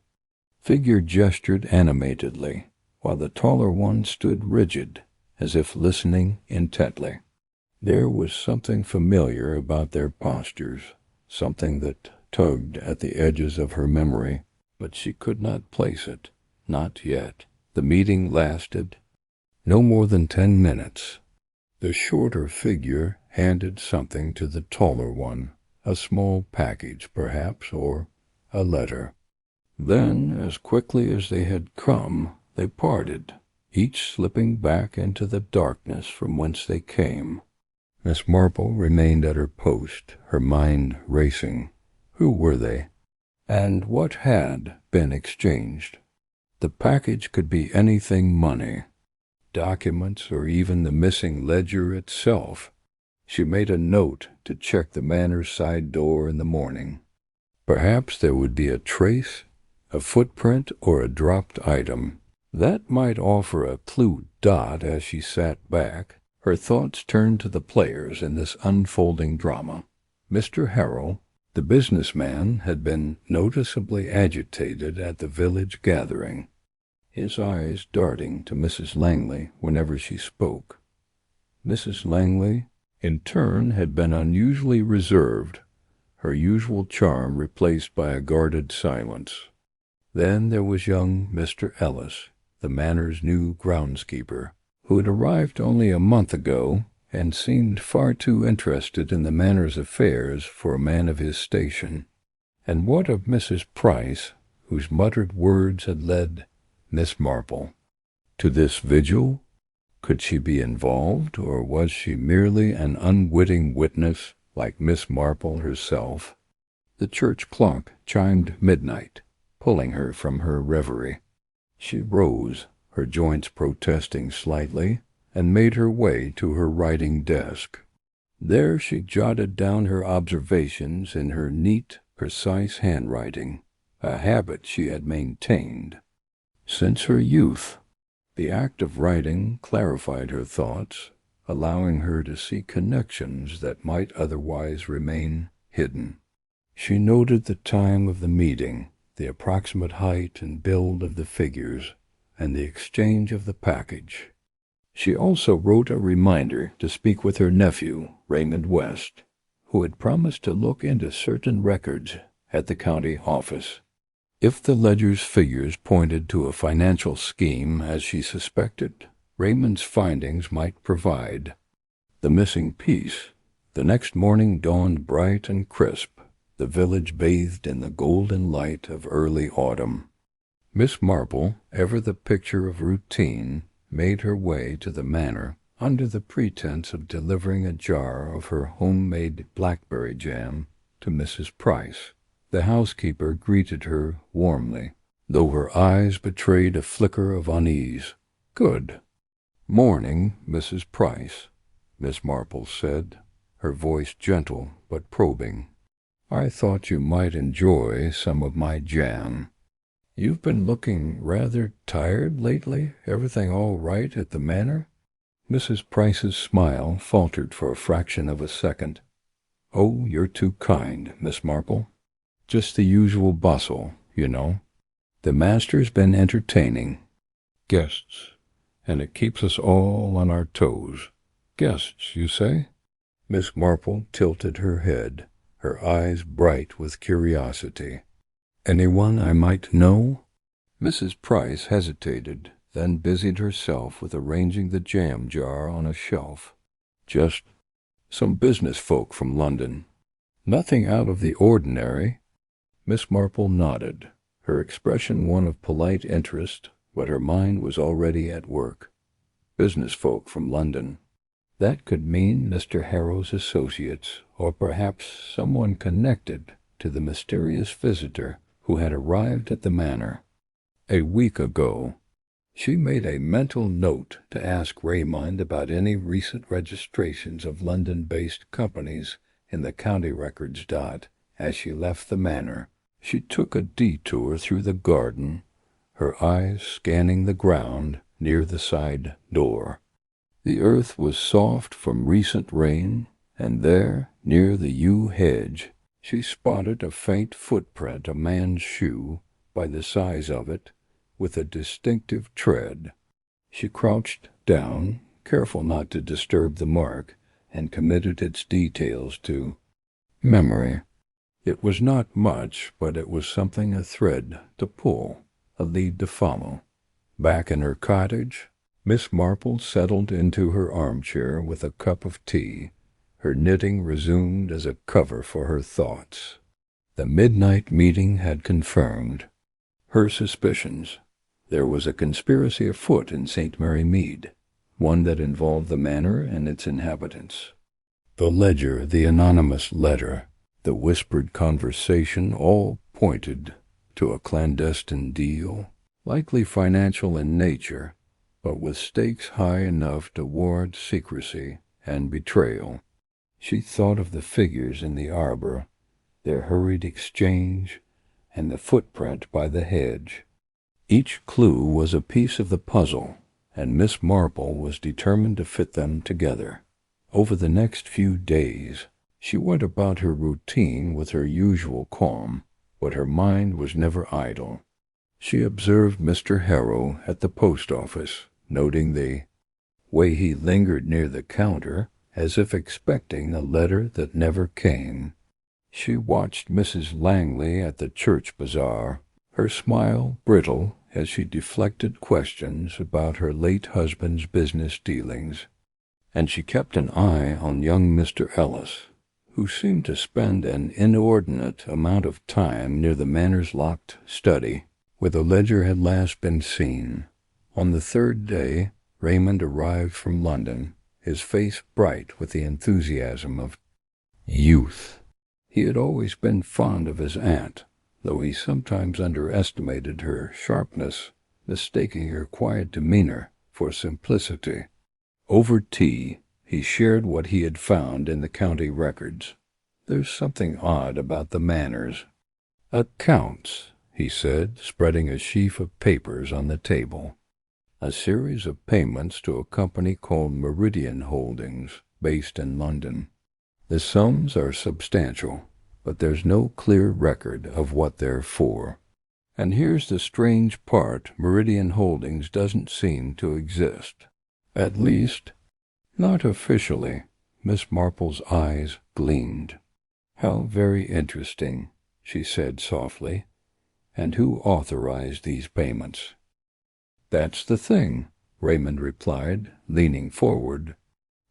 figure gestured animatedly, while the taller one stood rigid, as if listening intently. There was something familiar about their postures, something that tugged at the edges of her memory, but she could not place it, not yet. The meeting lasted no more than 10 minutes. The shorter figure handed something to the taller one, a small package, perhaps, or a letter. Then, as quickly as they had come, they parted, each slipping back into the darkness from whence they came. Miss Marple remained at her post, her mind racing. Who were they? And what had been exchanged? The package could be anything: money, documents, or even the missing ledger itself. She made a note to check the manor's side door in the morning. Perhaps there would be a trace, a footprint, or a dropped item. That might offer a clue. As she sat back, her thoughts turned to the players in this unfolding drama. Mr. Harrow, the businessman, had been noticeably agitated at the village gathering, his eyes darting to Mrs. Langley whenever she spoke. Mrs. Langley, in turn, had been unusually reserved, her usual charm replaced by a guarded silence. Then there was young Mr. Ellis, the manor's new groundskeeper, who had arrived only a month ago and seemed far too interested in the manor's affairs for a man of his station. And what of Mrs. Price, whose muttered words had led Miss Marple to this vigil? Could she be involved, or was she merely an unwitting witness, like Miss Marple herself? The church clock chimed midnight, pulling her from her reverie. She rose, her joints protesting slightly, and made her way to her writing desk. There she jotted down her observations in her neat, precise handwriting, a habit she had maintained since her youth. The act of writing clarified her thoughts, allowing her to see connections that might otherwise remain hidden. She noted the time of the meeting, the approximate height and build of the figures, and the exchange of the package. She also wrote a reminder to speak with her nephew, Raymond West, who had promised to look into certain records at the county office. If the ledger's figures pointed to a financial scheme, as she suspected, Raymond's findings might provide the missing piece. The next morning dawned bright and crisp, the village bathed in the golden light of early autumn. Miss Marple, ever the picture of routine, made her way to the manor under the pretense of delivering a jar of her homemade blackberry jam to Mrs. Price. The housekeeper greeted her warmly, though her eyes betrayed a flicker of unease. "Good morning, Mrs. Price," Miss Marple said, her voice gentle but probing. "I thought you might enjoy some of my jam. You've been looking rather tired lately. Everything all right at the manor?" Mrs. Price's smile faltered for a fraction of a second. "Oh, you're too kind, Miss Marple. Just the usual bustle, you know. The master's been entertaining guests, and it keeps us all on our toes." "Guests, you say?" Miss Marple tilted her head, her eyes bright with curiosity. "Anyone I might know?" Mrs. Price hesitated, then busied herself with arranging the jam jar on a shelf. "Just some business folk from London. Nothing out of the ordinary." Miss Marple nodded, her expression one of polite interest, but her mind was already at work. Business folk from London. That could mean Mr. Harrow's associates, or perhaps someone connected to the mysterious visitor who had arrived at the manor a week ago. She made a mental note to ask Raymond about any recent registrations of London-based companies in the county records. As she left the manor, she took a detour through the garden, her eyes scanning the ground near the side door. The earth was soft from recent rain, and there, near the yew hedge, She spotted a faint footprint, a man's shoe, by the size of it, with a distinctive tread. She crouched down, careful not to disturb the mark, and committed its details to memory. It was not much, but it was something, a thread to pull, a lead to follow. Back in her cottage, Miss Marple settled into her armchair with a cup of tea, her knitting resumed as a cover for her thoughts. The midnight meeting had confirmed her suspicions. There was a conspiracy afoot in St. Mary Mead, one that involved the manor and its inhabitants. The ledger, the anonymous letter, the whispered conversation all pointed to a clandestine deal, likely financial in nature, but with stakes high enough to warrant secrecy and betrayal. She thought of the figures in the arbor, their hurried exchange, and the footprint by the hedge. Each clue was a piece of the puzzle, and Miss Marple was determined to fit them together. Over the next few days, she went about her routine with her usual calm, but her mind was never idle. She observed Mr. Harrow at the post office, noting the way he lingered near the counter, as if expecting a letter that never came. She watched Mrs. Langley at the church bazaar, her smile brittle as she deflected questions about her late husband's business dealings, and she kept an eye on young Mr. Ellis, who seemed to spend an inordinate amount of time near the manor's locked study, where the ledger had last been seen. On the third day, Raymond arrived from London, his face bright with the enthusiasm of youth. He had always been fond of his aunt, though he sometimes underestimated her sharpness, mistaking her quiet demeanor for simplicity. Over tea, he shared what he had found in the county records. "There's something odd about the manors." "Accounts," he said, spreading a sheaf of papers on the table. "A series of payments to a company called Meridian Holdings, based in London. The sums are substantial, but there's no clear record of what they're for. And here's the strange part, Meridian Holdings doesn't seem to exist. At least, not officially." Miss Marple's eyes gleamed. "How very interesting," she said softly. "And who authorized these payments?" "That's the thing," Raymond replied, leaning forward.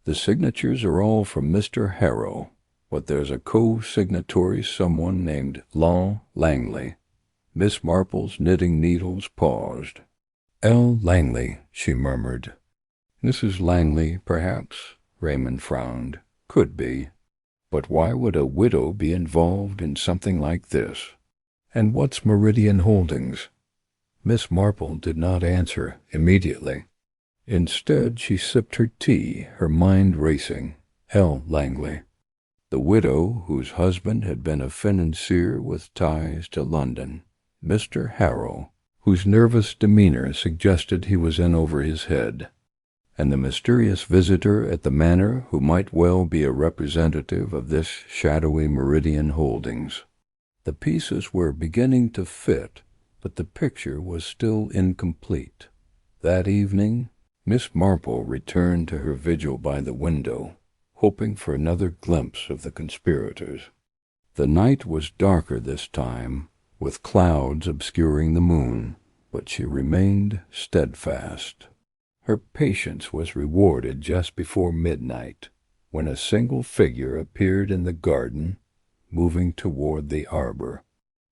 "The signatures are all from Mr. Harrow, but there's a co-signatory, someone named Langley." Miss Marple's knitting needles paused. "L. Langley," she murmured. "Mrs. Langley, perhaps?" Raymond frowned. "Could be. But why would a widow be involved in something like this? And what's Meridian Holdings?" Miss Marple did not answer immediately. Instead, she sipped her tea, her mind racing. L. Langley, the widow whose husband had been a financier with ties to London. Mr. Harrow, whose nervous demeanor suggested he was in over his head. And the mysterious visitor at the manor who might well be a representative of this shadowy Meridian Holdings. The pieces were beginning to fit, but the picture was still incomplete. That evening, Miss Marple returned to her vigil by the window, hoping for another glimpse of the conspirators. The night was darker this time, with clouds obscuring the moon, but she remained steadfast. Her patience was rewarded just before midnight, when a single figure appeared in the garden, moving toward the arbor.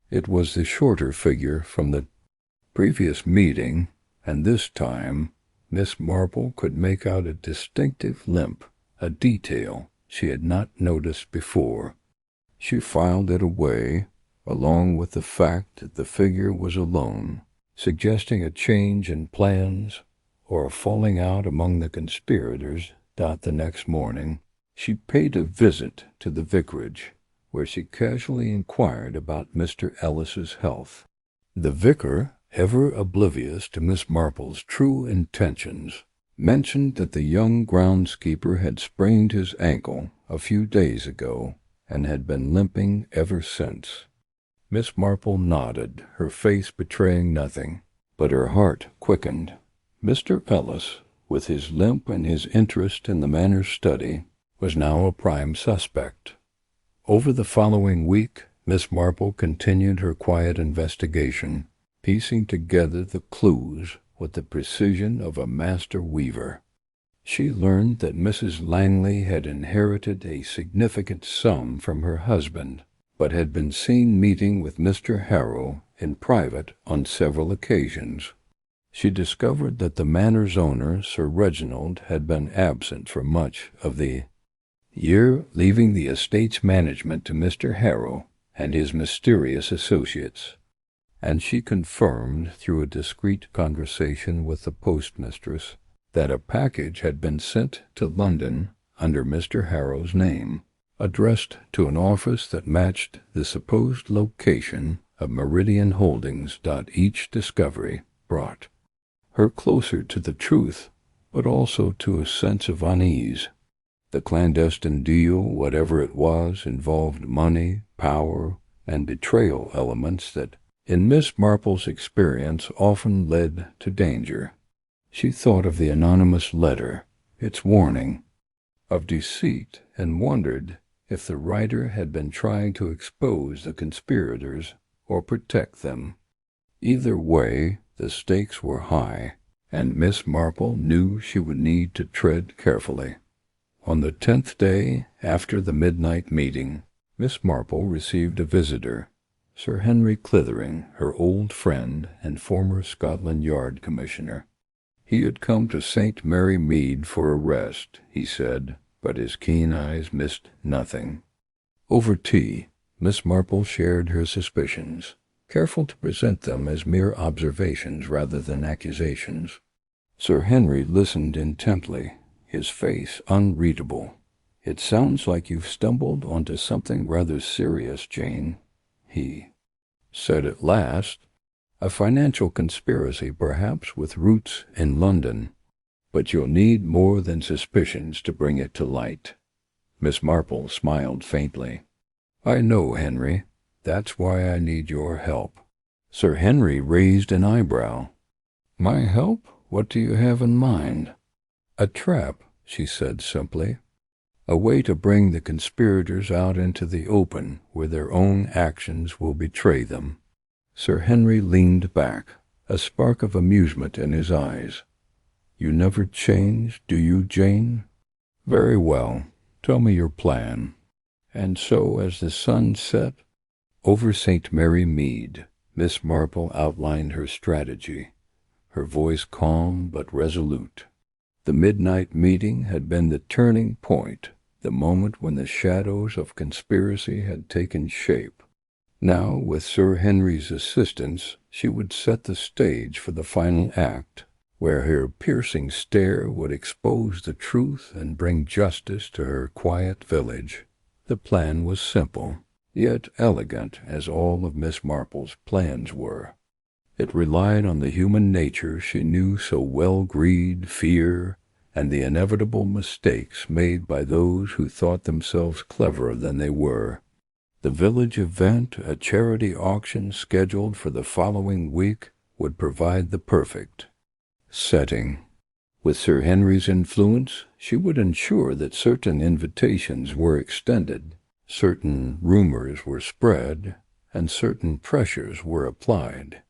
It was the shorter figure from the previous meeting, and this time Miss Marple could make out a distinctive limp, a detail she had not noticed before. She filed it away, along with the fact that the figure was alone, suggesting a change in plans or a falling out among the conspirators. The next morning, she paid a visit to the vicarage, where she casually inquired about Mr. Ellis's health. The vicar, ever oblivious to Miss Marple's true intentions, mentioned that the young groundskeeper had sprained his ankle a few days ago, and had been limping ever since. Miss Marple nodded, her face betraying nothing, but her heart quickened. Mr. Ellis, with his limp and his interest in the Manor's study, was now a prime suspect. Over the following week, Miss Marple continued her quiet investigation, piecing together the clues with the precision of a master weaver. She learned that Mrs. Langley had inherited a significant sum from her husband, but had been seen meeting with Mr. Harrow in private on several occasions. She discovered that the Manor's owner, Sir Reginald, had been absent for much of the year, leaving the estate's management to Mr. Harrow and his mysterious associates, and she confirmed through a discreet conversation with the postmistress that a package had been sent to London under Mr. Harrow's name, addressed to an office that matched the supposed location of Meridian Holdings. Each discovery brought her closer to the truth, but also to a sense of unease. The clandestine deal, whatever it was, involved money, power, and betrayal elements that, in Miss Marple's experience, often led to danger. She thought of the anonymous letter, its warning, of deceit, and wondered if the writer had been trying to expose the conspirators or protect them. Either way, the stakes were high, and Miss Marple knew she would need to tread carefully. On the 10th day after the midnight meeting, Miss Marple received a visitor, Sir Henry Clithering, her old friend and former Scotland Yard Commissioner. He had come to St. Mary Mead for a rest, he said, but his keen eyes missed nothing. Over tea, Miss Marple shared her suspicions, careful to present them as mere observations rather than accusations. Sir Henry listened intently, his face unreadable. "It sounds like you've stumbled onto something rather serious, Jane," he said at last. "A financial conspiracy, perhaps, with roots in London. But you'll need more than suspicions to bring it to light." Miss Marple smiled faintly. "I know, Henry. That's why I need your help." Sir Henry raised an eyebrow. "My help? What do you have in mind?" "A trap," she said simply. "A way to bring the conspirators out into the open, where their own actions will betray them." Sir Henry leaned back, a spark of amusement in his eyes. "You never change, do you, Jane? Very well. Tell me your plan." And so, as the sun set over St. Mary Mead, Miss Marple outlined her strategy, her voice calm but resolute. The midnight meeting had been the turning point, the moment when the shadows of conspiracy had taken shape. Now, with Sir Henry's assistance, she would set the stage for the final act, where her piercing stare would expose the truth and bring justice to her quiet village. The plan was simple, yet elegant, as all of Miss Marple's plans were. It relied on the human nature she knew so well, greed, fear, and the inevitable mistakes made by those who thought themselves cleverer than they were. The village event, a charity auction scheduled for the following week, would provide the perfect setting. With Sir Henry's influence, she would ensure that certain invitations were extended, certain rumors were spread, and certain pressures were applied.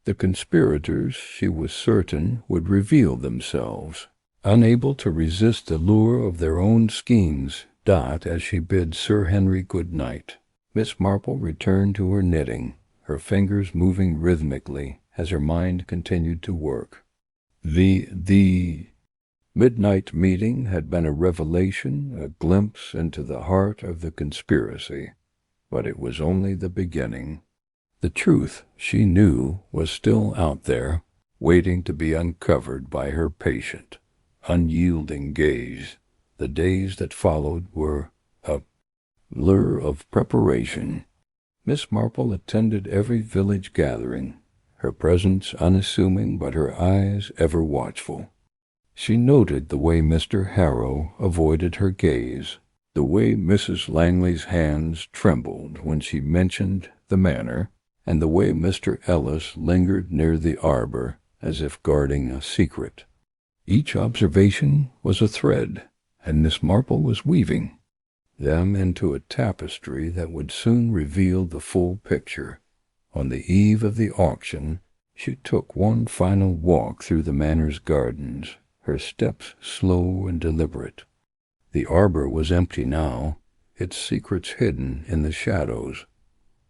The conspirators, she was certain, would reveal themselves, unable to resist the lure of their own schemes. As she bid Sir Henry good night, Miss Marple returned to her knitting, her fingers moving rhythmically as her mind continued to work. The midnight meeting had been a revelation, a glimpse into the heart of the conspiracy, but it was only the beginning. The truth, she knew, was still out there, waiting to be uncovered by her patient, unyielding gaze. The days that followed were a blur of preparation. Miss Marple attended every village gathering, her presence unassuming but her eyes ever watchful. She noted the way Mr. Harrow avoided her gaze, The way Mrs. Langley's hands trembled when she mentioned the manor, and the way Mr. Ellis lingered near the arbor as if guarding a secret. Each observation was a thread, and Miss Marple was weaving them into a tapestry that would soon reveal the full picture. On the eve of the auction, she took one final walk through the manor's gardens, her steps slow and deliberate. The arbor was empty now, its secrets hidden in the shadows,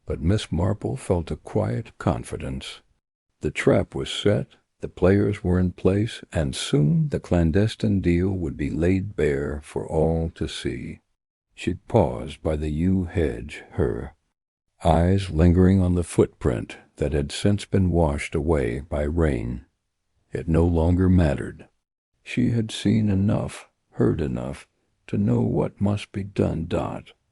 but Miss Marple felt a quiet confidence. The trap was set, the players were in place, and soon the clandestine deal would be laid bare for all to see. She paused by the yew hedge, her eyes lingering on the footprint that had since been washed away by rain. It no longer mattered. She had seen enough, heard enough, to know what must be done.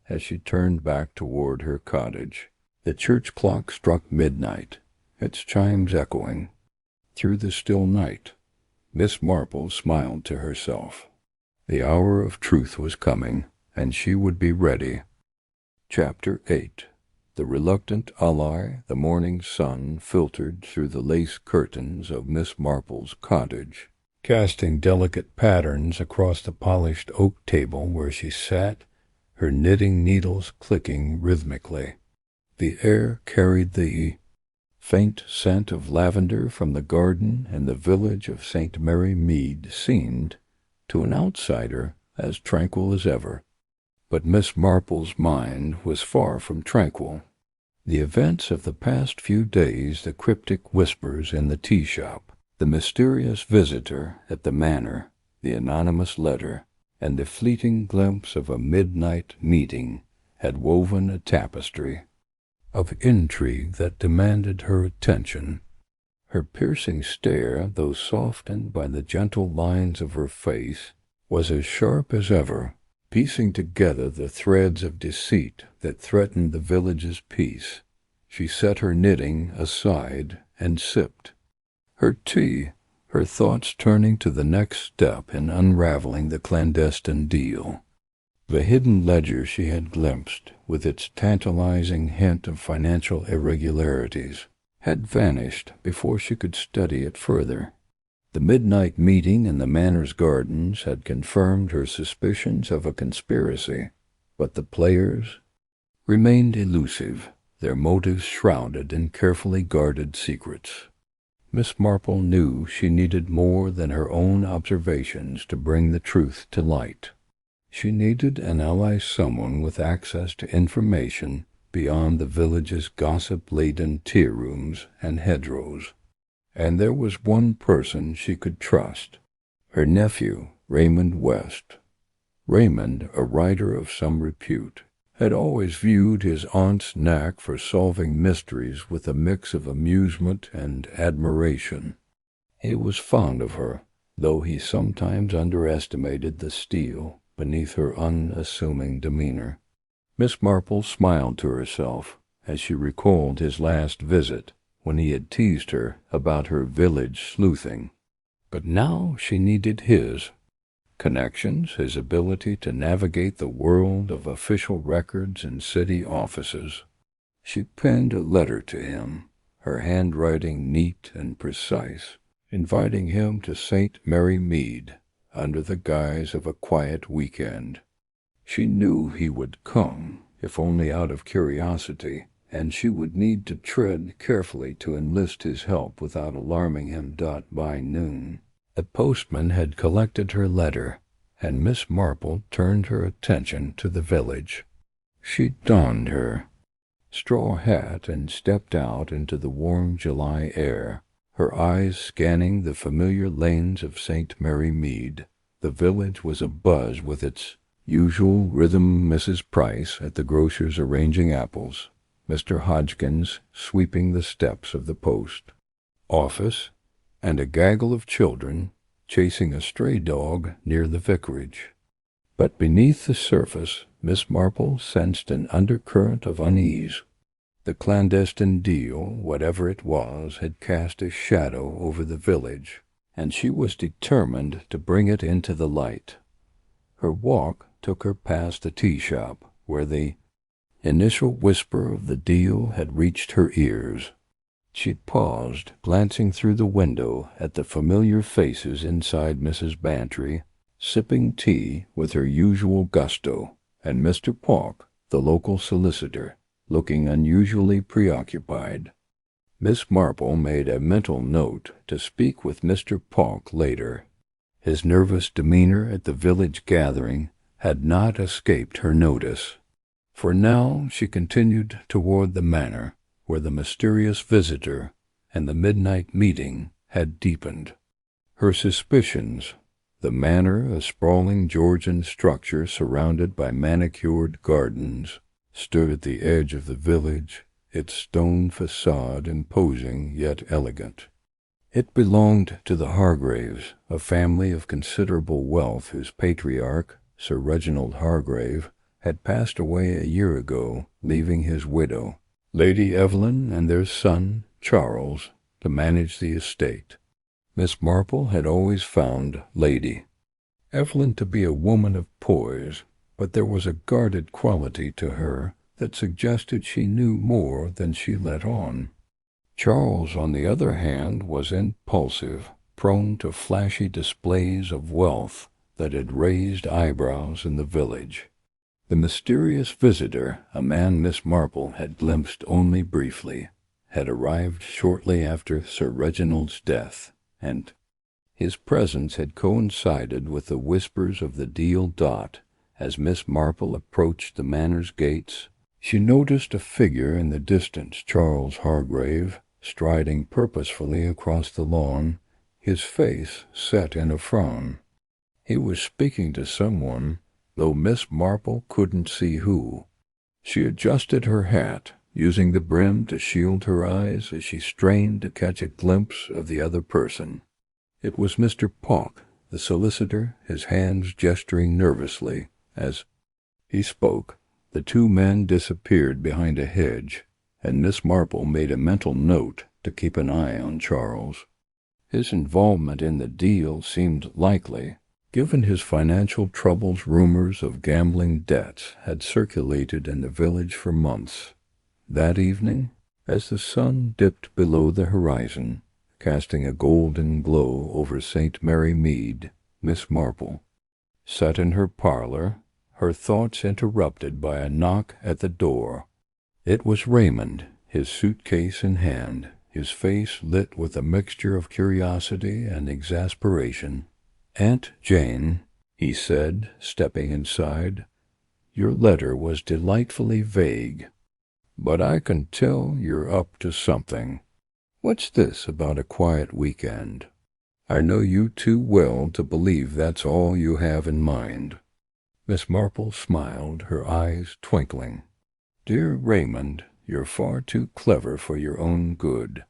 As she turned back toward her cottage, the church clock struck midnight, its chimes echoing through the still night. Miss Marple smiled to herself. The hour of truth was coming, and she would be ready. Chapter 8. The reluctant ally. The morning sun filtered through the lace curtains of Miss Marple's cottage, casting delicate patterns across the polished oak table where she sat, her knitting needles clicking rhythmically. The air carried the faint scent of lavender from the garden, and the village of St. Mary Mead seemed, to an outsider, as tranquil as ever. But Miss Marple's mind was far from tranquil. The events of the past few days, the cryptic whispers in the tea-shop, the mysterious visitor at the manor, the anonymous letter, and the fleeting glimpse of a midnight meeting, had woven a tapestry of intrigue that demanded her attention. Her piercing stare, though softened by the gentle lines of her face, was as sharp as ever, piecing together the threads of deceit that threatened the village's peace. She set her knitting aside and sipped her tea, her thoughts turning to the next step in unraveling the clandestine deal. The hidden ledger she had glimpsed, with its tantalizing hint of financial irregularities, had vanished before she could study it further. The midnight meeting in the manor's gardens had confirmed her suspicions of a conspiracy, but the players remained elusive, their motives shrouded in carefully guarded secrets. Miss Marple knew she needed more than her own observations to bring the truth to light. She needed an ally, someone with access to information beyond the village's gossip-laden tea-rooms and hedgerows. And there was one person she could trust, her nephew, Raymond West. Raymond, a writer of some repute, had always viewed his aunt's knack for solving mysteries with a mix of amusement and admiration. He was fond of her, though he sometimes underestimated the steel beneath her unassuming demeanor. Miss Marple smiled to herself as she recalled his last visit, when he had teased her about her village sleuthing. But now she needed his connections, his ability to navigate the world of official records and city offices. She penned a letter to him, her handwriting neat and precise, inviting him to St. Mary Mead under the guise of a quiet weekend. She knew he would come, if only out of curiosity, and she would need to tread carefully to enlist his help without alarming him. By noon, the postman had collected her letter, and Miss Marple turned her attention to the village. She donned her straw hat and stepped out into the warm July air, her eyes scanning the familiar lanes of St. Mary Mead. The village was abuzz with its usual rhythm. Mrs. Price at the grocer's arranging apples, Mr. Hodgkins sweeping the steps of the post office, and a gaggle of children chasing a stray dog near the vicarage. But beneath the surface, Miss Marple sensed an undercurrent of unease. The clandestine deal, whatever it was, had cast a shadow over the village, and she was determined to bring it into the light. Her walk, took her past the tea shop, where the initial whisper of the deal had reached her ears. She paused, glancing through the window at the familiar faces inside Mrs. Bantry, sipping tea with her usual gusto, and Mr. Pauk, the local solicitor, looking unusually preoccupied. Miss Marple made a mental note to speak with Mr. Pauk later. His nervous demeanor at the village gathering had not escaped her notice. For now she continued toward the manor, where the mysterious visitor and the midnight meeting had deepened. Her suspicions, the manor, a sprawling Georgian structure surrounded by manicured gardens, stood at the edge of the village, its stone facade imposing yet elegant. It belonged to the Hargraves, a family of considerable wealth whose patriarch, Sir Reginald Hargrave, had passed away a year ago, leaving his widow, Lady Evelyn, and their son, Charles, to manage the estate. Miss Marple had always found Lady Evelyn to be a woman of poise, but there was a guarded quality to her that suggested she knew more than she let on. Charles, on the other hand, was impulsive, prone to flashy displays of wealth that had raised eyebrows in the village. The mysterious visitor, a man Miss Marple had glimpsed only briefly, had arrived shortly after Sir Reginald's death, and his presence had coincided with the whispers of the deal dot. As Miss Marple approached the manor's gates, she noticed a figure in the distance, Charles Hargrave, striding purposefully across the lawn, his face set in a frown. He was speaking to someone, though Miss Marple couldn't see who. She adjusted her hat, using the brim to shield her eyes as she strained to catch a glimpse of the other person. It was Mr. Pauk, the solicitor, his hands gesturing nervously. As he spoke, the two men disappeared behind a hedge, and Miss Marple made a mental note to keep an eye on Charles. His involvement in the deal seemed likely, given his financial troubles. Rumors of gambling debts had circulated in the village for months. That evening, as the sun dipped below the horizon, casting a golden glow over St. Mary Mead, Miss Marple sat in her parlor, her thoughts interrupted by a knock at the door. It was Raymond, his suitcase in hand, his face lit with a mixture of curiosity and exasperation. "Aunt Jane," he said, stepping inside, "your letter was delightfully vague, but I can tell you're up to something. What's this about a quiet weekend? I know you too well to believe that's all you have in mind." Miss Marple smiled, her eyes twinkling. "Dear Raymond, you're far too clever for your own good.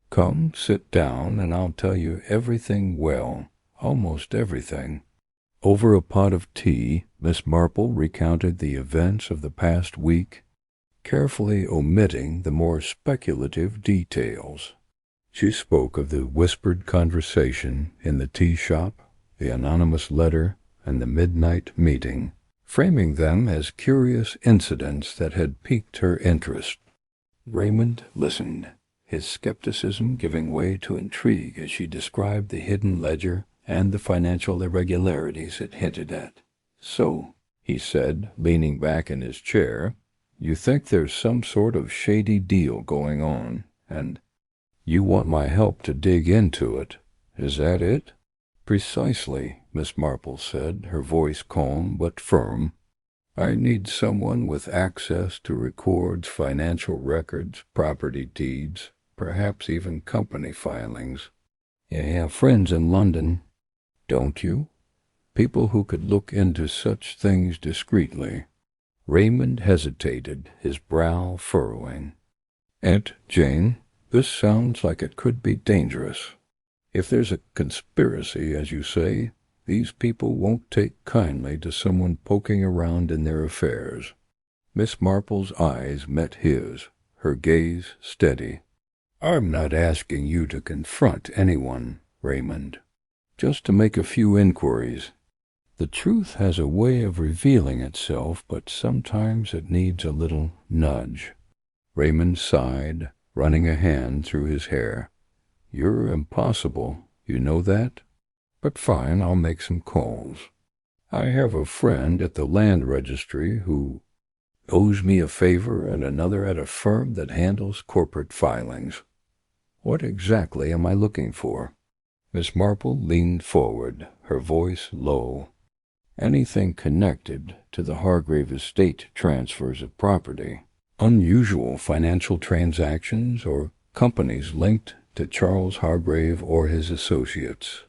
Come, sit down, and I'll tell you everything, well, almost everything." Over a pot of tea, Miss Marple recounted the events of the past week, carefully omitting the more speculative details. She spoke of the whispered conversation in the tea shop, the anonymous letter, and the midnight meeting, framing them as curious incidents that had piqued her interest. Raymond listened, his skepticism giving way to intrigue as she described the hidden ledger and the financial irregularities it hinted at. "So," he said, leaning back in his chair, "you think there's some sort of shady deal going on, and you want my help to dig into it. Is that it?" "Precisely," Miss Marple said, her voice calm but firm. "I need someone with access to records, financial records, property deeds, perhaps even company filings. You have friends in London, don't you? People who could look into such things discreetly." Raymond hesitated, his brow furrowing. "Aunt Jane, this sounds like it could be dangerous. If there's a conspiracy, as you say, these people won't take kindly to someone poking around in their affairs." Miss Marple's eyes met his, her gaze steady. "I'm not asking you to confront anyone, Raymond. Just to make a few inquiries. The truth has a way of revealing itself, but sometimes it needs a little nudge. Raymond sighed, running a hand through his hair. You're impossible, you know that? But fine, I'll make some calls. I have a friend at the land registry who owes me a favor and another at a firm that handles corporate filings. What exactly am I looking for? Miss Marple leaned forward, her voice low. Anything connected to the Hargrave estate transfers of property, unusual financial transactions, or companies linked to Charles Hargrave or his associates.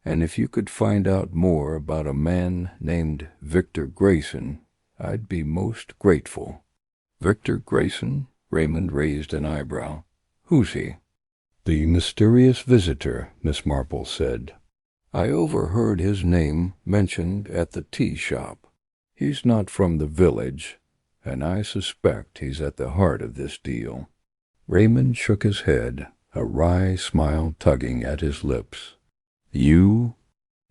And if you could find out more about a man named Victor Grayson, I'd be most grateful. Victor Grayson? Raymond raised an eyebrow. Who's he? The mysterious visitor, Miss Marple said. I overheard his name mentioned at the tea shop. He's not from the village, and I suspect he's at the heart of this deal. Raymond shook his head, a wry smile tugging at his lips. You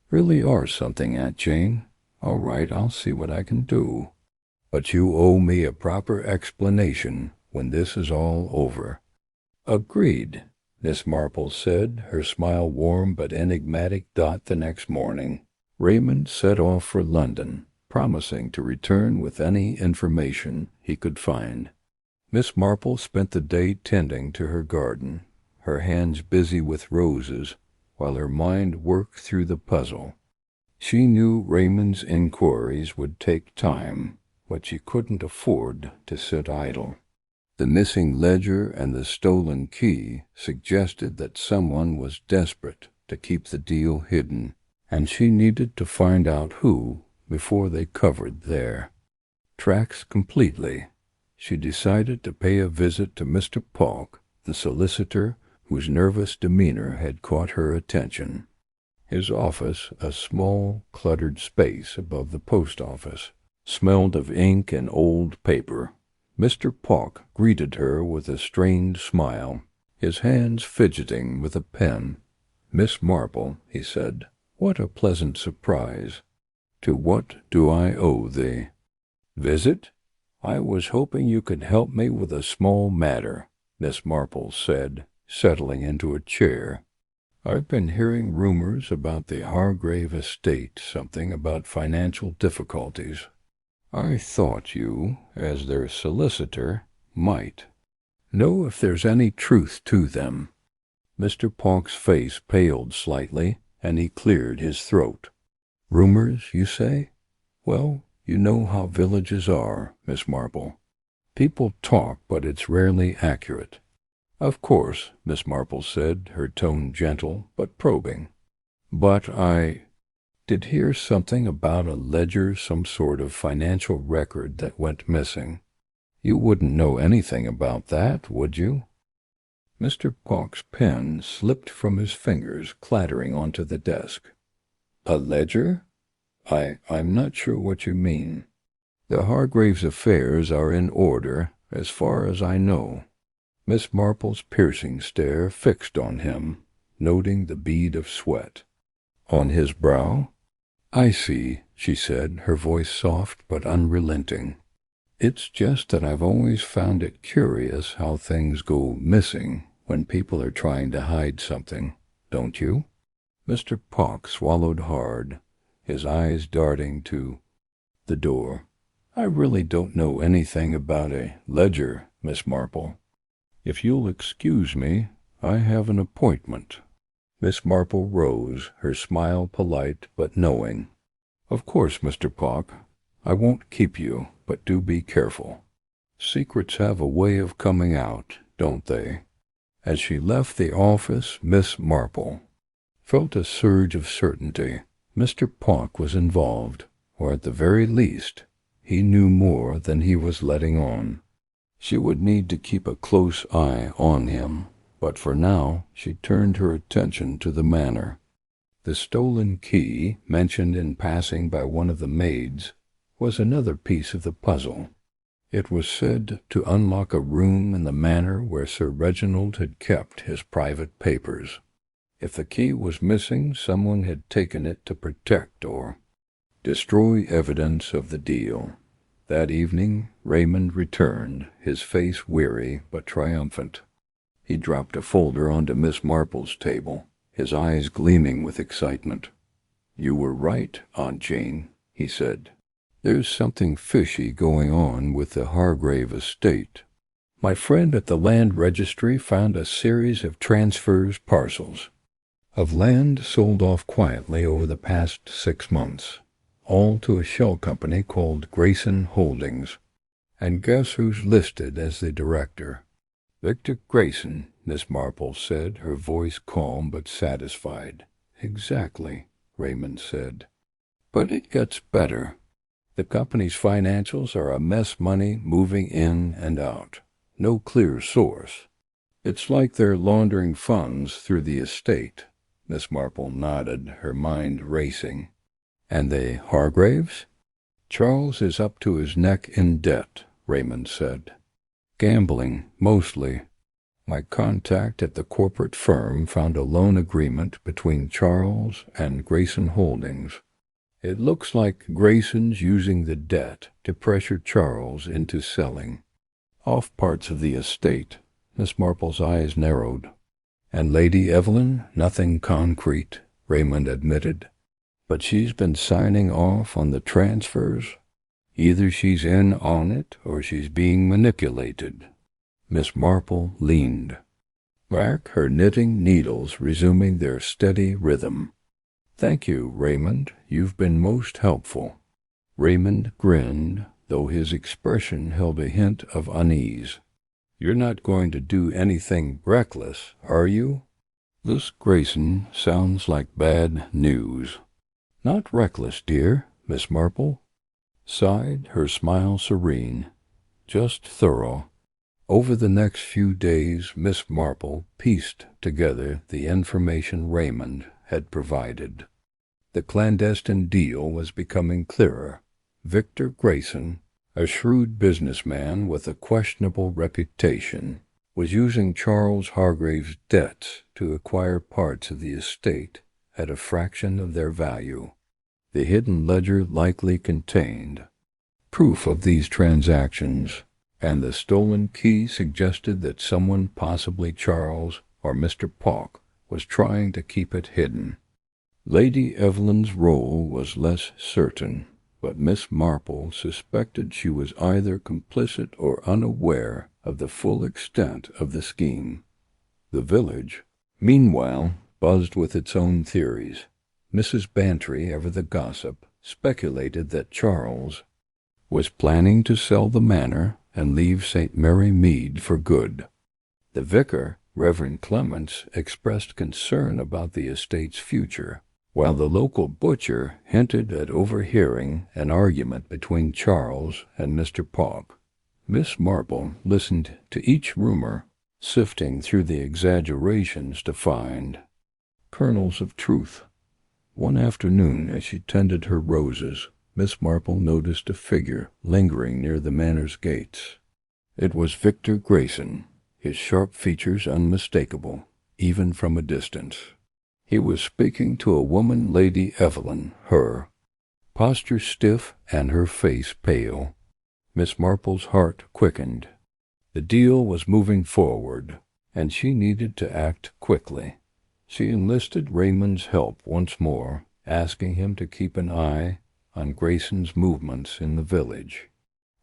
really are something, Aunt Jane. All right, I'll see what I can do. But you owe me a proper explanation when this is all over. Agreed, Miss Marple said, her smile warm but enigmatic the next morning. Raymond set off for London, promising to return with any information he could find. Miss Marple spent the day tending to her garden, her hands busy with roses, while her mind worked through the puzzle. She knew Raymond's inquiries would take time, but she couldn't afford to sit idle. The missing ledger and the stolen key suggested that someone was desperate to keep the deal hidden, and she needed to find out who before they covered their tracks completely. She decided to pay a visit to Mr. Polk, the solicitor whose nervous demeanor had caught her attention. His office, a small, cluttered space above the post office, smelled of ink and old paper. Mr. Polk greeted her with a strained smile, his hands fidgeting with a pen. Miss Marple, he said, what a pleasant surprise. To what do I owe thee? Visit? I was hoping you could help me with a small matter, Miss Marple said, settling into a chair. I've been hearing rumors about the Hargrave estate, something about financial difficulties. I thought you, as their solicitor, might know if there's any truth to them. Mr. Polk's face paled slightly, and he cleared his throat. Rumors, you say? Well, you know how villages are, Miss Marple. People talk, but it's rarely accurate. Of course, Miss Marple said, her tone gentle but probing. But I did hear something about a ledger, some sort of financial record that went missing. You wouldn't know anything about that, would you? Mr. Polk's pen slipped from his fingers, clattering onto the desk. A ledger? I'm not sure what you mean. The Hargraves' affairs are in order, as far as I know. Miss Marple's piercing stare fixed on him, noting the bead of sweat on his brow. I see, she said, her voice soft but unrelenting. It's just that I've always found it curious how things go missing when people are trying to hide something, don't you? Mr. Polk swallowed hard, his eyes darting to the door. I really don't know anything about a ledger, Miss Marple. If you'll excuse me, I have an appointment. Miss Marple rose, her smile polite but knowing. Of course, Mr. Polk. I won't keep you, but do be careful. Secrets have a way of coming out, don't they? As she left the office, Miss Marple felt a surge of certainty. Mr. Polk was involved, or at the very least, he knew more than he was letting on. She would need to keep a close eye on him, but for now she turned her attention to the manor. The stolen key, mentioned in passing by one of the maids, was another piece of the puzzle. It was said to unlock a room in the manor where Sir Reginald had kept his private papers. If the key was missing, someone had taken it to protect or Destroy evidence of the deal. That evening, Raymond returned, his face weary but triumphant. He dropped a folder onto Miss Marple's table, his eyes gleaming with excitement. "You were right, Aunt Jane," he said. "There's something fishy going on with the Hargrave estate. My friend at the land registry found a series of transfers parcels of land sold off quietly over the past 6 months, all to a shell company called Grayson Holdings. And guess who's listed as the director?" "Victor Grayson," Miss Marple said, her voice calm but satisfied. "Exactly," Raymond said. "But it gets better. The company's financials are a mess, money moving in and out. No clear source. It's like they're laundering funds through the estate." Miss Marple nodded, her mind racing. "And the Hargraves?" "Charles is up to his neck in debt," Raymond said. "Gambling, mostly. My contact at the corporate firm found a loan agreement between Charles and Grayson Holdings. It looks like Grayson's using the debt to pressure Charles into selling off parts of the estate." Miss Marple's eyes narrowed. "And Lady Evelyn, nothing concrete," Raymond admitted. "But she's been signing off on the transfers. Either she's in on it or she's being manipulated." Miss Marple leaned back, her knitting needles resuming their steady rhythm. "Thank you, Raymond. You've been most helpful." Raymond grinned, though his expression held a hint of unease. "You're not going to do anything reckless, are you? This Grayson sounds like bad news." "Not reckless, dear," Miss Marple sighed, her smile serene. "Just thorough." Over the next few days, Miss Marple pieced together the information Raymond had provided. The clandestine deal was becoming clearer. Victor Grayson, a shrewd businessman with a questionable reputation, was using Charles Hargrave's debts to acquire parts of the estate at a fraction of their value. The hidden ledger likely contained proof of these transactions, and the stolen key suggested that someone, possibly Charles or Mr. Pauch, was trying to keep it hidden. Lady Evelyn's role was less certain, but Miss Marple suspected she was either complicit or unaware of the full extent of the scheme. The village, meanwhile, buzzed with its own theories. Mrs. Bantry, ever the gossip, speculated that Charles was planning to sell the manor and leave St. Mary Mead for good. The vicar, Reverend Clements, expressed concern about the estate's future, while the local butcher hinted at overhearing an argument between Charles and Mr. Pauch. Miss Marple listened to each rumor, sifting through the exaggerations to find kernels of truth. One afternoon, as she tended her roses, Miss Marple noticed a figure lingering near the manor's gates. It was Victor Grayson, his sharp features unmistakable, even from a distance. He was speaking to a woman, Lady Evelyn, her posture stiff and her face pale. Miss Marple's heart quickened. The deal was moving forward, and she needed to act quickly. She enlisted Raymond's help once more, asking him to keep an eye on Grayson's movements in the village.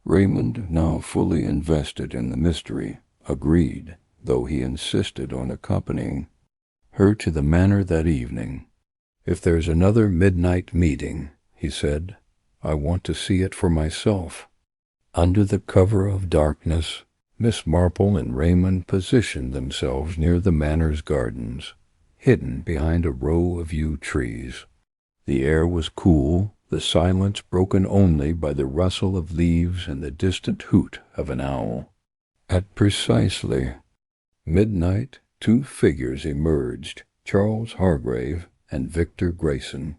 Raymond, now fully invested in the mystery, agreed, though he insisted on accompanying her to the manor that evening. "If there's another midnight meeting," he said, "I want to see it for myself." Under the cover of darkness, Miss Marple and Raymond positioned themselves near the manor's gardens, hidden behind a row of yew trees. The air was cool, the silence broken only by the rustle of leaves and the distant hoot of an owl. At precisely midnight, 2 figures emerged, Charles Hargrave and Victor Grayson.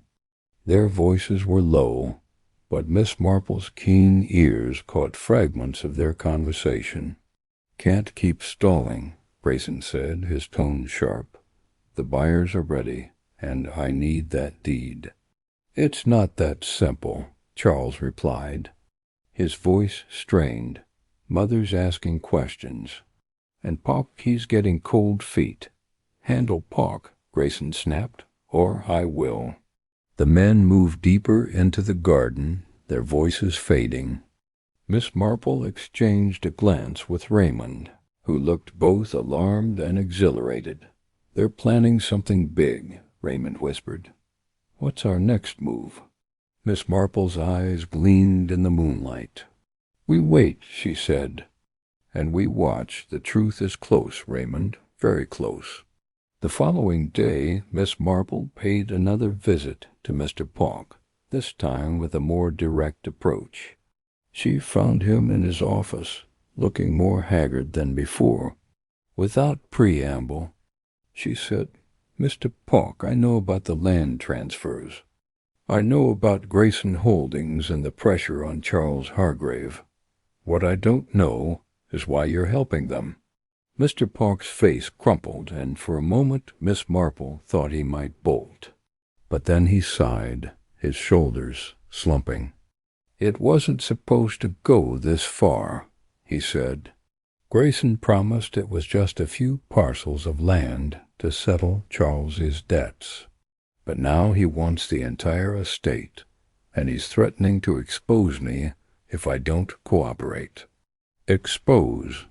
Their voices were low, but Miss Marple's keen ears caught fragments of their conversation. "Can't keep stalling," Grayson said, his tone sharp. "The buyers are ready, and I need that deed." "It's not that simple," Charles replied, his voice strained. "Mother's asking questions, and Pock, he's getting cold feet." "Handle Pock," Grayson snapped, "or I will." The men moved deeper into the garden, their voices fading. Miss Marple exchanged a glance with Raymond, who looked both alarmed and exhilarated. "They're planning something big," Raymond whispered. "What's our next move?" Miss Marple's eyes gleamed in the moonlight. "We wait," she said, "and we watch. The truth is close, Raymond, very close." The following day, Miss Marple paid another visit to Mr. Pock, this time with a more direct approach. She found him in his office, looking more haggard than before. Without preamble, she said, "Mr. Pock, I know about the land transfers. I know about Grayson Holdings and the pressure on Charles Hargrave. What I don't know is why you're helping them." Mr. Pock's face crumpled, and for a moment Miss Marple thought he might bolt. But then he sighed, his shoulders slumping. "It wasn't supposed to go this far," he said. "Grayson promised it was just a few parcels of land to settle Charles's debts. But now he wants the entire estate, and he's threatening to expose me if I don't cooperate." "Expose?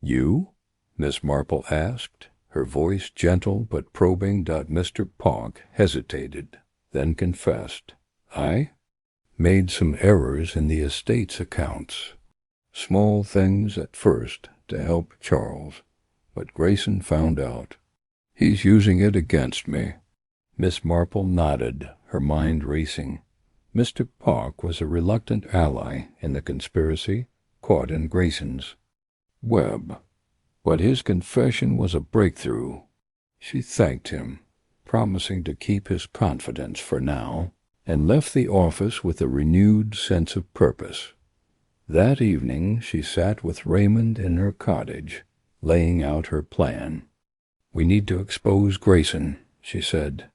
You?" Miss Marple asked, her voice gentle but probing. Mr. Pock hesitated, then confessed. "I made some errors in the estate's accounts. Small things at first to help Charles, but Grayson found out. He's using it against me." Miss Marple nodded, her mind racing. Mr. Pock was a reluctant ally in the conspiracy, caught in Grayson's web. But his confession was a breakthrough. She thanked him, promising to keep his confidence for now, and left the office with a renewed sense of purpose. That evening she sat with Raymond in her cottage, laying out her plan. "We need to expose Grayson," she said,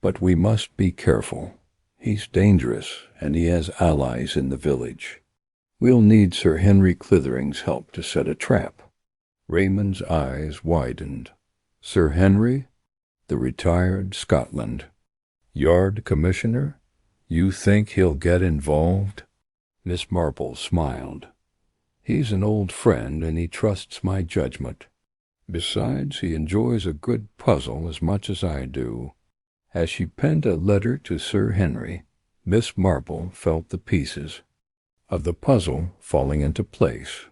"but we must be careful. He's dangerous, and he has allies in the village. We'll need Sir Henry Clithering's help to set a trap." Raymond's eyes widened. "Sir Henry? The retired Scotland Yard Commissioner? You think he'll get involved?" Miss Marple smiled. "He's an old friend, and he trusts my judgment. Besides, he enjoys a good puzzle as much as I do." As she penned a letter to Sir Henry, Miss Marple felt the pieces of the puzzle falling into place.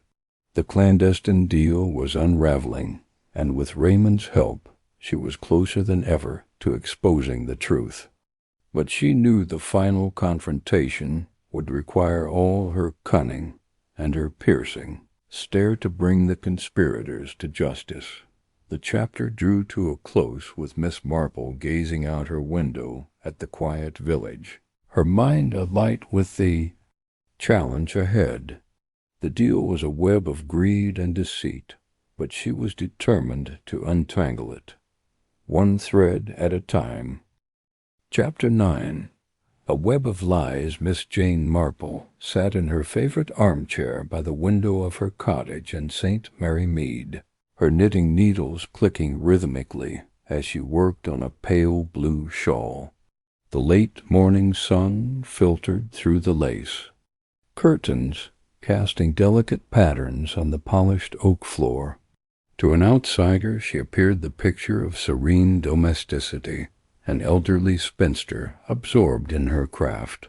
The clandestine deal was unraveling, and with Raymond's help, she was closer than ever to exposing the truth. But she knew the final confrontation would require all her cunning and her piercing stare to bring the conspirators to justice. The chapter drew to a close with Miss Marple gazing out her window at the quiet village, her mind alight with the challenge ahead. The deal was a web of greed and deceit, but she was determined to untangle it, one thread at a time. Chapter 9. A web of lies. Miss Jane Marple sat in her favorite armchair by the window of her cottage in St. Mary Mead, her knitting needles clicking rhythmically as she worked on a pale blue shawl. The late morning sun filtered through the lace curtains, casting delicate patterns on the polished oak floor. To an outsider she appeared the picture of serene domesticity, an elderly spinster absorbed in her craft.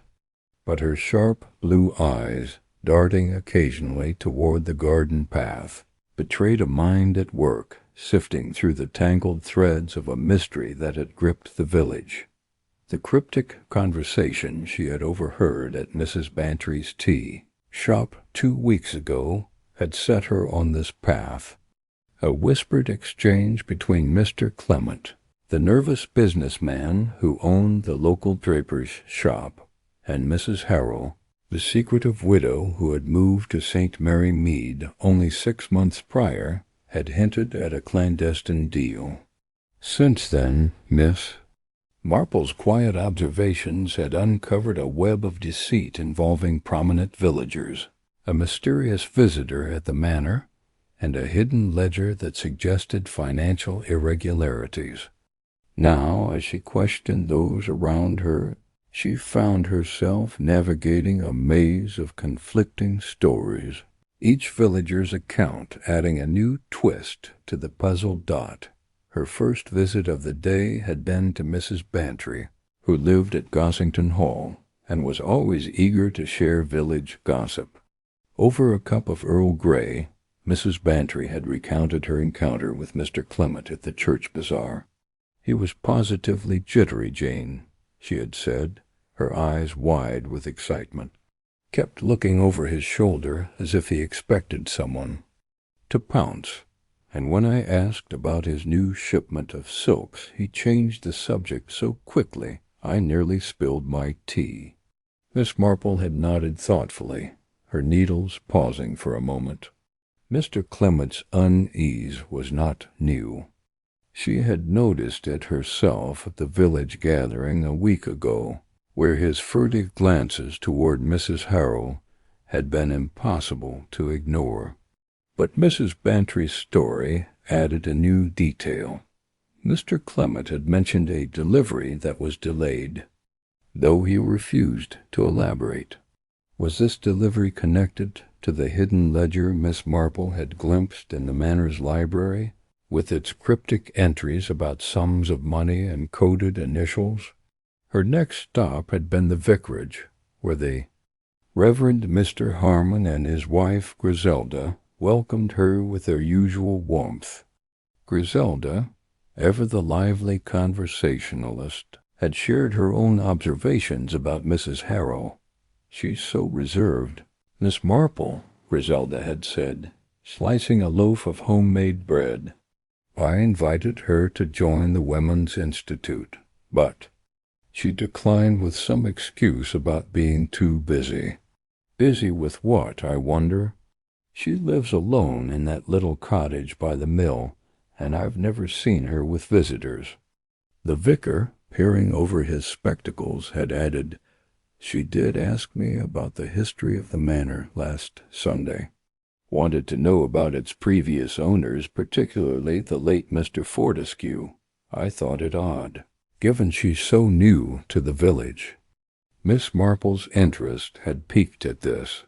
But her sharp blue eyes, darting occasionally toward the garden path, betrayed a mind at work, sifting through the tangled threads of a mystery that had gripped the village. The cryptic conversation she had overheard at Mrs. Bantry's tea shop 2 weeks ago had set her on this path. A whispered exchange between Mr. Clement, the nervous businessman who owned the local draper's shop, and Mrs. Harrell, the secretive widow who had moved to St. Mary Mead only 6 months prior, had hinted at a clandestine deal. Since then, Miss Marple's quiet observations had uncovered a web of deceit involving prominent villagers, a mysterious visitor at the manor, and a hidden ledger that suggested financial irregularities. Now, as she questioned those around her, she found herself navigating a maze of conflicting stories, each villager's account adding a new twist to the puzzled dot. Her first visit of the day had been to Mrs. Bantry, who lived at Gossington Hall, and was always eager to share village gossip. Over a cup of Earl Grey, Mrs. Bantry had recounted her encounter with Mr. Clement at the church bazaar. "He was positively jittery, Jane," she had said, her eyes wide with excitement. "Kept looking over his shoulder as if he expected someone to pounce. And when I asked about his new shipment of silks, he changed the subject so quickly I nearly spilled my tea." Miss Marple had nodded thoughtfully, her needles pausing for a moment. Mr. Clement's unease was not new. She had noticed it herself at the village gathering a week ago, where his furtive glances toward Mrs. Harrow had been impossible to ignore. But Mrs. Bantry's story added a new detail. Mr. Clement had mentioned a delivery that was delayed, though he refused to elaborate. Was this delivery connected to the hidden ledger Miss Marple had glimpsed in the manor's library, with its cryptic entries about sums of money and coded initials? Her next stop had been the vicarage, where the Reverend Mr. Harmon and his wife Griselda welcomed her with their usual warmth. Griselda, ever the lively conversationalist, had shared her own observations about Mrs. Harrow. "She's so reserved. Miss Marple," Griselda had said, slicing a loaf of homemade bread. "I invited her to join the Women's Institute, but she declined with some excuse about being too busy." Busy with what, I wonder? She lives alone in that little cottage by the mill, and I've never seen her with visitors. The vicar, peering over his spectacles, had added, "She did ask me about the history of the manor last Sunday. Wanted to know about its previous owners, particularly the late Mr. Fortescue. I thought it odd, given she's so new to the village." Miss Marple's interest had piqued at this.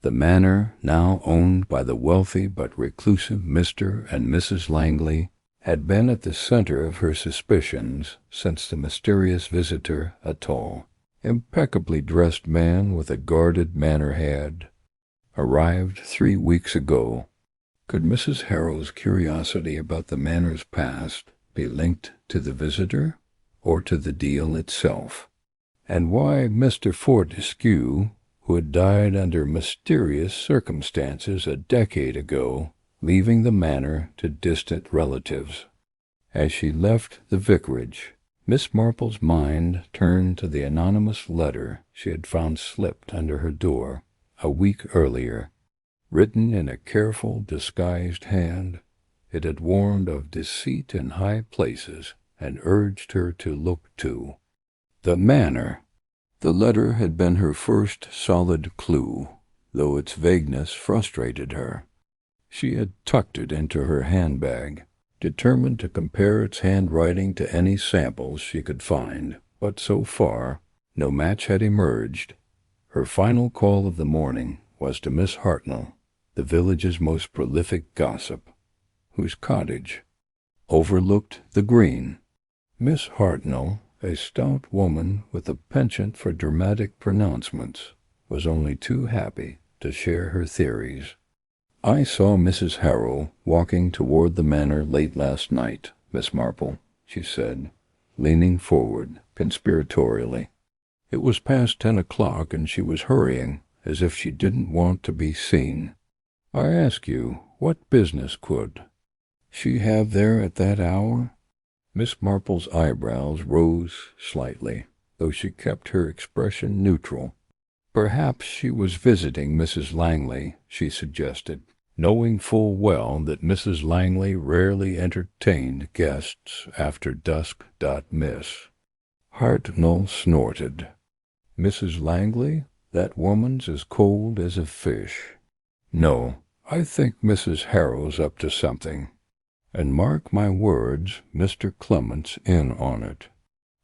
The manor, now owned by the wealthy but reclusive Mr. and Mrs. Langley, had been at the center of her suspicions since the mysterious visitor, a tall, impeccably dressed man with a guarded manor had arrived 3 weeks ago. Could Mrs. Harrow's curiosity about the manor's past be linked to the visitor, or to the deal itself? And why Mr. Fortescue, who had died under mysterious circumstances a decade ago, leaving the manor to distant relatives? As she left the vicarage, Miss Marple's mind turned to the anonymous letter she had found slipped under her door a week earlier. Written in a careful, disguised hand, it had warned of deceit in high places and urged her to look to the manor. The letter had been her first solid clue, though its vagueness frustrated her. She had tucked it into her handbag, determined to compare its handwriting to any samples she could find, but so far no match had emerged. Her final call of the morning was to Miss Hartnell, the village's most prolific gossip, whose cottage overlooked the green. Miss Hartnell, a stout woman with a penchant for dramatic pronouncements, was only too happy to share her theories. "I saw Mrs. Harrow walking toward the manor late last night, Miss Marple," she said, leaning forward conspiratorially. "It was past 10 o'clock, and she was hurrying, as if she didn't want to be seen. I ask you, what business could she have there at that hour?" Miss Marple's eyebrows rose slightly, though she kept her expression neutral. "Perhaps she was visiting Mrs. Langley," she suggested, knowing full well that Mrs. Langley rarely entertained guests after dusk. Miss Hartnell snorted. "Mrs. Langley, that woman's as cold as a fish. No, I think Mrs. Harrow's up to something. And mark my words, Mr. Clement's in on it.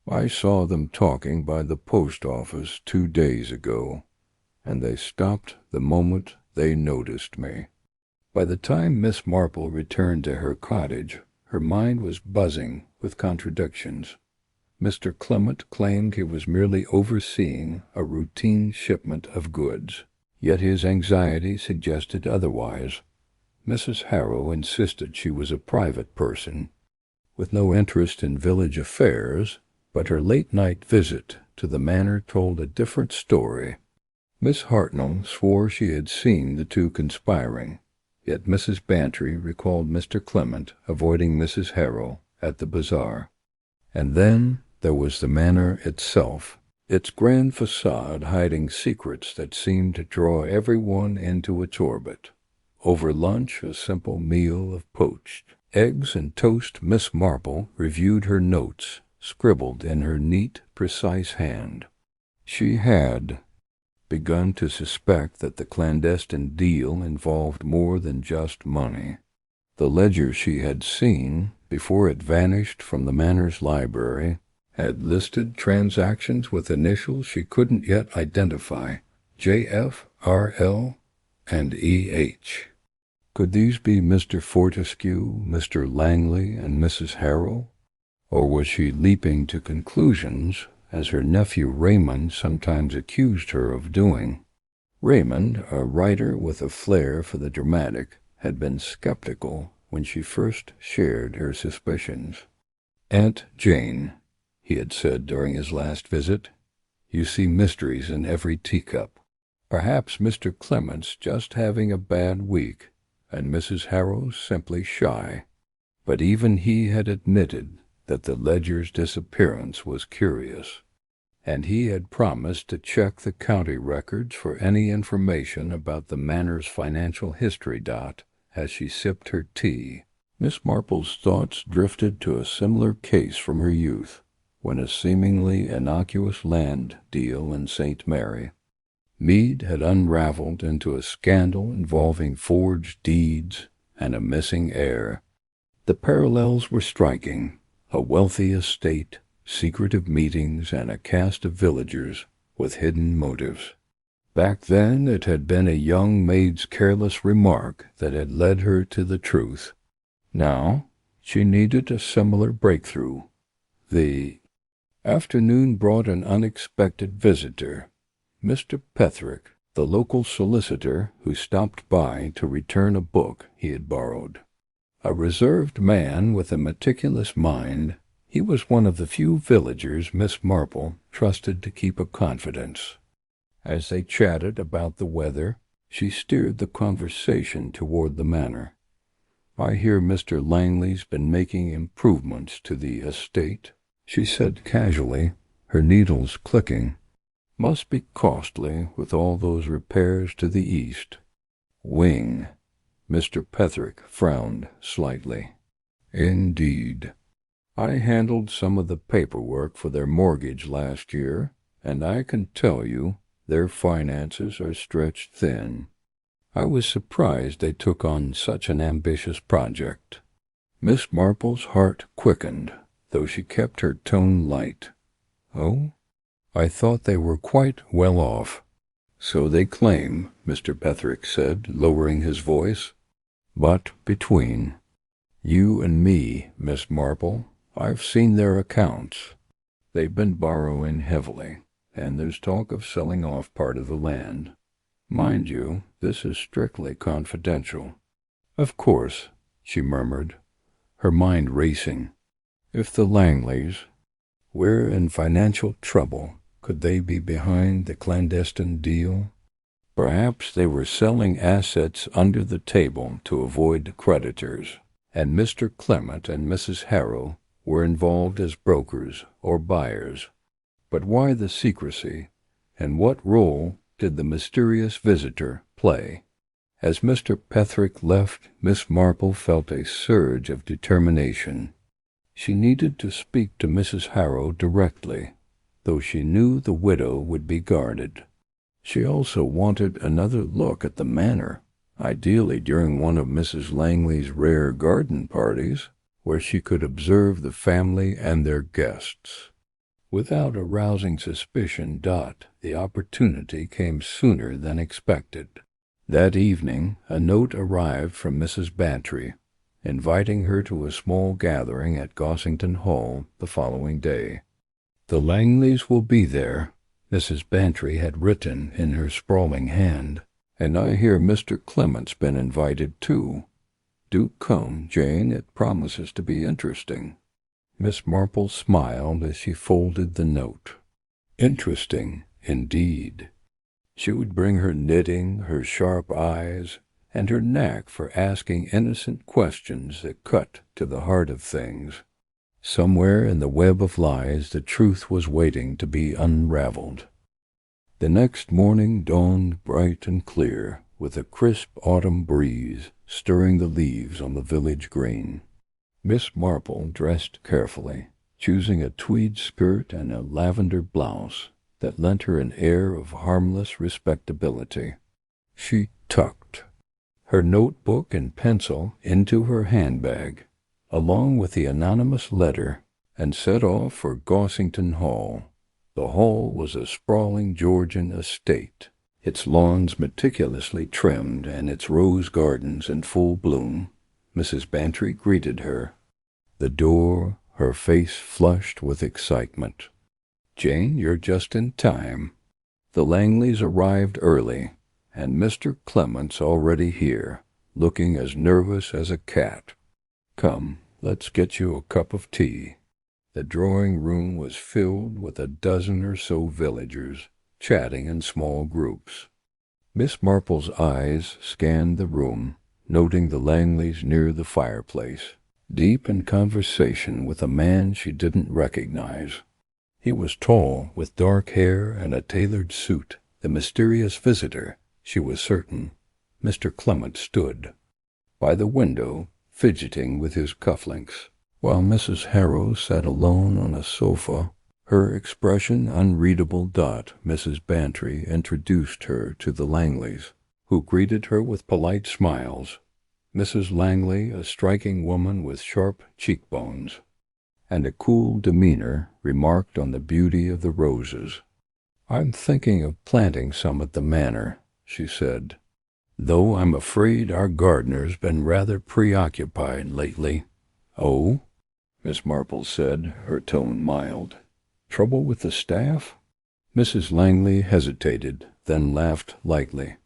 I saw them talking by the post office 2 days ago, and they stopped the moment they noticed me." By the time Miss Marple returned to her cottage, her mind was buzzing with contradictions. Mr. Clement claimed he was merely overseeing a routine shipment of goods, yet his anxiety suggested otherwise. Mrs. Harrow insisted she was a private person, with no interest in village affairs, but her late-night visit to the manor told a different story. Miss Hartnell swore she had seen the two conspiring, yet Mrs. Bantry recalled Mr. Clement avoiding Mrs. Harrow at the bazaar. And then there was the manor itself, its grand facade hiding secrets that seemed to draw everyone into its orbit. Over lunch, a simple meal of poached eggs and toast, Miss Marple reviewed her notes, scribbled in her neat, precise hand. She had begun to suspect that the clandestine deal involved more than just money. The ledger she had seen, before it vanished from the manor's library, had listed transactions with initials she couldn't yet identify, J.F., R.L., and E.H. Could these be Mr. Fortescue, Mr. Langley, and Mrs. Harrow? Or was she leaping to conclusions, as her nephew Raymond sometimes accused her of doing? Raymond, a writer with a flair for the dramatic, had been skeptical when she first shared her suspicions. "Aunt Jane," he had said during his last visit, "you see mysteries in every teacup. Perhaps Mr. Clement's just having a bad week, and Mrs. Harrow's simply shy." But even he had admitted that the ledger's disappearance was curious, and he had promised to check the county records for any information about the manor's financial history. As she sipped her tea, Miss Marple's thoughts drifted to a similar case from her youth, when a seemingly innocuous land deal in St. Mary, Mead had unraveled into a scandal involving forged deeds and a missing heir. The parallels were striking: a wealthy estate, secretive meetings, and a cast of villagers with hidden motives. Back then it had been a young maid's careless remark that had led her to the truth. Now she needed a similar breakthrough. The afternoon brought an unexpected visitor, Mr. Petherick, the local solicitor who stopped by to return a book he had borrowed. A reserved man with a meticulous mind, he was one of the few villagers Miss Marple trusted to keep a confidence. As they chatted about the weather, she steered the conversation toward the manor. "I hear Mr. Langley's been making improvements to the estate," she said casually, her needles clicking. "Must be costly with all those repairs to the east." "Wing." Mr. Petherick frowned slightly. "Indeed. I handled some of the paperwork for their mortgage last year, and I can tell you their finances are stretched thin. I was surprised they took on such an ambitious project." Miss Marple's heart quickened, though she kept her tone light. "Oh? I thought they were quite well off." "So they claim," Mr. Petherick said, lowering his voice. "But between you and me, Miss Marple, I've seen their accounts. They've been borrowing heavily, and there's talk of selling off part of the land. Mind you, this is strictly confidential." "Of course," she murmured, her mind racing. "If the Langleys were in financial trouble, could they be behind the clandestine deal? Perhaps they were selling assets under the table to avoid creditors, and Mr. Clement and Mrs. Harrow were involved as brokers or buyers. But why the secrecy, and what role did the mysterious visitor play?" As Mr. Petherick left, Miss Marple felt a surge of determination. She needed to speak to Mrs. Harrow directly, though she knew the widow would be guarded. She also wanted another look at the manor, ideally during one of Mrs. Langley's rare garden parties, where she could observe the family and their guests. Without arousing suspicion, the opportunity came sooner than expected. That evening, a note arrived from Mrs. Bantry, inviting her to a small gathering at Gossington Hall the following day. "The Langleys will be there," Mrs. Bantry had written in her sprawling hand, "and I hear Mr. Clement's been invited too. Do come, Jane, it promises to be interesting." Miss Marple smiled as she folded the note. Interesting, indeed. She would bring her knitting, her sharp eyes, and her knack for asking innocent questions that cut to the heart of things. Somewhere in the web of lies the truth was waiting to be unraveled. The next morning dawned bright and clear, with a crisp autumn breeze stirring the leaves on the village green. Miss Marple dressed carefully, choosing a tweed skirt and a lavender blouse that lent her an air of harmless respectability. She tucked her notebook and pencil into her handbag, along with the anonymous letter, and set off for Gossington Hall. The hall was a sprawling Georgian estate, its lawns meticulously trimmed and its rose gardens in full bloom. Mrs. Bantry greeted her. The door, her face flushed with excitement. "Jane, you're just in time. The Langleys arrived early, and Mr. Clement's already here, looking as nervous as a cat. Come, let's get you a cup of tea." The drawing-room was filled with a dozen or so villagers, chatting in small groups. Miss Marple's eyes scanned the room, noting the Langleys near the fireplace, deep in conversation with a man she didn't recognize. He was tall, with dark hair and a tailored suit. The mysterious visitor, she was certain. Mr. Clement stood by the window, fidgeting with his cufflinks, while Mrs. Harrow sat alone on a sofa, her expression unreadable. Mrs. Bantry introduced her to the Langleys, who greeted her with polite smiles. Mrs. Langley, a striking woman with sharp cheekbones and a cool demeanor, remarked on the beauty of the roses. "I'm thinking of planting some at the manor," she said, "though I'm afraid our gardener's been rather preoccupied lately." "Oh?" Miss Marple said, her tone mild. "Trouble with the staff?" Mrs. Langley hesitated, then laughed lightly.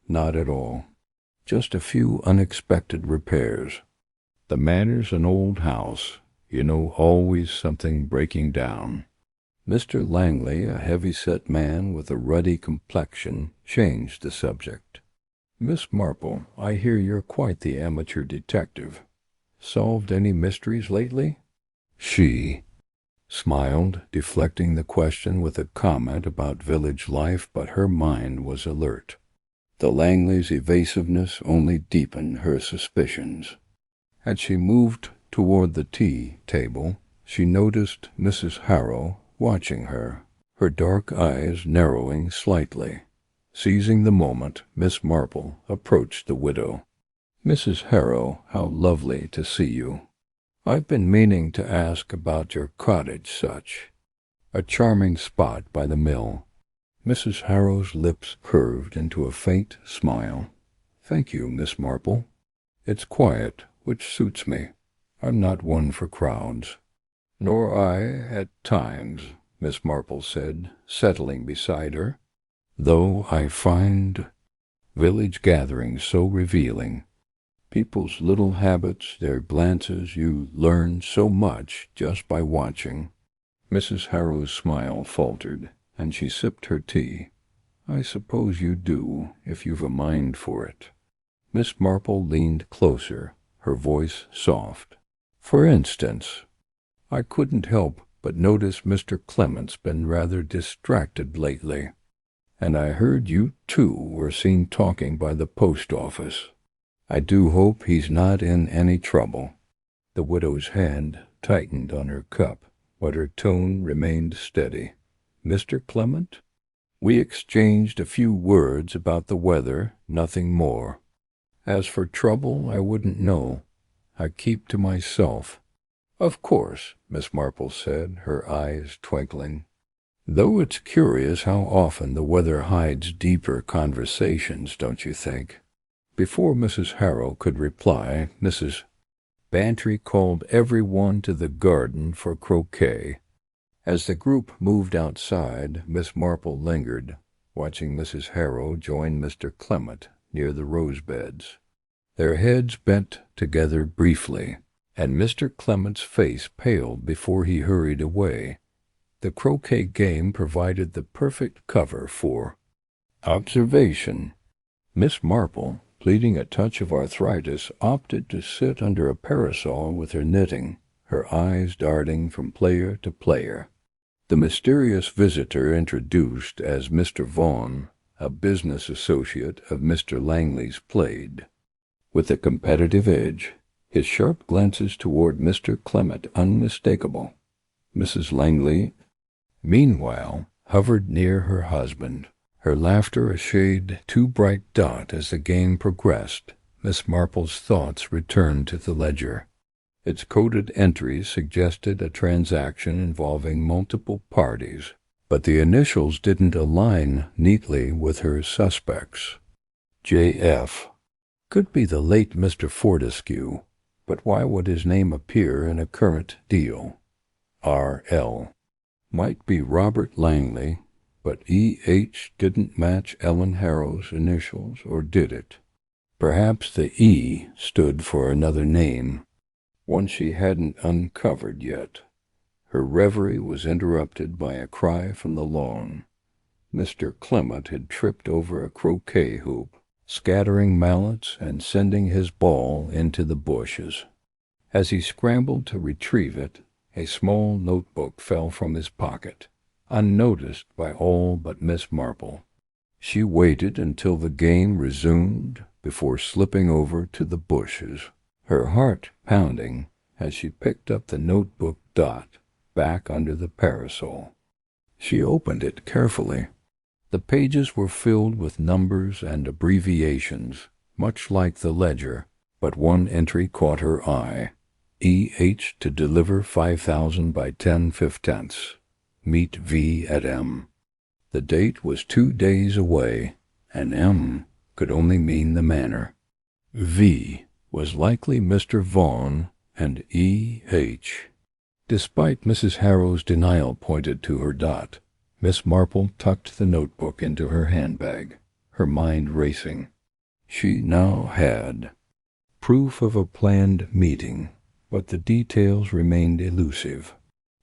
"Not at all. Just a few unexpected repairs. The manor's an old house. You know, always something breaking down." Mr. Langley, a heavy-set man with a ruddy complexion, changed the subject. "Miss Marple, I hear you're quite the amateur detective. Solved any mysteries lately?" She smiled, deflecting the question with a comment about village life, but her mind was alert. The Langleys' evasiveness only deepened her suspicions. As she moved toward the tea table, she noticed Mrs. Harrow watching her, her dark eyes narrowing slightly. Seizing the moment, Miss Marple approached the widow. "Mrs. Harrow, how lovely to see you. I've been meaning to ask about your cottage. Such a charming spot by the mill." Mrs. Harrow's lips curved into a faint smile. "Thank you, Miss Marple. It's quiet, which suits me. I'm not one for crowds." "Nor I, at times," Miss Marple said, settling beside her, "though I find village gatherings so revealing. People's little habits, their glances, you learn so much just by watching." Mrs. Harrow's smile faltered, and she sipped her tea. "I suppose you do, if you've a mind for it." Miss Marple leaned closer, her voice soft. "For instance, I couldn't help but notice Mr. Clement's been rather distracted lately, and I heard you two were seen talking by the post office. I do hope he's not in any trouble." The widow's hand tightened on her cup, but her tone remained steady. Mr. Clement?" We exchanged a few words about the weather, nothing more. As for trouble, I wouldn't know. I keep to myself. "Of course," Miss Marple said, her eyes twinkling. "Though it's curious how often the weather hides deeper conversations, don't you think?" Before Mrs. Harrow could reply, Mrs. Bantry called every one to the garden for croquet. As the group moved outside, Miss Marple lingered, watching Mrs. Harrow join Mr. Clement near the rose-beds. Their heads bent together briefly, and Mr. Clement's face paled before he hurried away. The croquet game provided the perfect cover for observation. Miss Marple, pleading a touch of arthritis, opted to sit under a parasol with her knitting, her eyes darting from player to player. The mysterious visitor introduced as Mr. Vaughan, a business associate of Mr. Langley's, played. With a competitive edge, his sharp glances toward Mr. Clement unmistakable. Mrs. Langley, meanwhile, hovered near her husband, her laughter a shade too bright dot. As the game progressed, Miss Marple's thoughts returned to the ledger. Its coded entries suggested a transaction involving multiple parties, but the initials didn't align neatly with her suspects. J.F. could be the late Mr. Fortescue, but why would his name appear in a current deal? R.L. might be Robert Langley, but E.H. didn't match Ellen Harrow's initials, or did it? Perhaps the E stood for another name, one she hadn't uncovered yet. Her reverie was interrupted by a cry from the lawn. Mr. Clement had tripped over a croquet hoop, scattering mallets and sending his ball into the bushes. As he scrambled to retrieve it, a small notebook fell from his pocket, unnoticed by all but Miss Marple. She waited until the game resumed before slipping over to the bushes, her heart pounding as she picked up the notebook dot back under the parasol. She opened it carefully. The pages were filled with numbers and abbreviations, much like the ledger, but one entry caught her eye. E.H. to deliver 5,000 by 10/15. Meet V at M. The date was 2 days away, and M could only mean the manor. V was likely Mr. Vaughan, and E.H. Despite Mrs. Harrow's denial pointed to her dot, Miss Marple tucked the notebook into her handbag, her mind racing. She now had proof of a planned meeting, but the details remained elusive.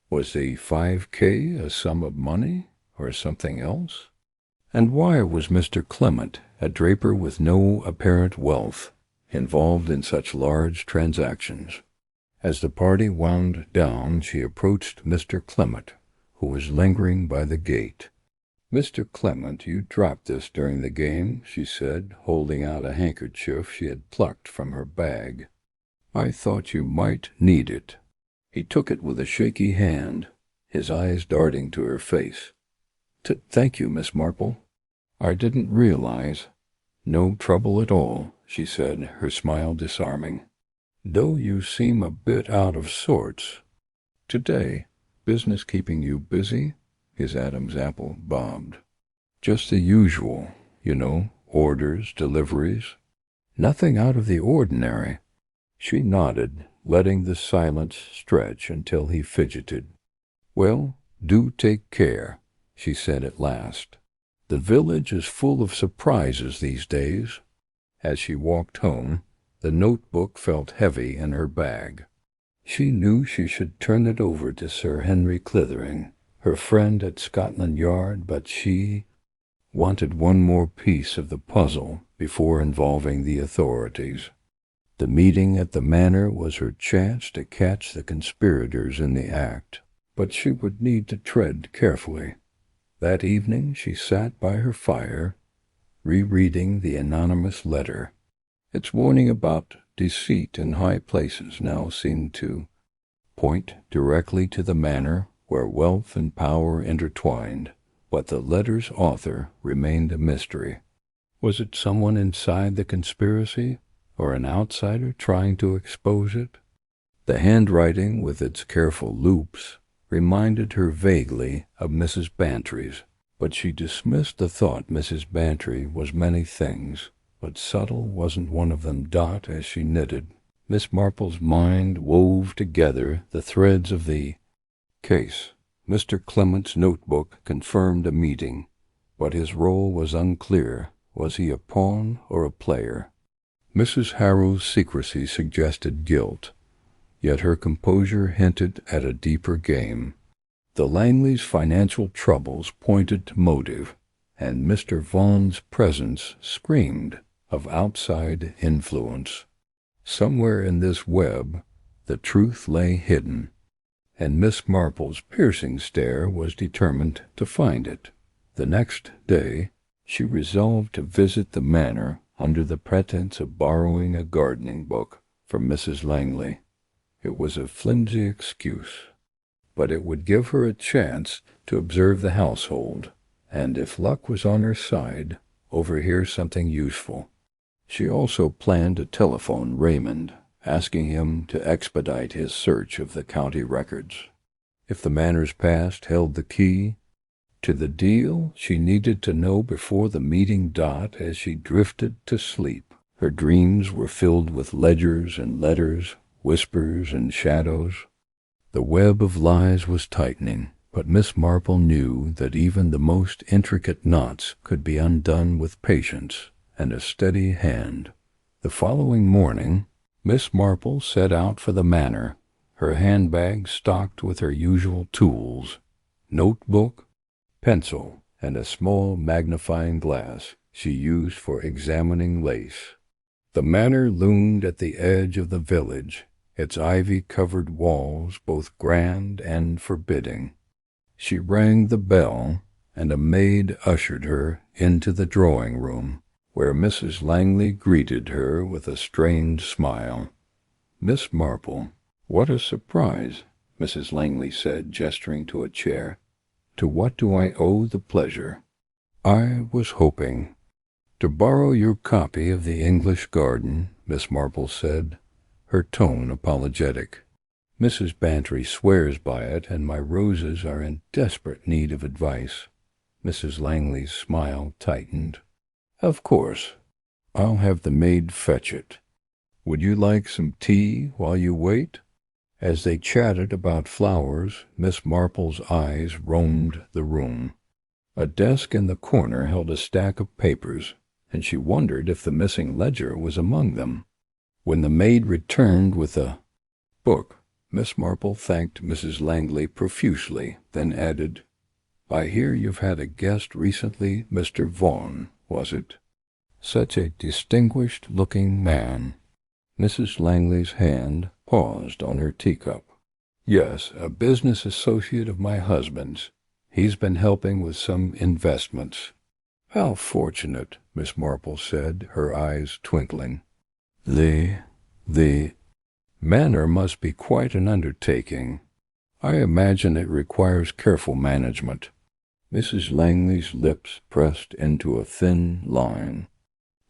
Was the 5K a sum of money, or something else? And why was Mr. Clement, a draper with no apparent wealth, involved in such large transactions? As the party wound down, she approached Mr. Clement, who was lingering by the gate. "Mr. Clement, you dropped this during the game," she said, holding out a handkerchief she had plucked from her bag. "I thought you might need it." He took it with a shaky hand, his eyes darting to her face. Thank you, Miss Marple. I didn't realize." "No trouble at all," she said, her smile disarming. "Though you seem a bit out of sorts today. Business keeping you busy?" His Adam's apple bobbed. "Just the usual, orders, deliveries. Nothing out of the ordinary." She nodded, letting the silence stretch until he fidgeted. "Well, do take care," she said at last. "The village is full of surprises these days." As she walked home, the notebook felt heavy in her bag. She knew she should turn it over to Sir Henry Clithering, her friend at Scotland Yard, but she wanted one more piece of the puzzle before involving the authorities. The meeting at the manor was her chance to catch the conspirators in the act, but she would need to tread carefully. That evening she sat by her fire, rereading the anonymous letter. Its warning about deceit in high places now seemed to point directly to the manor where wealth and power intertwined, but the letter's author remained a mystery. Was it someone inside the conspiracy, or an outsider trying to expose it? The handwriting, with its careful loops, reminded her vaguely of Mrs. Bantry's, but she dismissed the thought Mrs. Bantry was many things, but subtle wasn't one of them. As she knitted, Miss Marple's mind wove together the threads of the case. Mr. Clement's notebook confirmed a meeting, but his role was unclear. Was he a pawn or a player? Mrs. Harrow's secrecy suggested guilt, yet her composure hinted at a deeper game. The Langleys' financial troubles pointed to motive, and Mr. Vaughan's presence screamed of outside influence. Somewhere in this web the truth lay hidden, and Miss Marple's piercing stare was determined to find it. The next day she resolved to visit the manor under the pretense of borrowing a gardening book from Mrs. Langley. It was a flimsy excuse, but it would give her a chance to observe the household, and if luck was on her side, overhear something useful. She also planned to telephone Raymond, asking him to expedite his search of the county records. If the manor's past held the key to the deal, she needed to know before the meeting. As she drifted to sleep, her dreams were filled with ledgers and letters, whispers and shadows. The web of lies was tightening, but Miss Marple knew that even the most intricate knots could be undone with patience and a steady hand. The following morning, Miss Marple set out for the manor, her handbag stocked with her usual tools, notebook, pencil, and a small magnifying glass she used for examining lace. The manor loomed at the edge of the village, its ivy-covered walls both grand and forbidding. She rang the bell, and a maid ushered her into the drawing-room, where Mrs. Langley greeted her with a strained smile. "Miss Marple, what a surprise," Mrs. Langley said, gesturing to a chair. "To what do I owe the pleasure?" "I was hoping to borrow your copy of the English Garden," Miss Marple said, her tone apologetic. "Mrs. Bantry swears by it, and my roses are in desperate need of advice." Mrs. Langley's smile tightened. "Of course. I'll have the maid fetch it. Would you like some tea while you wait?" As they chatted about flowers, Miss Marple's eyes roamed the room. A desk in the corner held a stack of papers, and she wondered if the missing ledger was among them. When the maid returned with a book, Miss Marple thanked Mrs. Langley profusely, then added, "I hear you've had a guest recently, Mr. Vaughan, was it? Such a distinguished-looking man." Mrs. Langley's hand paused on her teacup. "Yes, a business associate of my husband's. He's been helping with some investments." "How fortunate," Miss Marple said, her eyes twinkling. The manor must be quite an undertaking. I imagine it requires careful management." Mrs. Langley's lips pressed into a thin line.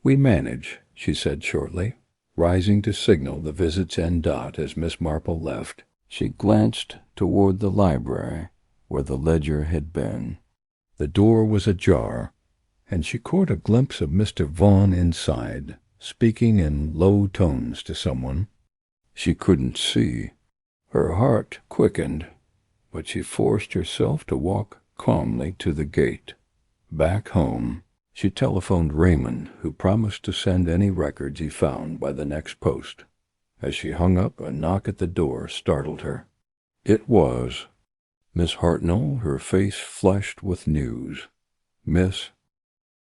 "We manage," she said shortly, rising to signal the visit's end. As Miss Marple left, she glanced toward the library, where the ledger had been. The door was ajar, and she caught a glimpse of Mr. Vaughan inside, speaking in low tones to someone. She couldn't see. Her heart quickened, but she forced herself to walk calmly to the gate. Back home, she telephoned Raymond, who promised to send any records he found by the next post. As she hung up, a knock at the door startled her. It was Miss Hartnell, her face flushed with news. "Miss